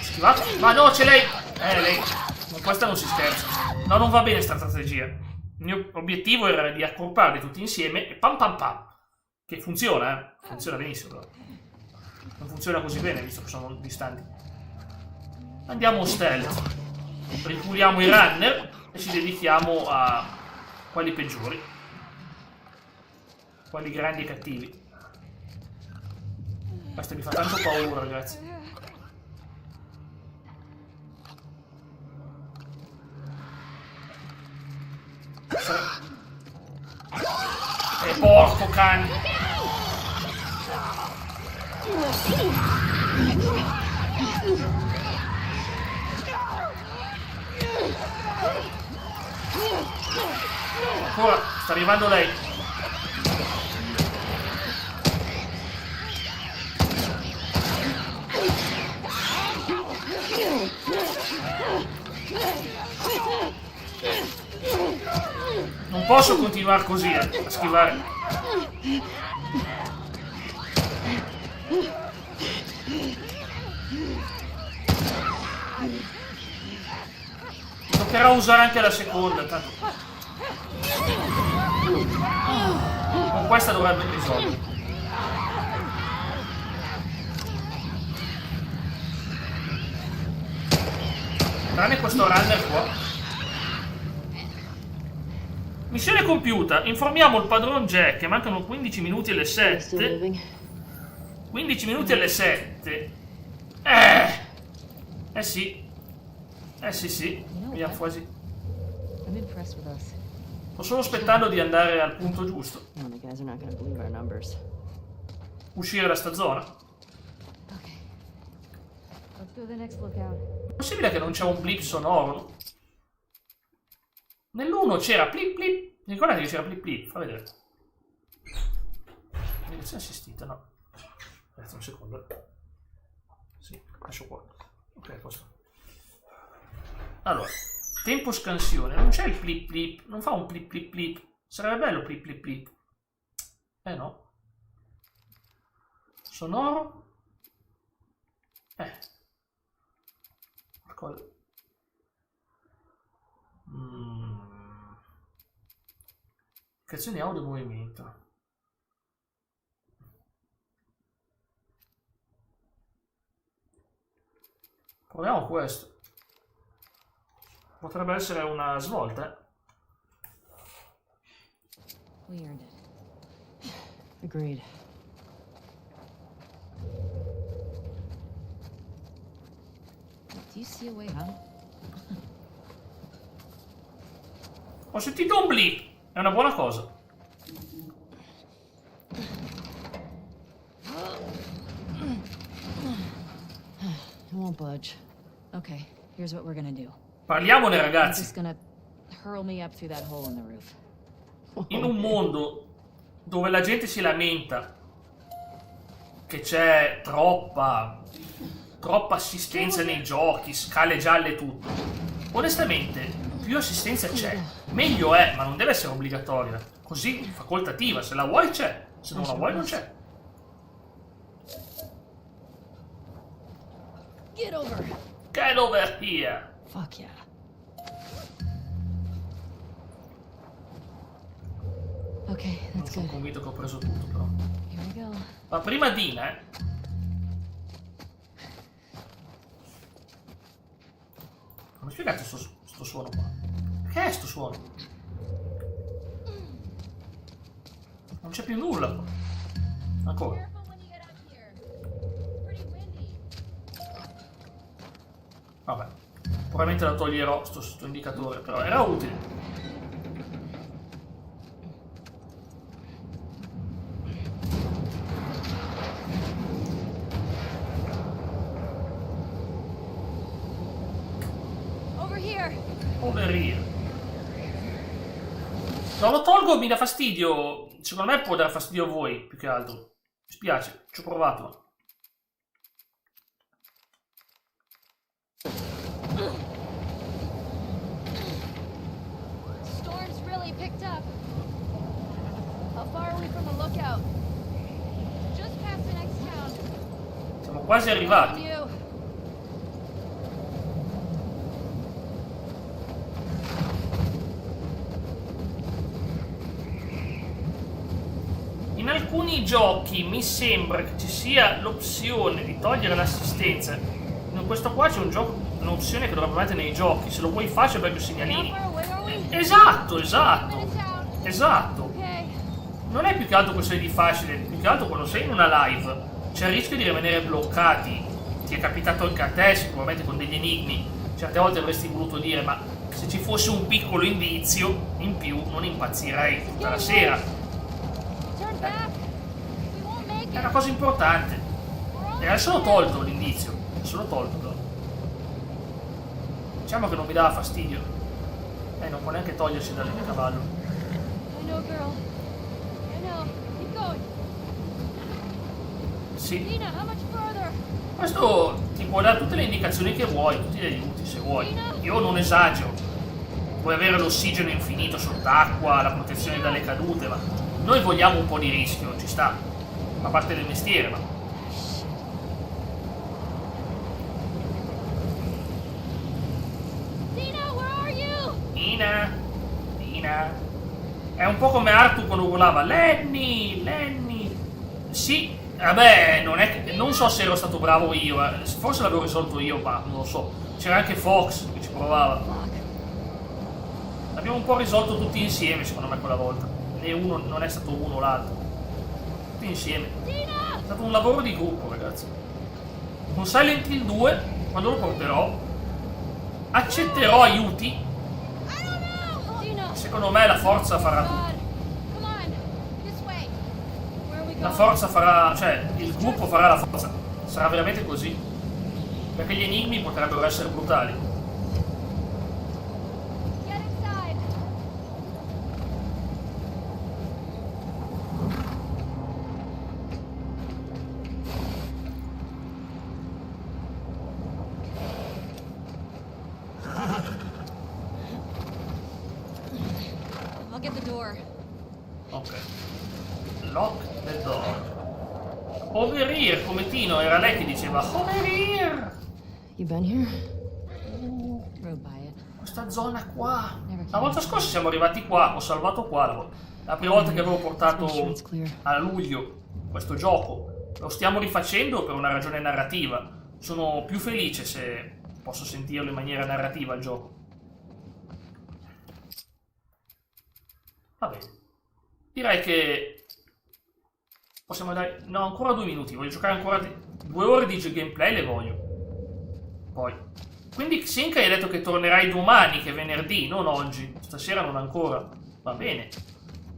Schivato? Ma no, c'è lei! Lei. Con questa non si scherza. No, non va bene sta strategia. Il mio obiettivo era di accorparli tutti insieme e pam pam pam. Che funziona, eh? Funziona benissimo, però. Non funziona così bene, visto che sono distanti. Andiamo stealth. Ripuliamo i runner e ci dedichiamo a quelli peggiori. Quelli grandi e cattivi. Questo mi fa tanto paura, ragazzi. Porco cane. Ancora, sta arrivando lei. Non posso continuare così a schivare. Potrà usare anche la seconda, tanto. Con questa dovrebbe risolvere. Tranne questo runner qua. Missione compiuta. Informiamo il padron Jack che mancano 15 minuti alle 7. 15 minuti alle 7. Sì. Sì. Mi ha quasi. I'm impressed with us. Sto solo aspettando di andare al punto giusto. No, the guys are not gonna believe our numbers. Uscire da sta zona. Okay. Let's go to the next lookout. È possibile che non c'è un blip sonoro? Nell'1 c'era plip plip. Mi ricordate che c'era plip plip? Fa vedere. Navigazione assistita, no. Aspetta un secondo. Sì, lascio qua. Ok, questo. Allora, tempo scansione. Non c'è il plip plip. Non fa un plip plip plip. Sarebbe bello plip plip plip. No. Sonoro. Qualcosa. Creazione audio movimento. Proviamo questo. Potrebbe essere una svolta, We earned it. Agreed. Do you see a way out? Ho sentito un blip. È una buona cosa. It won't budge. Okay, here's what we're gonna do. Parliamone, I'm ragazzi. just gonna hurl me up through that hole in the roof. In un mondo dove la gente si lamenta che c'è troppa assistenza nei giochi, scale gialle e tutto, onestamente più assistenza c'è, meglio è, ma non deve essere obbligatoria, così facoltativa. Se la vuoi c'è, se non la vuoi non c'è. Get over here. Fuck yeah. Okay, Non that's sono good. convinto che ho preso tutto, però. Here we go. Ma prima Dina, Non mi spiegate sto suono qua? Che è sto suono? Non c'è più nulla qua. Ancora. Vabbè. Probabilmente la toglierò sto indicatore, però era utile. Over here. No, lo tolgo, mi dà fastidio. Secondo me può dare fastidio a voi, più che altro. Mi spiace, ci ho provato. Storm's really picked up. How far are we from the lookout? Just past the next town. Siamo quasi arrivati. In alcuni giochi mi sembra che ci sia l'opzione di togliere l'assistenza. In questo qua c'è un'opzione che dovrebbe mettere nei giochi. Se lo vuoi fare c'è proprio segnalini. Esatto. Non è più che altro questione di facile, più che altro quando sei in una live c'è il rischio di rimanere bloccati. Ti è capitato anche a te, sicuramente con degli enigmi. Certe volte avresti voluto dire, ma se ci fosse un piccolo indizio in più non impazzirei tutta la sera. È una cosa importante. E adesso l'ho tolto l'indizio. Adesso l'ho tolto però. Diciamo che non mi dava fastidio. Non può neanche togliersi dal cavallo. I know, girl. I know. Keep going. Sì. Dina, how much further? Questo ti può dare tutte le indicazioni che vuoi, tutti gli aiuti se vuoi. Io non esagero. Puoi avere l'ossigeno infinito sott'acqua, la protezione dalle cadute, ma noi vogliamo un po' di rischio, ci sta. Fa parte del mestiere, ma... Dina, where are you? Dina. È un po' come Arthur quando urlava Lenny. Sì, vabbè, non so se ero stato bravo io, forse l'avevo risolto io, ma non lo so. C'era anche Fox che ci provava. L'abbiamo un po' risolto tutti insieme, secondo me, quella volta. Né uno, non è stato uno o l'altro. Tutti insieme. È stato un lavoro di gruppo, ragazzi. Con Silent Hill 2, quando lo porterò, accetterò aiuti. Secondo me la forza farà tutto. La forza farà, cioè il gruppo farà la forza. Sarà veramente così. Perché gli enigmi potrebbero essere brutali. I'll get the door. Ok. Lock the door. Over here, come Tino, era lei che diceva over here. You been here? Rode by it. Questa zona qua. La volta scorsa siamo arrivati qua, ho salvato qua. La prima volta che avevo portato a luglio questo gioco. Lo stiamo rifacendo per una ragione narrativa. Sono più felice se posso sentirlo in maniera narrativa il gioco. Va bene. Direi che possiamo dare... No, ancora 2 minuti. Voglio giocare ancora 2 ore di gameplay, le voglio. Poi. Quindi Xinka hai detto che tornerai domani, che è venerdì, non oggi. Stasera non ancora. Va bene.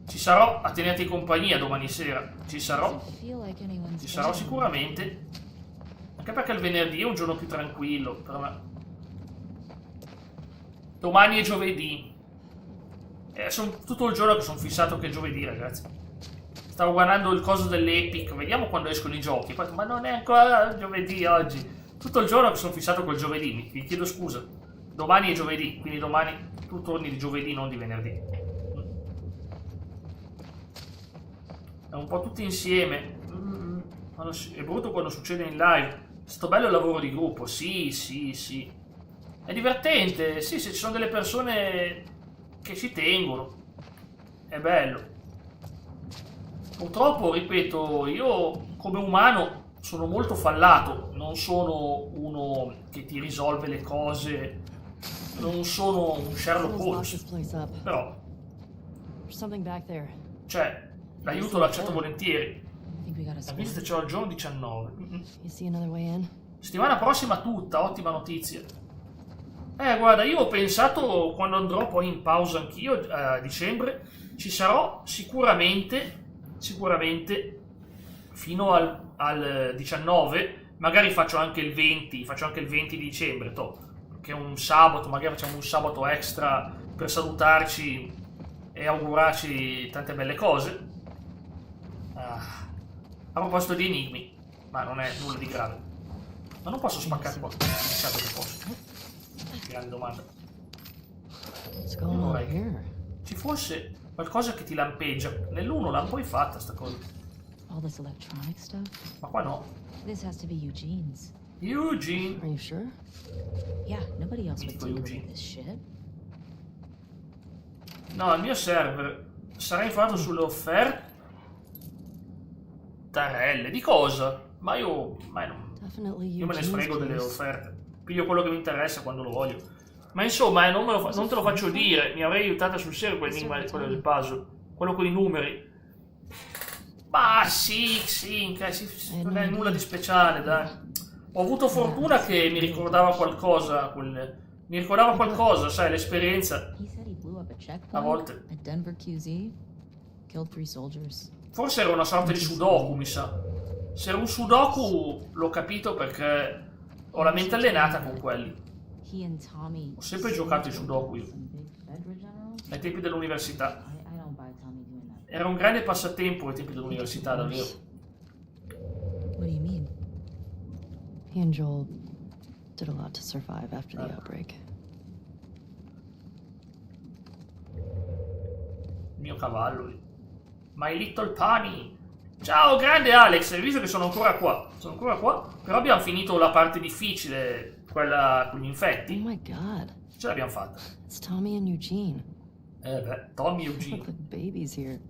Ci sarò a tenerti compagnia domani sera. Ci sarò. Ci sarò sicuramente. Anche perché il venerdì è un giorno più tranquillo per me. Domani è giovedì. Sono tutto il giorno che sono fissato che è giovedì, ragazzi. Stavo guardando il coso dell'Epic. Vediamo quando escono i giochi. Poi, ma non è ancora giovedì oggi. Tutto il giorno che sono fissato col giovedì. Vi chiedo scusa. Domani è giovedì. Quindi domani tu torni di giovedì, non di venerdì. È un po' tutti insieme. È brutto quando succede in live. È stato bello il lavoro di gruppo. Sì. È divertente. Sì, se ci sono delle persone che ci tengono. È bello. Purtroppo, ripeto, io come umano sono molto fallato. Non sono uno che ti risolve le cose. Non sono un Sherlock Holmes. Però, cioè, l'aiuto lo accetto volentieri. La visita c'è il giorno 19. Settimana prossima tutta, ottima notizia. Guarda, io ho pensato, quando andrò poi in pausa anch'io, a dicembre, ci sarò sicuramente fino al 19, magari faccio anche il 20 di dicembre, che è un sabato, magari facciamo un sabato extra per salutarci e augurarci tante belle cose. A proposito di enigmi, ma non è nulla di grave. Ma non posso spaccare qua. Certo che posso. Grande domanda. Vorrei ci fosse qualcosa che ti lampeggia. Nell'1 l'hanno poi fatta sta cosa. Ma qua no. This has to be Eugene's. Eugene. Are you sure? Yeah, nobody else would Mitico deal with Eugene. this shit. No, il mio server sarà informato sulle offerte. Tarelle, di cosa? Ma io me ne sfrego delle offerte. Piglio quello che mi interessa quando lo voglio. Ma insomma, non te lo faccio dire. Mi avrei aiutato sul serio quell'enigma, quello del puzzle. Quello con i numeri. Ma sì, non è nulla di speciale, dai. Ho avuto fortuna che mi ricordava qualcosa. Mi ricordava qualcosa, sai, l'esperienza. A volte. Forse era una sorta di sudoku, mi sa. Se era un sudoku l'ho capito perché ho la mente allenata con quelli. Ho sempre giocato i sudoku io. Ai tempi dell'università. Era un grande passatempo ai tempi dell'università, davvero. What do you mean? He and Joel did a lot to survive after the outbreak. Il mio cavallo lì. My Little Pony. Ciao, grande Alex. Hai visto che sono ancora qua? Sono ancora qua. Però abbiamo finito la parte difficile, quella con gli infetti. Oh my god. Ce l'abbiamo fatta. It's Tommy and Eugene. Beh, Tommy e Look Eugene. like babies here.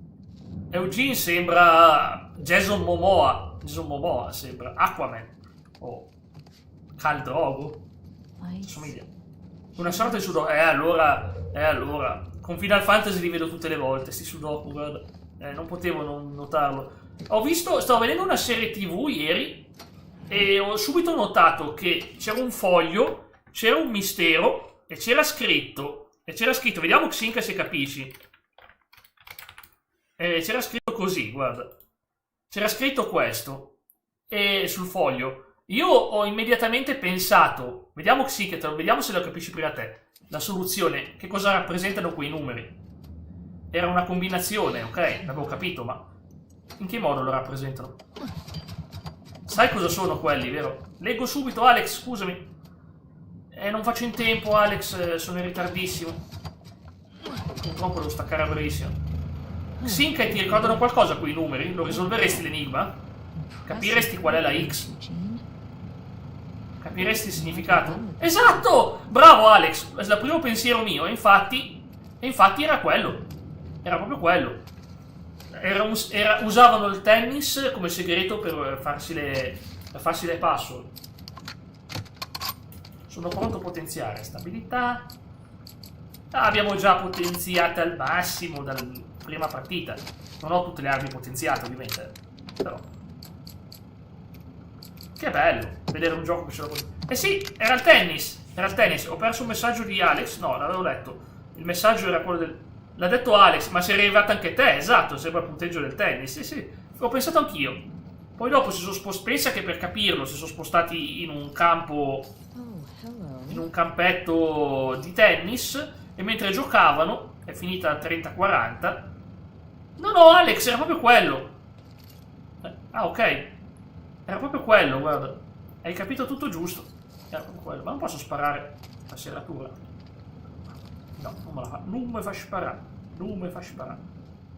Eugene sembra Jason Momoa. Jason Momoa sembra Aquaman. O Khal Drogo. Somiglia. Una sorta di Sudoku. Allora. Con Final Fantasy li vedo tutte le volte, sti Sudoku, guarda. Non potevo non notarlo. Stavo vedendo una serie TV ieri e ho subito notato che c'era un foglio, c'era un mistero e c'era scritto, vediamo Xinka se capisci. C'era scritto così, guarda. C'era scritto questo sul foglio. Io ho immediatamente pensato, vediamo Xinka, vediamo se lo capisci prima te. La soluzione, che cosa rappresentano quei numeri? Era una combinazione, ok? L'avevo capito, ma in che modo lo rappresentano? Sai cosa sono quelli, vero? Leggo subito, Alex, scusami. Non faccio in tempo, Alex, sono in ritardissimo. Purtroppo devo staccare a brevissimo. Xinka, ti ricordano qualcosa quei numeri? Lo risolveresti l'enigma? Capiresti qual è la X? Capiresti il significato? Esatto! Bravo Alex! È il primo pensiero mio, e infatti era quello. Era proprio quello. Usavano il tennis come segreto per farsi le password. Sono pronto a potenziare stabilità. Abbiamo già potenziata al massimo dalla prima partita. Non ho tutte le armi potenziate, ovviamente. Però. Che bello vedere un gioco che ce l'ho così. Eh sì, era il tennis. Ho perso un messaggio di Alex. No, l'avevo letto. Il messaggio era quello del... L'ha detto Alex, ma sei arrivato anche te, esatto, sembra il punteggio del tennis. Sì, ho pensato anch'io. Poi dopo si sono spostati, pensa che per capirlo si sono spostati in un campo, in un campetto di tennis, e mentre giocavano, è finita 30-40. No, Alex, era proprio quello. Ok. Era proprio quello, guarda. Hai capito tutto giusto. Era proprio quello. Ma non posso sparare la serratura. No, non me la fa. Non mi fa sparare.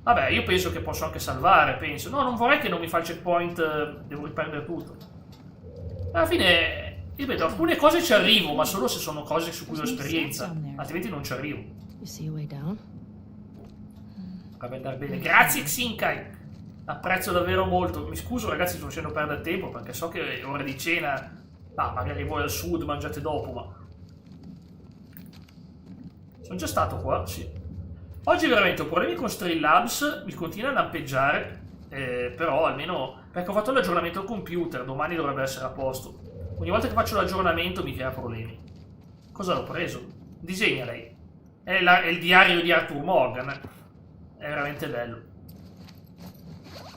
Vabbè, io penso che posso anche salvare, penso. No, non vorrei che non mi fa il checkpoint, devo riprendere tutto. Alla fine, ripeto, alcune cose ci arrivo, ma solo se sono cose su cui ho esperienza. Altrimenti non ci arrivo. Dovrebbe andare bene. Grazie, Xinkai. Apprezzo davvero molto. Mi scuso, ragazzi, sto facendo perdere tempo, perché so che è ora di cena. Magari voi al sud mangiate dopo, ma... Sono già stato qua, sì. Oggi veramente ho problemi con Streamlabs, mi continua a lampeggiare, però almeno perché ho fatto l'aggiornamento al computer, domani dovrebbe essere a posto. Ogni volta che faccio l'aggiornamento mi crea problemi. Cosa l'ho preso? Disegna lei. È il diario di Arthur Morgan. È veramente bello.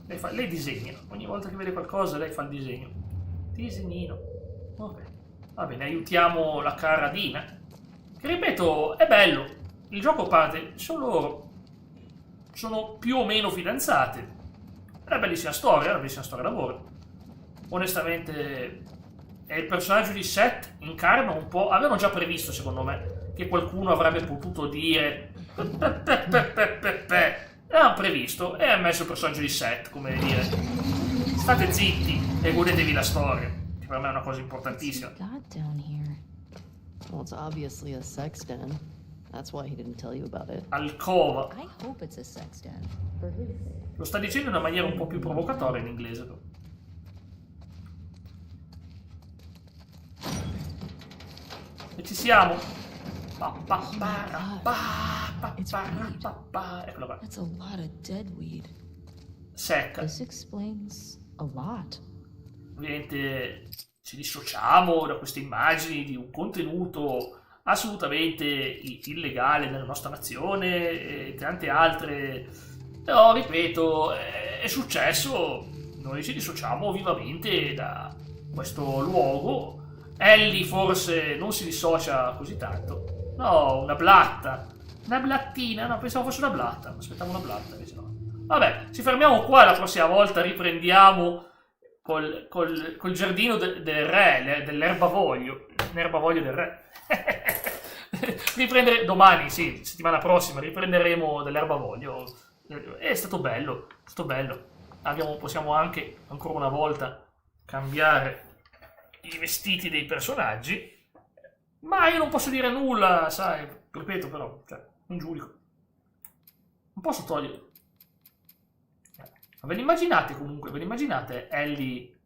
Lei disegna. Ogni volta che vede qualcosa lei fa il disegno. Disegnino. Ok. Va bene, aiutiamo la cara Dina. Che ripeto, è bello. Il gioco parte, sono loro. Sono più o meno fidanzate. È una bellissima storia d'amore. Onestamente, è il personaggio di Seth incarna un po'... Avevano già previsto, secondo me, che qualcuno avrebbe potuto dire... L'hanno previsto e ha messo il personaggio di Seth, come dire... State zitti e godetevi la storia. Che per me è una cosa importantissima. Well, it's obviously a sex den. That's why he didn't tell you about it. Alcova. I hope it's a sex den. Lo sta dicendo in una maniera un po' più provocatoria in inglese, però. E ci siamo. Eccolo qua. That's a lot of dead weed. Secca. This explains a lot. Ovviamente ci dissociamo da queste immagini di un contenuto assolutamente illegale nella nostra nazione e tante altre. Però, ripeto, è successo, noi ci dissociamo vivamente da questo luogo. Ellie forse non si dissocia così tanto. No, una blatta. Una blattina, no, pensavo fosse una blatta. Aspettavo una blatta, invece no. Vabbè, ci fermiamo qua, la prossima volta riprendiamo col giardino del re, dell'erbavoglio. L'erbavoglio del re. Domani, sì, settimana prossima, riprenderemo dell'erbavoglio. È stato bello, possiamo anche, ancora una volta, cambiare i vestiti dei personaggi. Ma io non posso dire nulla, sai, ripeto però, cioè, non giudico. Non posso togliere. Ma ve l'immaginate comunque, ve l'immaginate Ellie...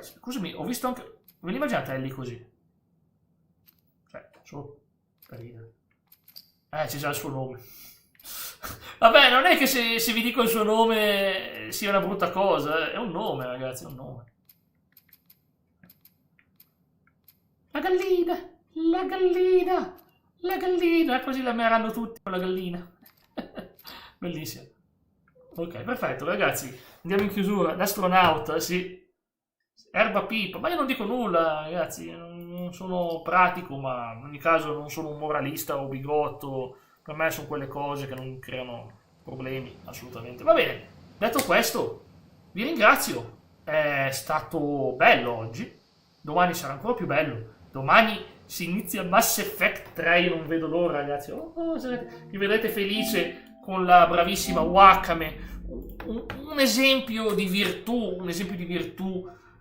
Scusami, ho visto anche... Ve l'immaginate Ellie così? Cioè, solo per ridere. C'è già il suo nome. Vabbè, non è che se vi dico il suo nome sia una brutta cosa, è un nome, ragazzi, è un nome. La gallina, la gallina, la gallina, così la meranno tutti con la gallina. Bellissimo. Ok, perfetto, ragazzi, andiamo in chiusura. L'astronauta, sì. Erba pipa, ma io non dico nulla, ragazzi, non sono pratico, ma in ogni caso non sono un moralista o bigotto. Per me sono quelle cose che non creano problemi, assolutamente. Va bene, detto questo, vi ringrazio. È stato bello oggi. Domani sarà ancora più bello. Domani si inizia Mass Effect 3, io non vedo l'ora, ragazzi. Mi vedrete felice con la bravissima Wakame. Un esempio di virtù,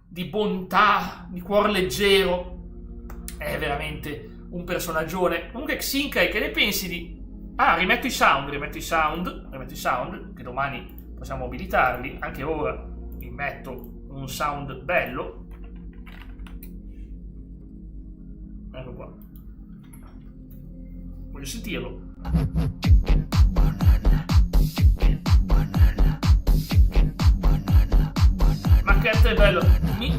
di bontà, di cuor leggero. È veramente un personaggione. Comunque, Xinkai, che ne pensi di... rimetto i sound, che domani possiamo abilitarli. Anche ora vi metto un sound bello. Ecco qua. Voglio sentirlo. Ma che è bello.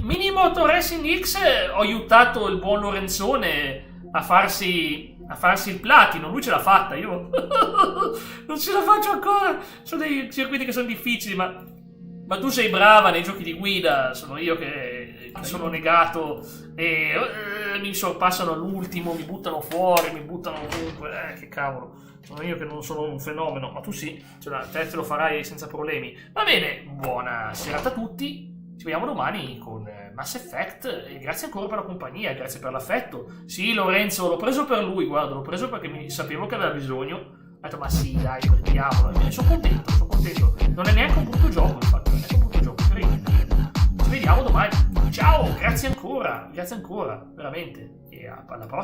Minimoto Racing X ho aiutato il buon Lorenzone a farsi il platino. Lui ce l'ha fatta, io non ce la faccio ancora. Sono dei circuiti che sono difficili, ma tu sei brava nei giochi di guida. Sono io che sono negato e mi sorpassano all'ultimo, mi buttano fuori, mi buttano ovunque. Che cavolo, sono io che non sono un fenomeno, ma tu sì, cioè, te lo farai senza problemi. Va bene, buona serata a tutti. Ci vediamo domani con Mass Effect e grazie ancora per la compagnia, grazie per l'affetto. Sì, Lorenzo, l'ho preso per lui, guarda, l'ho preso perché sapevo che aveva bisogno. Ho detto, ma sì, dai, prendiamolo. Sono contento. Non è neanche un brutto gioco, infatti, non è neanche un brutto gioco. Ci vediamo domani. Ciao, grazie ancora, veramente. E alla prossima.